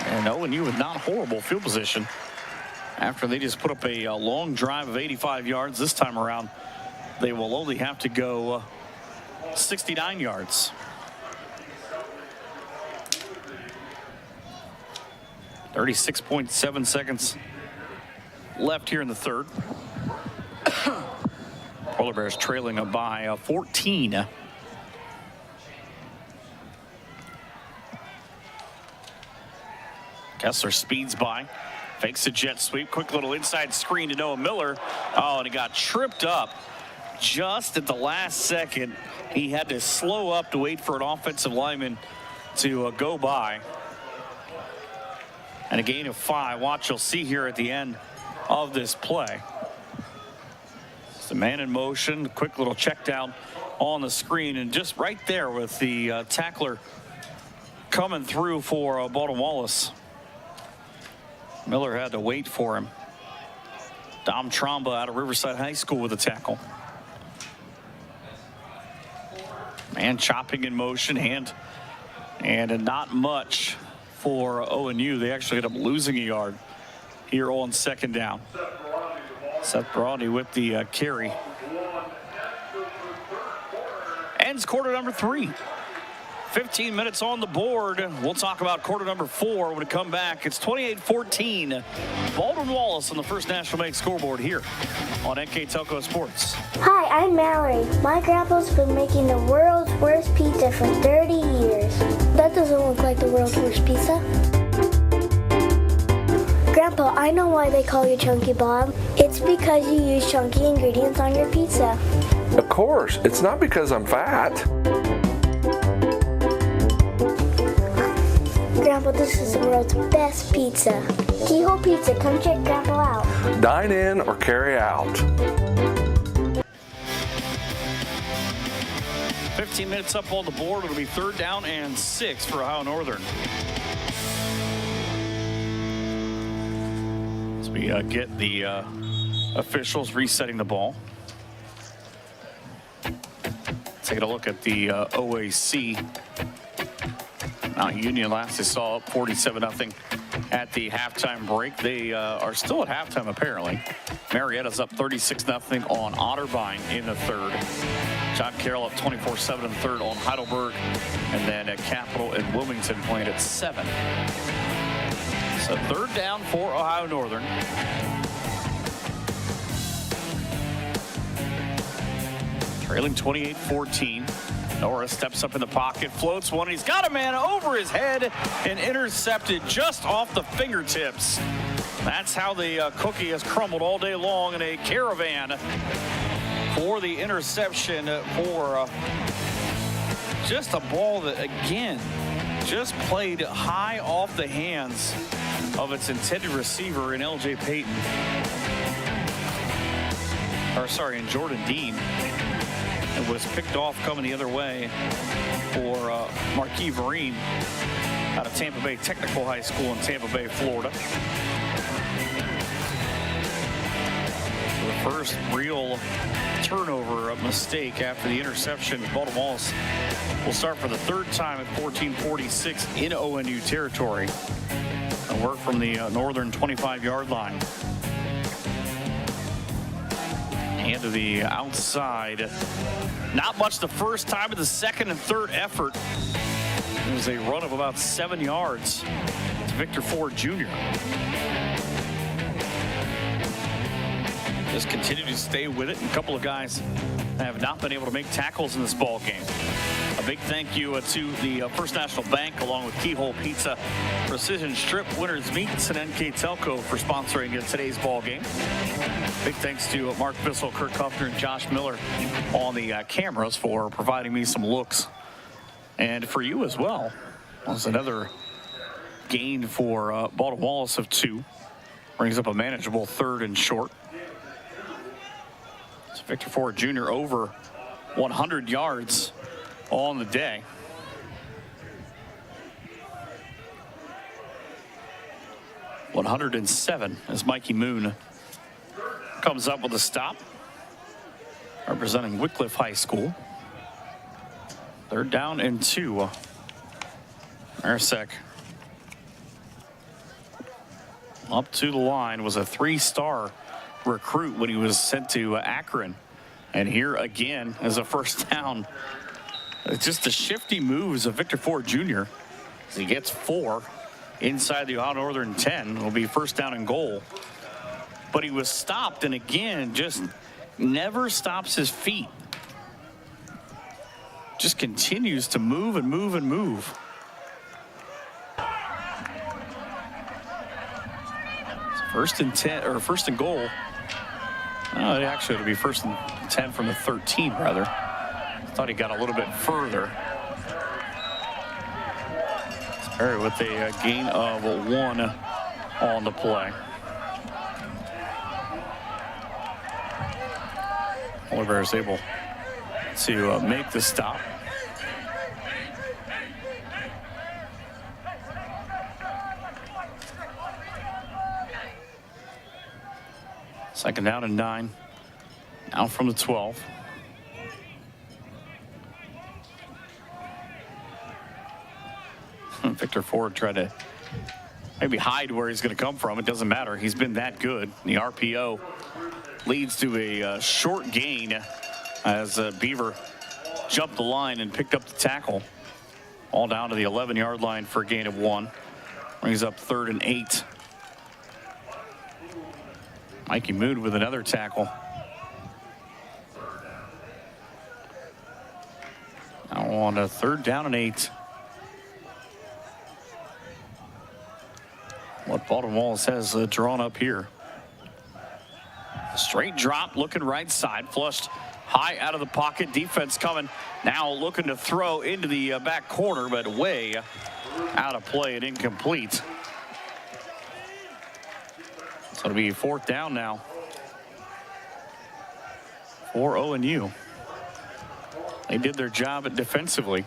S1: And ONU with not horrible field position after they just put up a long drive of 85 yards. This time around, they will only have to go 69 yards. 36.7 seconds left here in the third. Polar Bears trailing up by 14. Kessler speeds by, fakes a jet sweep, quick little inside screen to Noah Miller. Oh, and he got tripped up just at the last second. He had to slow up to wait for an offensive lineman to go by. And a gain of 5. Watch, you'll see here at the end of this play. It's the man in motion, quick little check down on the screen, and just right there with the tackler coming through for Baldwin Wallace. Miller had to wait for him. Dom Tromba out of Riverside High School with a tackle. Man chopping in motion, and not much for ONU. They actually ended up losing a yard here on second down. Seth Brawley with the carry. Ends quarter number 3. 15 minutes on the board. We'll talk about quarter number 4 when we come back. It's 28-14. Baldwin Wallace on the First National Bank scoreboard here on NK Telco Sports.
S3: Hi, I'm Mallory. My grandpa's been making the world's worst pizza for 30 years. That doesn't look like the world's worst pizza. Grandpa, I know why they call you Chunky Bob. It's because you use chunky ingredients on your pizza.
S4: Of course, it's not because I'm fat.
S3: Grandpa, this is the world's best pizza. Keyhole Pizza, come check Grandpa out.
S4: Dine in or carry out.
S1: 15 minutes up on the board. It'll be 3rd down and 6 for Ohio Northern. As we get the officials resetting the ball. Taking a look at the OAC. Mount Union last they saw up 47-0 at the halftime break. They are still at halftime apparently. Marietta's up 36-0 on Otterbein in the 3rd. John Carroll up 24-7 in the 3rd on Heidelberg. And then at Capital and Wilmington playing at 7. So 3rd down for Ohio Northern. Trailing 28-14. Norris steps up in the pocket, floats one. He's got a man over his head and intercepted just off the fingertips. That's how the cookie has crumbled all day long in a caravan for the interception for just a ball that, again, just played high off the hands of its intended receiver in L.J. Payton. In Jordan Dean. It was picked off coming the other way for Marquis Vereen out of Tampa Bay Technical High School in Tampa Bay, Florida. The first real turnover mistake after the interception. Baldwin Wallace will start for the 3rd time at 14:46 in ONU territory. And work from the northern 25-yard line. And to the outside. Not much the first time, but the 2nd and 3rd effort. It was a run of about 7 yards. It's Victor Ford Jr. Just continue to stay with it. And a couple of guys have not been able to make tackles in this ball game. A big thank you to the First National Bank, along with Keyhole Pizza, Precision Strip, Winners Meats, and NK Telco for sponsoring today's ball game. Big thanks to Mark Bissell, Kurt Kuffner, and Josh Miller on the cameras for providing me some looks. And for you as well. Was another gain for Baldwin Wallace of 2. Brings up a manageable 3rd and short. It's Victor Ford Jr. over 100 yards on the day. .107 as Mikey Moon comes up with a stop. Representing Wycliffe High School. 3rd down and 2. Marisek up to the line, was a 3-star recruit when he was sent to Akron. And here again as a 1st down. It's just the shifty moves of Victor Ford Jr. as he gets 4 inside the Ohio Northern 10. It'll be 1st down and goal. But he was stopped, and again, just never stops his feet. Just continues to move and move and move. It's 1st and 10, or 1st and goal. Oh, actually, it'll be 1st and 10 from the 13, rather. Thought he got a little bit further. Perry with a gain of 1 on the play. Oliver is able to make the stop. Second down and 9. Now from the 12. Victor Ford tried to maybe hide where he's going to come from. It doesn't matter. He's been that good. The RPO leads to a short gain as Beaver jumped the line and picked up the tackle. All down to the 11-yard line for a gain of 1. Brings up 3rd and 8. Mikey Moon with another tackle. Now on a 3rd down and 8. What Baldwin Wallace has drawn up here. Straight drop, looking right side, flushed high out of the pocket. Defense coming now, looking to throw into the back corner, but way out of play and incomplete. So it'll be 4th down now for ONU. They did their job defensively.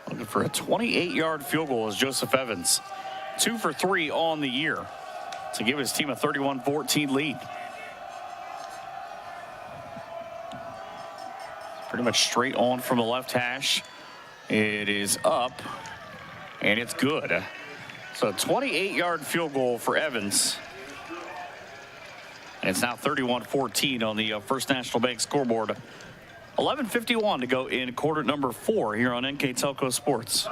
S1: Looking for a 28-yard field goal is Joseph Evans. 2 for 3 on the year to give his team a 31-14 lead. Pretty much straight on from the left hash. It is up, and it's good. So a 28-yard field goal for Evans. And it's now 31-14 on the First National Bank scoreboard. 11:51 to go in quarter number 4 here on NK Telco Sports.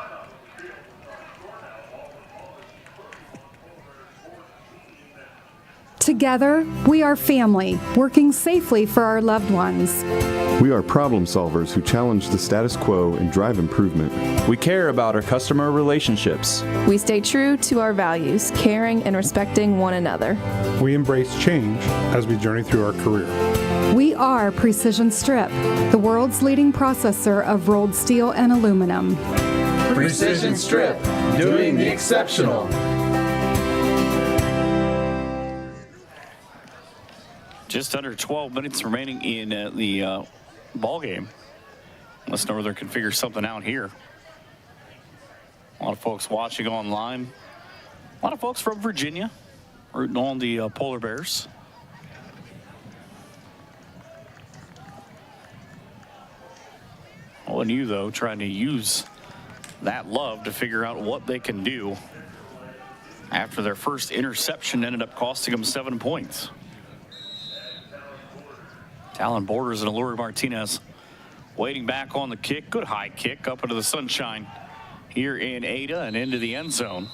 S5: Together, we are family, working safely for our loved ones.
S6: We are problem solvers who challenge the status quo and drive improvement.
S7: We care about our customer relationships.
S8: We stay true to our values, caring and respecting one another.
S9: We embrace change as we journey through our career.
S5: We are Precision Strip, the world's leading processor of rolled steel and aluminum.
S10: Precision Strip, doing the exceptional.
S1: Just under 12 minutes remaining in the ball game. Unless Northern can figure something out here. A lot of folks watching online. A lot of folks from Virginia rooting on the Polar Bears. ONU, though, trying to use that love to figure out what they can do after their first interception ended up costing them 7 points. Talon Borders and Aluri Martinez waiting back on the kick. Good high kick up into the sunshine here in Ada and into the end zone.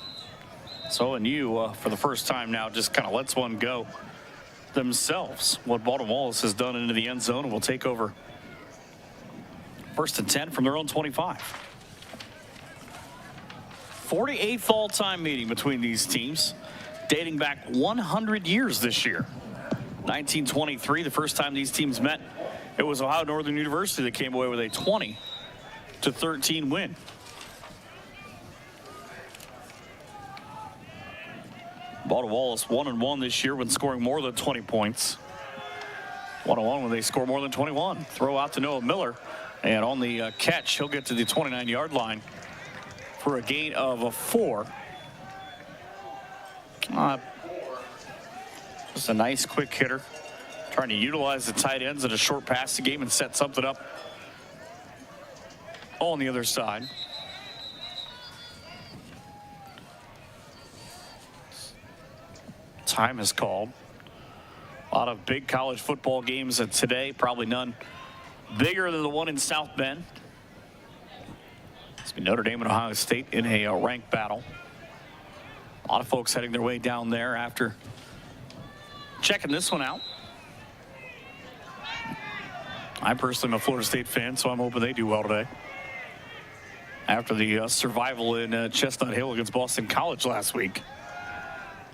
S1: So ONU, for the first time now, just kind of lets one go themselves. What Baldwin Wallace has done into the end zone, and will take over 1st and 10 from their own 25. 48th all-time meeting between these teams, dating back 100 years this year. 1923, the first time these teams met, it was Ohio Northern University that came away with a 20-13 win. Baldwin Wallace 1-1 this year when scoring more than 20 points. 1-1 when they score more than 21. Throw out to Noah Miller, and on the catch, he'll get to the 29-yard line for a gain of 4. Just a nice quick hitter, trying to utilize the tight ends at a short passing game and set something up on the other side. Time is called. A lot of big college football games today, probably none bigger than the one in South Bend. It's been Notre Dame and Ohio State in a ranked battle. A lot of folks heading their way down there after checking this one out. I personally am a Florida State fan, so I'm hoping they do well today. After the survival in Chestnut Hill against Boston College last week.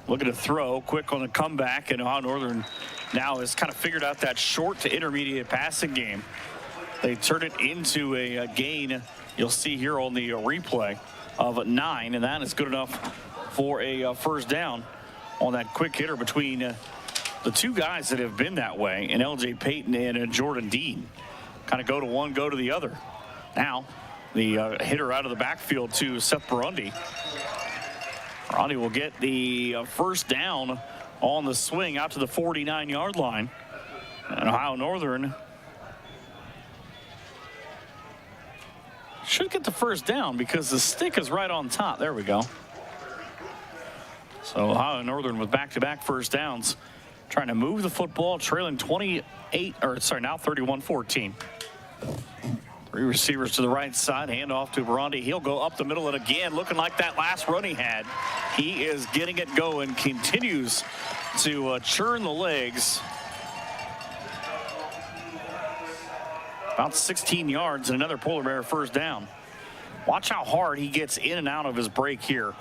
S1: Looking to throw, quick on the comeback, and Ohio Northern now has kind of figured out that short to intermediate passing game. They turned it into a gain, you'll see here on the replay, of 9, and that is good enough for a first down on that quick hitter between the two guys that have been that way, and LJ Payton and Jordan Dean. Kind of go to one, go to the other. Now, the hitter out of the backfield to Seth Burundi. Burundi will get the first down on the swing out to the 49-yard line. And Ohio Northern should get the first down because the stick is right on top. There we go. So Ohio Northern with back-to-back first downs, trying to move the football, trailing 31-14. 3 receivers to the right side, handoff to Burundi. He'll go up the middle and again, looking like that last run he had. He is getting it going, continues to churn the legs. About 16 yards and another Polar Bear first down. Watch how hard he gets in and out of his break here.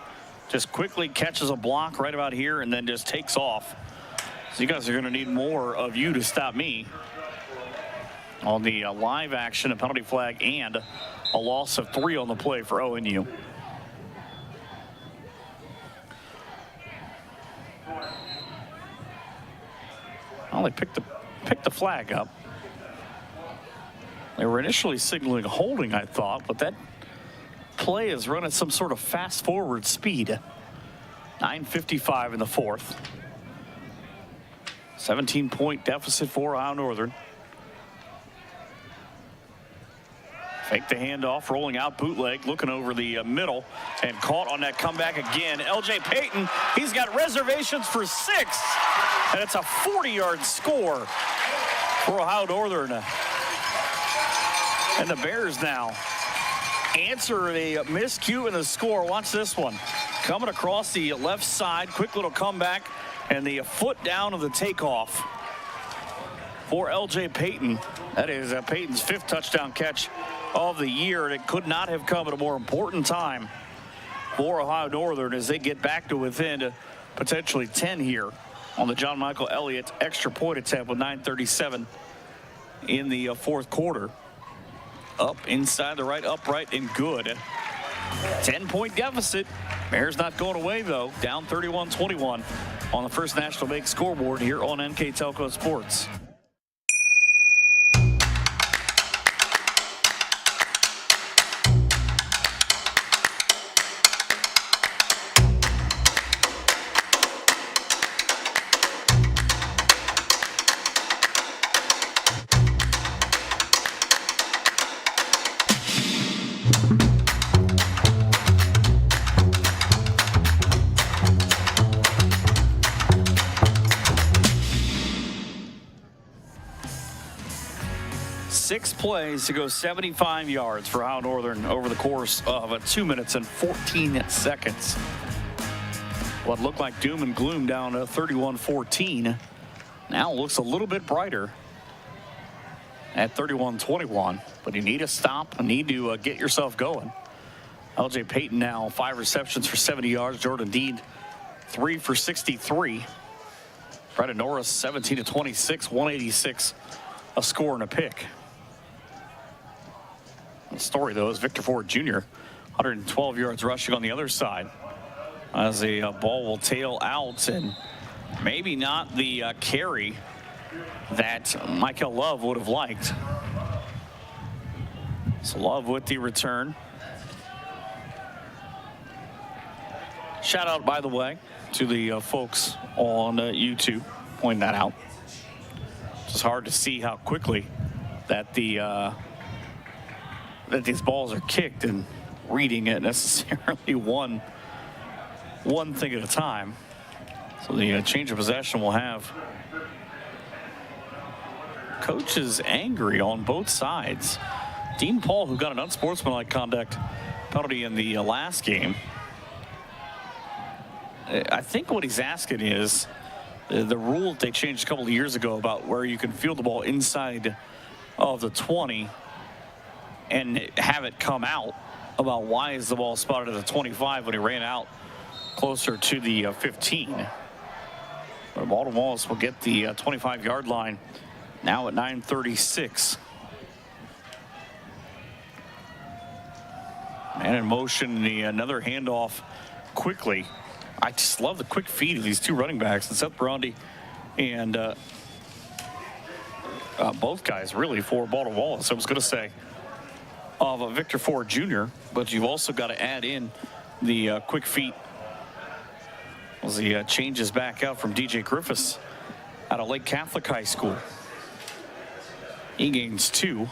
S1: Just quickly catches a block right about here and then just takes off. So you guys are going to need more of you to stop me on the live action, a penalty flag, and a loss of 3 on the play for ONU. Well, they picked the flag up. They were initially signaling holding, I thought, but that play is run at some sort of fast forward speed. 9:55 in the fourth. 17-point deficit for Ohio Northern. Fake the handoff, rolling out, bootleg, looking over the middle, and caught on that comeback again. L.J. Payton, he's got reservations for 6, and it's a 40-yard score for Ohio Northern. And the Bears now answer a miscue in the score. Watch this one. Coming across the left side, quick little comeback, and the foot down of the takeoff for L.J. Payton. That is Payton's 5th touchdown catch of the year, and it could not have come at a more important time for Ohio Northern as they get back to within potentially 10 here on the John Michael Elliott extra point attempt with 9:37 in the fourth quarter. Up inside the right upright and good. 10-point deficit. Bears not going away though. Down 31-21 on the First National Bank scoreboard here on NK Telco Sports. Six plays to go 75 yards for Ohio Northern over the course of 2 minutes and 14 seconds. What looked like doom and gloom down to 31-14 now looks a little bit brighter at 31-21. But you need a stop, you need to get yourself going. L.J. Payton now 5 receptions for 70 yards. Jordan Dean 3 for 63. Brandon Norris 17-26, 186, a score and a pick. The story, though, is Victor Ford Jr., 112 yards rushing on the other side as the ball will tail out, and maybe not the carry that Michael Love would have liked. So Love with the return. Shout out, by the way, to the folks on YouTube pointing that out. It's hard to see how quickly that that these balls are kicked and reading it necessarily one thing at a time. So the change of possession will have coaches angry on both sides. Dean Paul, who got an unsportsmanlike conduct penalty in the last game, I think what he's asking is the rule that they changed a couple of years ago about where you can field the ball inside of the 20 and have it come out, about why is the ball spotted at the 25 when he ran out closer to the 15. But Baldwin Wallace will get the 25-yard line now at 9:36. Man in motion, another handoff quickly. I just love the quick feed of these two running backs, and Seth Burundi and both guys really for Baldwin Wallace. I was going to say, of Victor Ford Jr., but you've also got to add in the quick feet as he changes back out from DJ Griffiths out of Lake Catholic High School. He gains 2.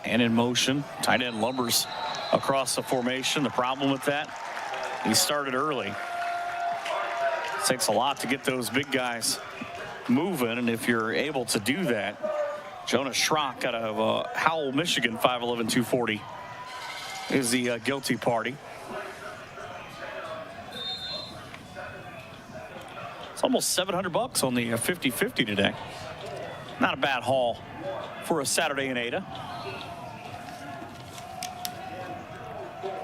S1: And in motion, tight end lumbers across the formation. The problem with that, he started early. It takes a lot to get those big guys moving, and if you're able to do that, Jonas Schrock out of Howell, Michigan, 5'11", 240, is the guilty party. It's almost $700 on the 50-50 today. Not a bad haul for a Saturday in Ada.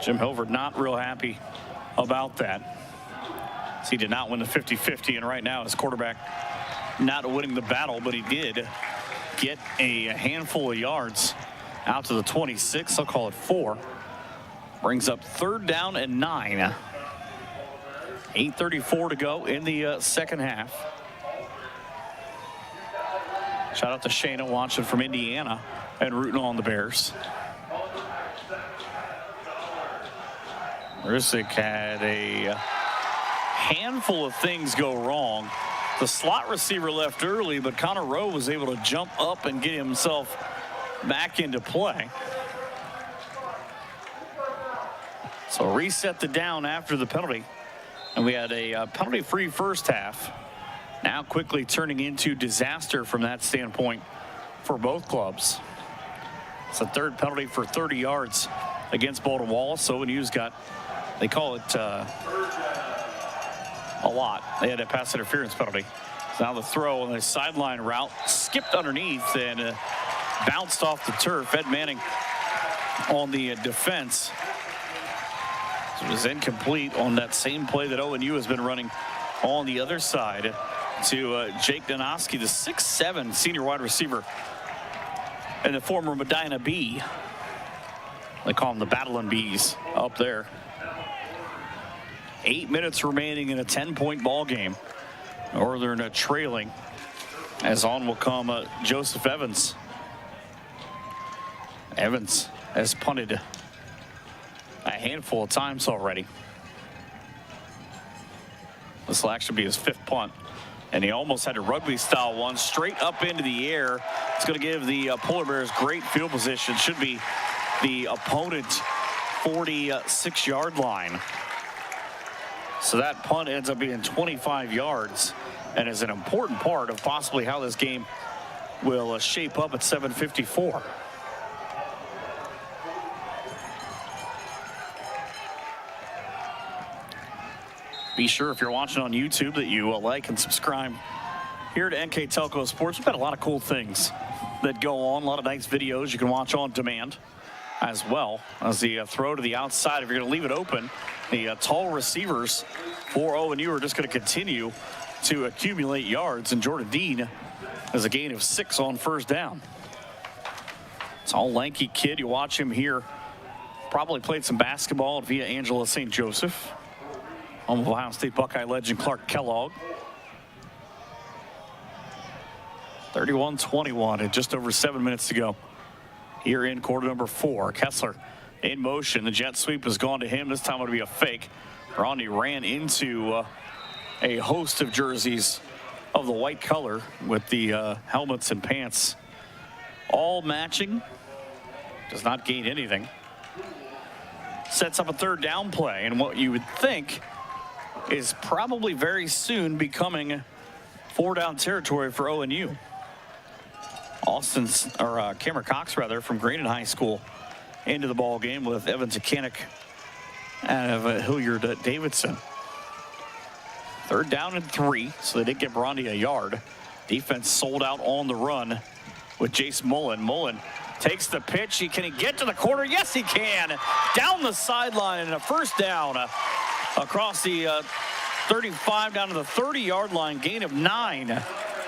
S1: Jim Hilvert not real happy about that. He did not win the 50-50, and right now his quarterback not winning the battle, but he did get a handful of yards out to the 26. I'll call it 4. Brings up 3rd down and 9. 8:34 to go in the second half. Shout out to Shayna watching from Indiana and rooting on the Bears. Risick had a handful of things go wrong. The slot receiver left early, but Connor Rowe was able to jump up and get himself back into play. So reset the down after the penalty. And we had a penalty-free first half. Now quickly turning into disaster from that standpoint for both clubs. It's a 3rd penalty for 30 yards against Baldwin Wallace. So ONU's got, they call it a lot. They had a pass interference penalty. So now the throw on the sideline route skipped underneath and bounced off the turf. Ed Manning on the defense. So it was incomplete on that same play that ONU has been running on the other side to Jake Donoski, the 6'7" senior wide receiver and the former Medina Bee. They call them the Battling Bees up there. 8 minutes remaining in a 10-point ball game. Northern trailing as on will come Joseph Evans. Evans has punted a handful of times already. This will actually be his 5th punt. And he almost had a rugby-style one straight up into the air. It's going to give the Polar Bears great field position. Should be the opponent's 46-yard line. So that punt ends up being 25 yards and is an important part of possibly how this game will shape up at 7:54. Be sure if you're watching on YouTube that you like and subscribe here to NK Telco Sports. We've got a lot of cool things that go on, a lot of nice videos you can watch on demand, as well as the throw to the outside. If you're going to leave it open, the tall receivers for ONU are just going to continue to accumulate yards, and Jordan Dean has a gain of 6 on first down. Tall, lanky kid. You watch him here. Probably played some basketball at Via Angela St. Joseph. Home of Ohio State Buckeye legend Clark Kellogg. 31-21 and just over 7 minutes to go here in quarter number 4. Kessler in motion. The jet sweep has gone to him. This time it'll be a fake. Romney ran into a host of jerseys of the white color with the helmets and pants all matching. Does not gain anything. Sets up a 3rd down play, and what you would think is probably very soon becoming 4-down territory for ONU. Cameron Cox rather from Greenon High School into the ball game with Evan Zakanic out of Hilliard Davidson. 3rd down and 3, so they did get Brondi a yard. Defense sold out on the run with Jace Mullen. Mullen takes the pitch. Can he get to the corner? Yes, he can. Down the sideline and a 1st down across the 35 down to the 30-yard line. Gain of 9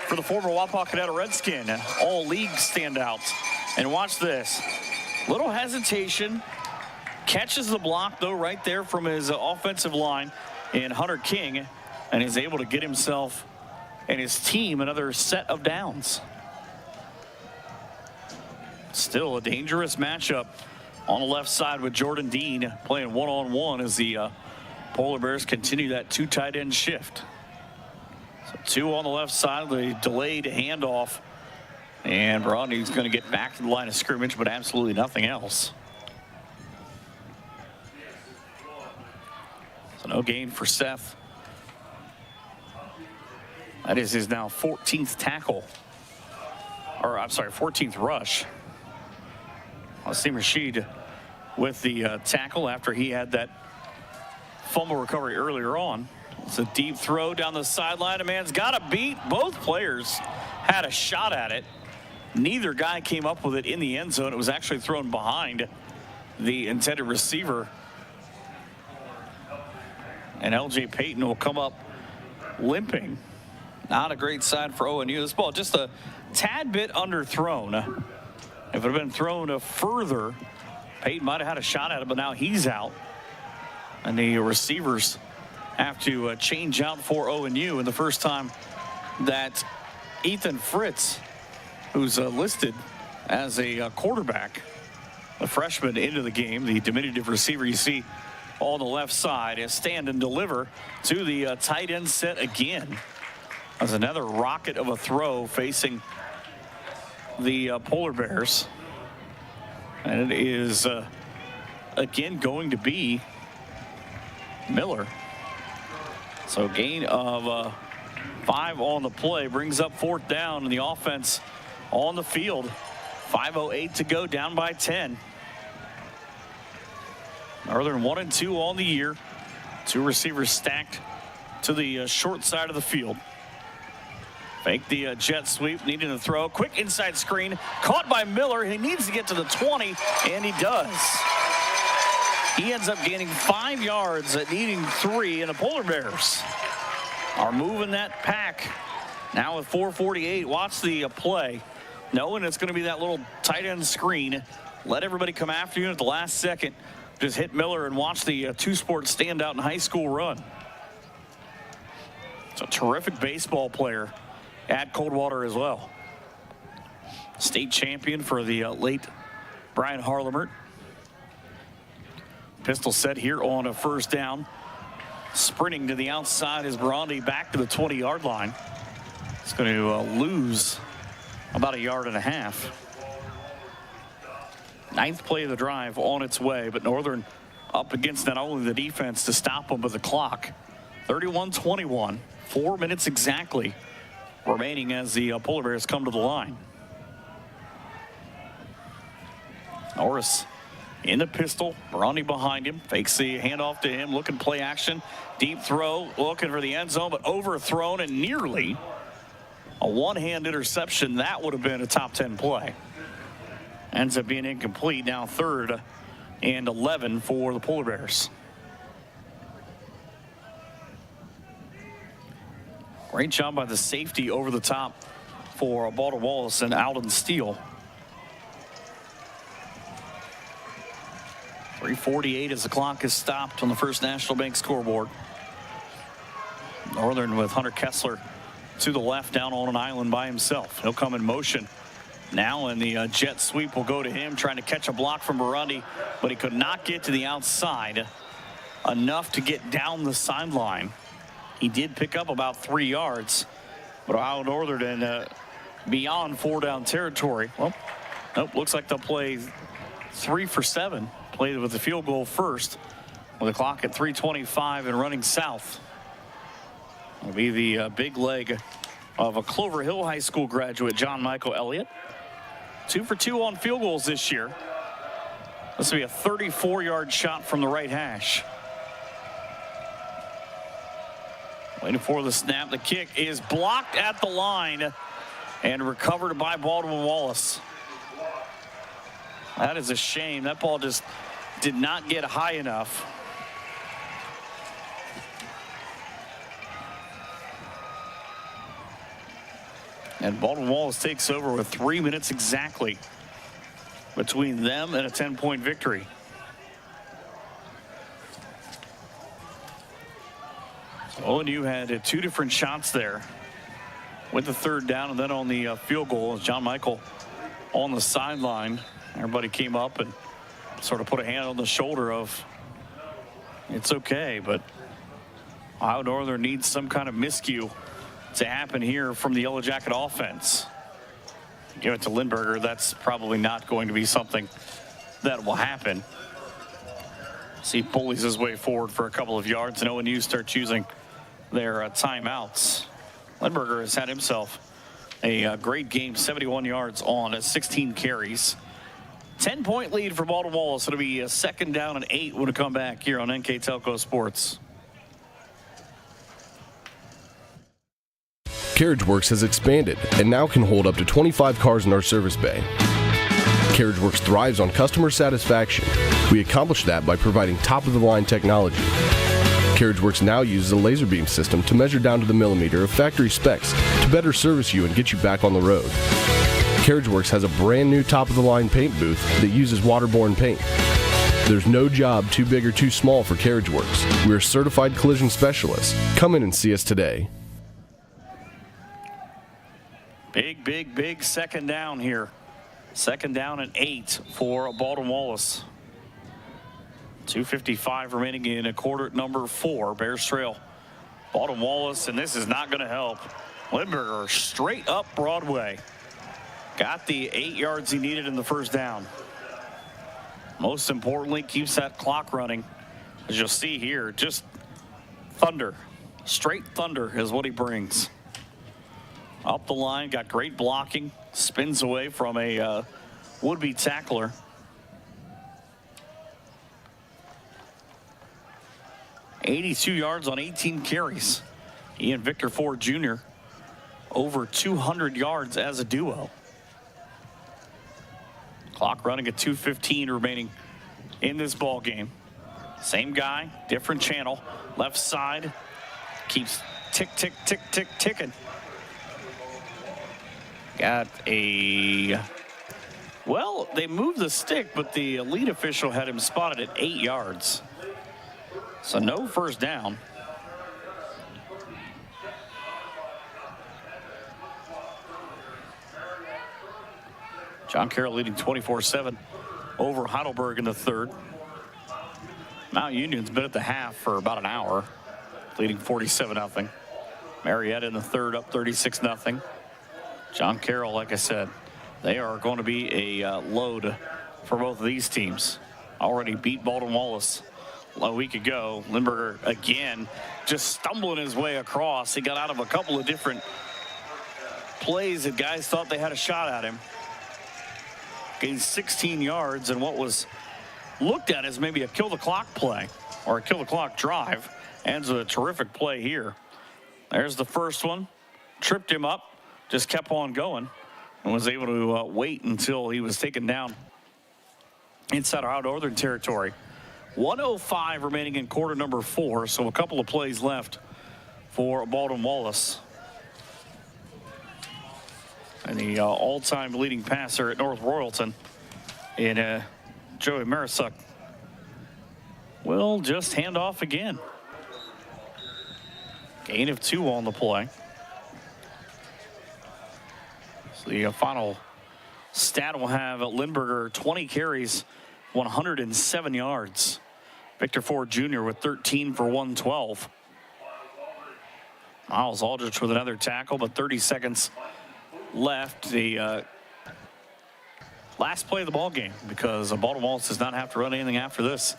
S1: for the former Wapakoneta Redskin. All league standouts. And watch this. Little hesitation. Catches the block, though, right there from his offensive line in Hunter King, and is able to get himself and his team another set of downs. Still a dangerous matchup on the left side with Jordan Dean playing one-on-one as the Polar Bears continue that 2 tight end shift. So 2 on the left side, the delayed handoff. And Bronny's going to get back to the line of scrimmage, but absolutely nothing else. So no gain for Seth. That is his now 14th tackle. Or, I'm sorry, 14th rush. Wasim Rashid with the tackle after he had that fumble recovery earlier on. It's a deep throw down the sideline. A man's got a beat. Both players had a shot at it. Neither guy came up with it in the end zone. It was actually thrown behind the intended receiver. And L.J. Payton will come up limping. Not a great sign for ONU. This ball just a tad bit underthrown. If it had been thrown further, Payton might have had a shot at it, but now he's out. And the receivers have to change out for ONU. And the first time that Ethan Fritz, who's listed as a quarterback, a freshman into the game, the diminutive receiver you see on the left side, is stand and deliver to the tight end set again. As another rocket of a throw facing the Polar Bears. And it is again going to be Miller. So gain of 5 on the play brings up 4th down, and the offense on the field. 5:08 to go, down by 10. Northern 1-2 on the year. 2 receivers stacked to the short side of the field. Fake the jet sweep, needing to throw. Quick inside screen, caught by Miller. He needs to get to the 20, and he does. He ends up gaining 5 yards, needing 3, and the Polar Bears are moving that pack. Now with 4:48, watch the play. Knowing it's going to be that little tight end screen. Let everybody come after you at the last second. Just hit Miller and watch the two-sport standout in high school run. It's a terrific baseball player at Coldwater as well. State champion for the late Brian Harlemert. Pistol set here on a 1st down. Sprinting to the outside is Brondi back to the 20-yard line. It's going to lose about 1.5 yards. 9th play of the drive on its way, but Northern up against not only the defense to stop them, but the clock. 31-21, 4 minutes exactly remaining as the Polar Bears come to the line. Norris in the pistol, Brondi behind him, fakes the handoff to him, looking play action, deep throw, looking for the end zone, but overthrown and nearly a one-hand interception. That would have been a top 10 play. Ends up being incomplete. Now 3rd and 11 for the Polar Bears. Great job by the safety over the top for Baldwin Wallace and Alden Steele. 3:48 as the clock is stopped on the First National Bank scoreboard. Northern with Hunter Kessler to the left, down on an island by himself. He'll come in motion now, and the jet sweep will go to him, trying to catch a block from Burundi, but he could not get to the outside enough to get down the sideline. He did pick up about 3 yards, but Ohio Northern and beyond 4-down territory. Well, nope, looks like they'll play 3 for 7. Played with the field goal first, with the clock at 3:25 and running south. It'll be the big leg of a Clover Hill High School graduate, John Michael Elliott. 2 for 2 on field goals this year. This will be a 34-yard shot from the right hash. Waiting for the snap. The kick is blocked at the line and recovered by Baldwin Wallace. That is a shame. That ball just did not get high enough. And Baldwin Wallace takes over with 3 minutes exactly between them and a 10-point victory. So ONU had 2 different shots there with the 3rd down, and then on the field goal, as John Michael on the sideline. Everybody came up and sort of put a hand on the shoulder of, it's okay, but Ohio Northern needs some kind of miscue to happen here from the Yellow Jacket offense. Give it to Lindberger. That's probably not going to be something that will happen. See, bullies his way forward for a couple of yards, and ONU starts using their timeouts. Lindberger has had himself a great game, 71 yards on 16 carries. 10-point lead for Baldwin Wallace. It'll be a 2nd down and 8 when we come back here on NK Telco Sports.
S11: CarriageWorks has expanded and now can hold up to 25 cars in our service bay. CarriageWorks thrives on customer satisfaction. We accomplish that by providing top-of-the-line technology. CarriageWorks now uses a laser beam system to measure down to the millimeter of factory specs to better service you and get you back on the road. CarriageWorks has a brand new top-of-the-line paint booth that uses waterborne paint. There's no job too big or too small for CarriageWorks. We're certified collision specialists. Come in and see us today.
S1: Big 2nd down here. 2nd down and 8 for Baldwin Wallace. 2:55 remaining in quarter number 4. Bears trail Baldwin Wallace, and this is not going to help. Lindberger straight up Broadway. Got the 8 yards he needed in the 1st down. Most importantly, keeps that clock running. As you'll see here, just thunder. Straight thunder is what he brings. Up the line, got great blocking. Spins away from a would-be tackler. $82 yards on 18 carries. He and Victor Ford Jr. over 200 yards as a duo. Clock running at 2:15 remaining in this ball game. Same guy, different channel. Left side keeps ticking. Got a, well, they moved the stick, but the lead official had him spotted at 8 yards. So no 1st down. John Carroll leading 24-7 over Heidelberg in the 3rd. Mount Union's been at the half for about an hour, leading 47-0. Marietta in the 3rd up 36-0. John Carroll, like I said, they are going to be a load for both of these teams. Already beat Baldwin Wallace a week ago. Lindberger again just stumbling his way across. He got out of a couple of different plays that guys thought they had a shot at him. Gained 16 yards and what was looked at as maybe a kill the clock play or a kill the clock drive. Ends with a terrific play here. There's the first one. Tripped him up. Just kept on going and was able to wait until he was taken down inside our Northern territory. 1:05 remaining in quarter number 4, so a couple of plays left for Baldwin Wallace. And the all-time leading passer at North Royalton in Joey Marisuk will just hand off again. Gain of 2 on the play. So the final stat will have Lindberger 20 carries, 107 yards. Victor Ford Jr. with 13 for 112. Miles Aldrich with another tackle, but 30 seconds left. The last play of the ball game, because Baldwin Wallace does not have to run anything after this.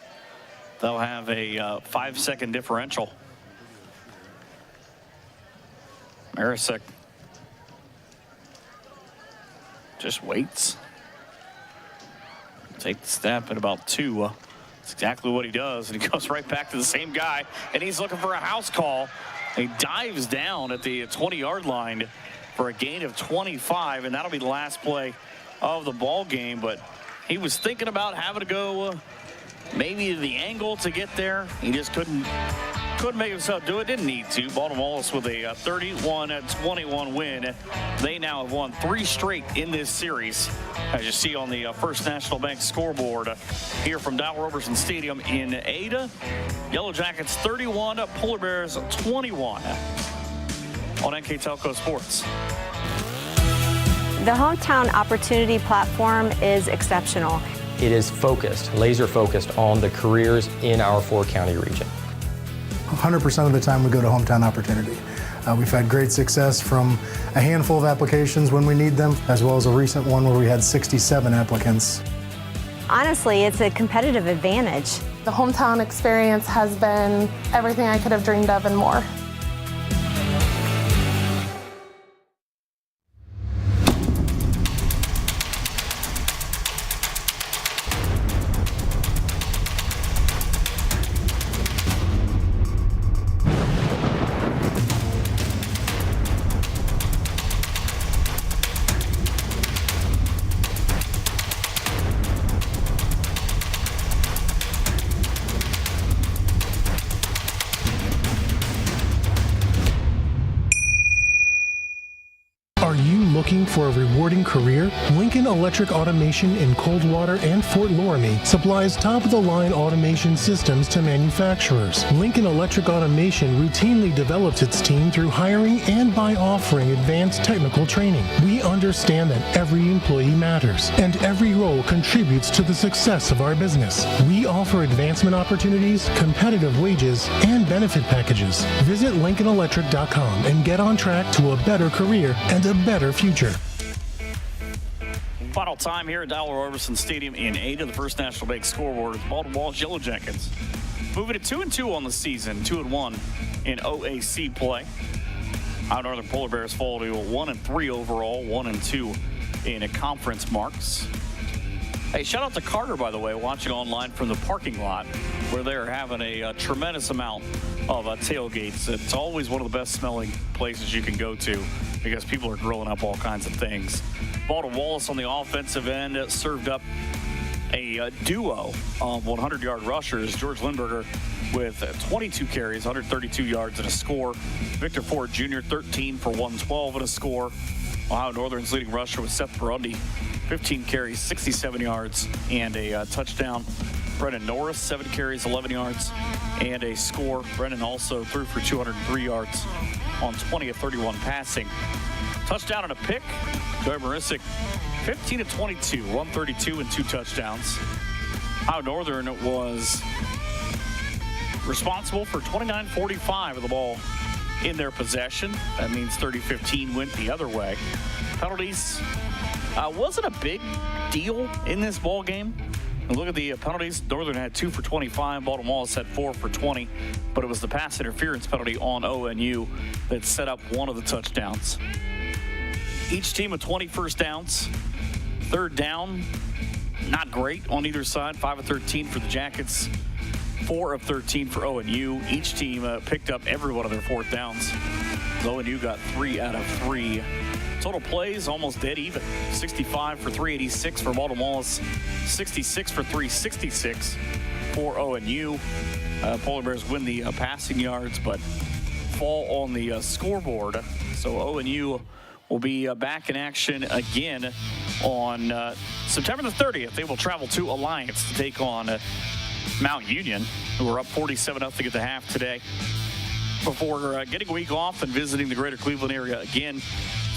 S1: They'll have a 5-second differential. Marisuk just waits. Take the step at about 2. That's exactly what he does, and he goes right back to the same guy, and he's looking for a house call. He dives down at the 20-yard line for a gain of 25, and that'll be the last play of the ball game. But he was thinking about having to go maybe the angle to get there. He just couldn't make himself do it. Didn't need to. Baldwin Wallace with a 31-21 win. They now have won 3 straight in this series, as you see on the First National Bank scoreboard here from Dow Roberson Stadium in Ada. Yellow Jackets 31, Polar Bears 21 on NK Telco Sports.
S12: The Hometown Opportunity Platform is exceptional.
S13: It is focused, laser focused on the careers in our 4-county region.
S14: 100% of the time we go to Hometown Opportunity. We've had great success from a handful of applications when we need them, as well as a recent one where we had 67 applicants.
S12: Honestly, it's a competitive advantage.
S15: The hometown experience has been everything I could have dreamed of and more.
S16: Are you looking for a rewarding career? Lincoln Electric Automation in Coldwater and Fort Loramie supplies top-of-the-line automation systems to manufacturers. Lincoln Electric Automation routinely develops its team through hiring and by offering advanced technical training. We understand that every employee matters, and every role contributes to the success of our business. We offer advancement opportunities, competitive wages, and benefit packages. Visit LincolnElectric.com and get on track to a better career and a better future.
S1: Final time here at Dowell-Roberson Stadium in Ada, the First National Bank scoreboard. The Baldwin Wallace Yellow Jackets moving to 2-2 on the season, 2-1 in OAC play. Our Northern Polar Bears fall to 1-3 overall, 1-2 in conference marks. Hey, shout out to Carter, by the way, watching online from the parking lot where they're having a tremendous amount of tailgates. It's always one of the best smelling places you can go to because people are grilling up all kinds of things. Baldwin Wallace on the offensive end served up a duo of 100-yard rushers. George Lindberger with 22 carries, 132 yards and a score. Victor Ford Jr., 13 for 112 and a score. Ohio Northern's leading rusher was Seth Barundi, 15 carries, 67 yards and a touchdown. Brennan Norris, 7 carries, 11 yards and a score. Brennan also threw for 203 yards on 20 of 31 passing. Touchdown and a pick. Joey Marisic, 15 of 22, 132 and 2 touchdowns. Ohio Northern was responsible for 29-45 of the ball in their possession. That means 30-15 went the other way. Penalties wasn't a big deal in this ball game. And look at the penalties. Northern had 2 for 25. Baldwin Wallace had 4 for 20. But it was the pass interference penalty on ONU that set up one of the touchdowns. Each team with 20 first downs. Third down, not great on either side. 5 of 13 for the Jackets. 4 of 13 for ONU. Each team picked up every one of their fourth downs. ONU got 3 out of 3. Total plays almost dead even. 65 for 386 for Baldwin Wallace. 66 for 366 for ONU. Polar Bears win the passing yards, but fall on the scoreboard. So ONU will be back in action again on September the 30th. They will travel to Alliance to take on Mount Union, who are up 47-0 at the half today, before getting a week off and visiting the greater Cleveland area again.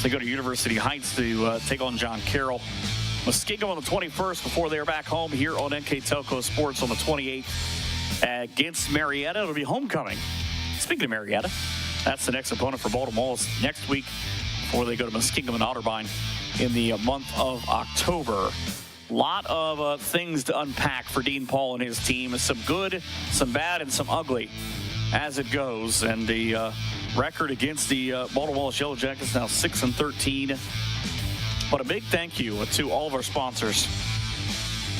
S1: They go to University Heights to take on John Carroll. Muskego on the 21st before they're back home here on NK Telco Sports on the 28th against Marietta. It'll be homecoming. Speaking of Marietta, that's the next opponent for Baldwin Wallace next week before they go to Muskego and Otterbein in the month of October. Lot of things to unpack for Dean Paul and his team. Some good, some bad, and some ugly as it goes. And the record against the Baldwin Wallace Yellow Jackets now 6-13. But a big thank you to all of our sponsors.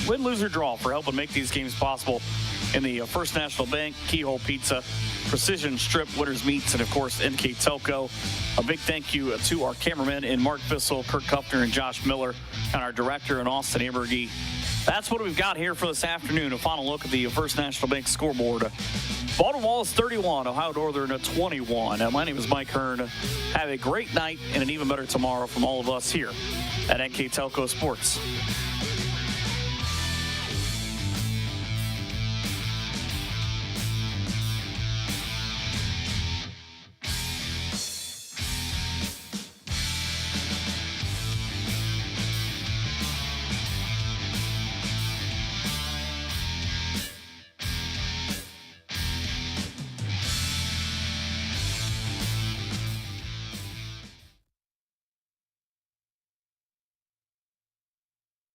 S1: Win, lose, or draw for helping make these games possible in the First National Bank, Keyhole Pizza, Precision Strip, Winners Meats, and of course NK Telco. A big thank you to our cameramen in Mark Bissell, Kirk Kuffner, and Josh Miller, and our director in Austin Aberge. That's what we've got here for this afternoon. A final look at the First National Bank scoreboard. Baldwin Wallace 31, Ohio Northern 21. My name is Mike Hearn. Have a great night and an even better tomorrow from all of us here at NK Telco Sports.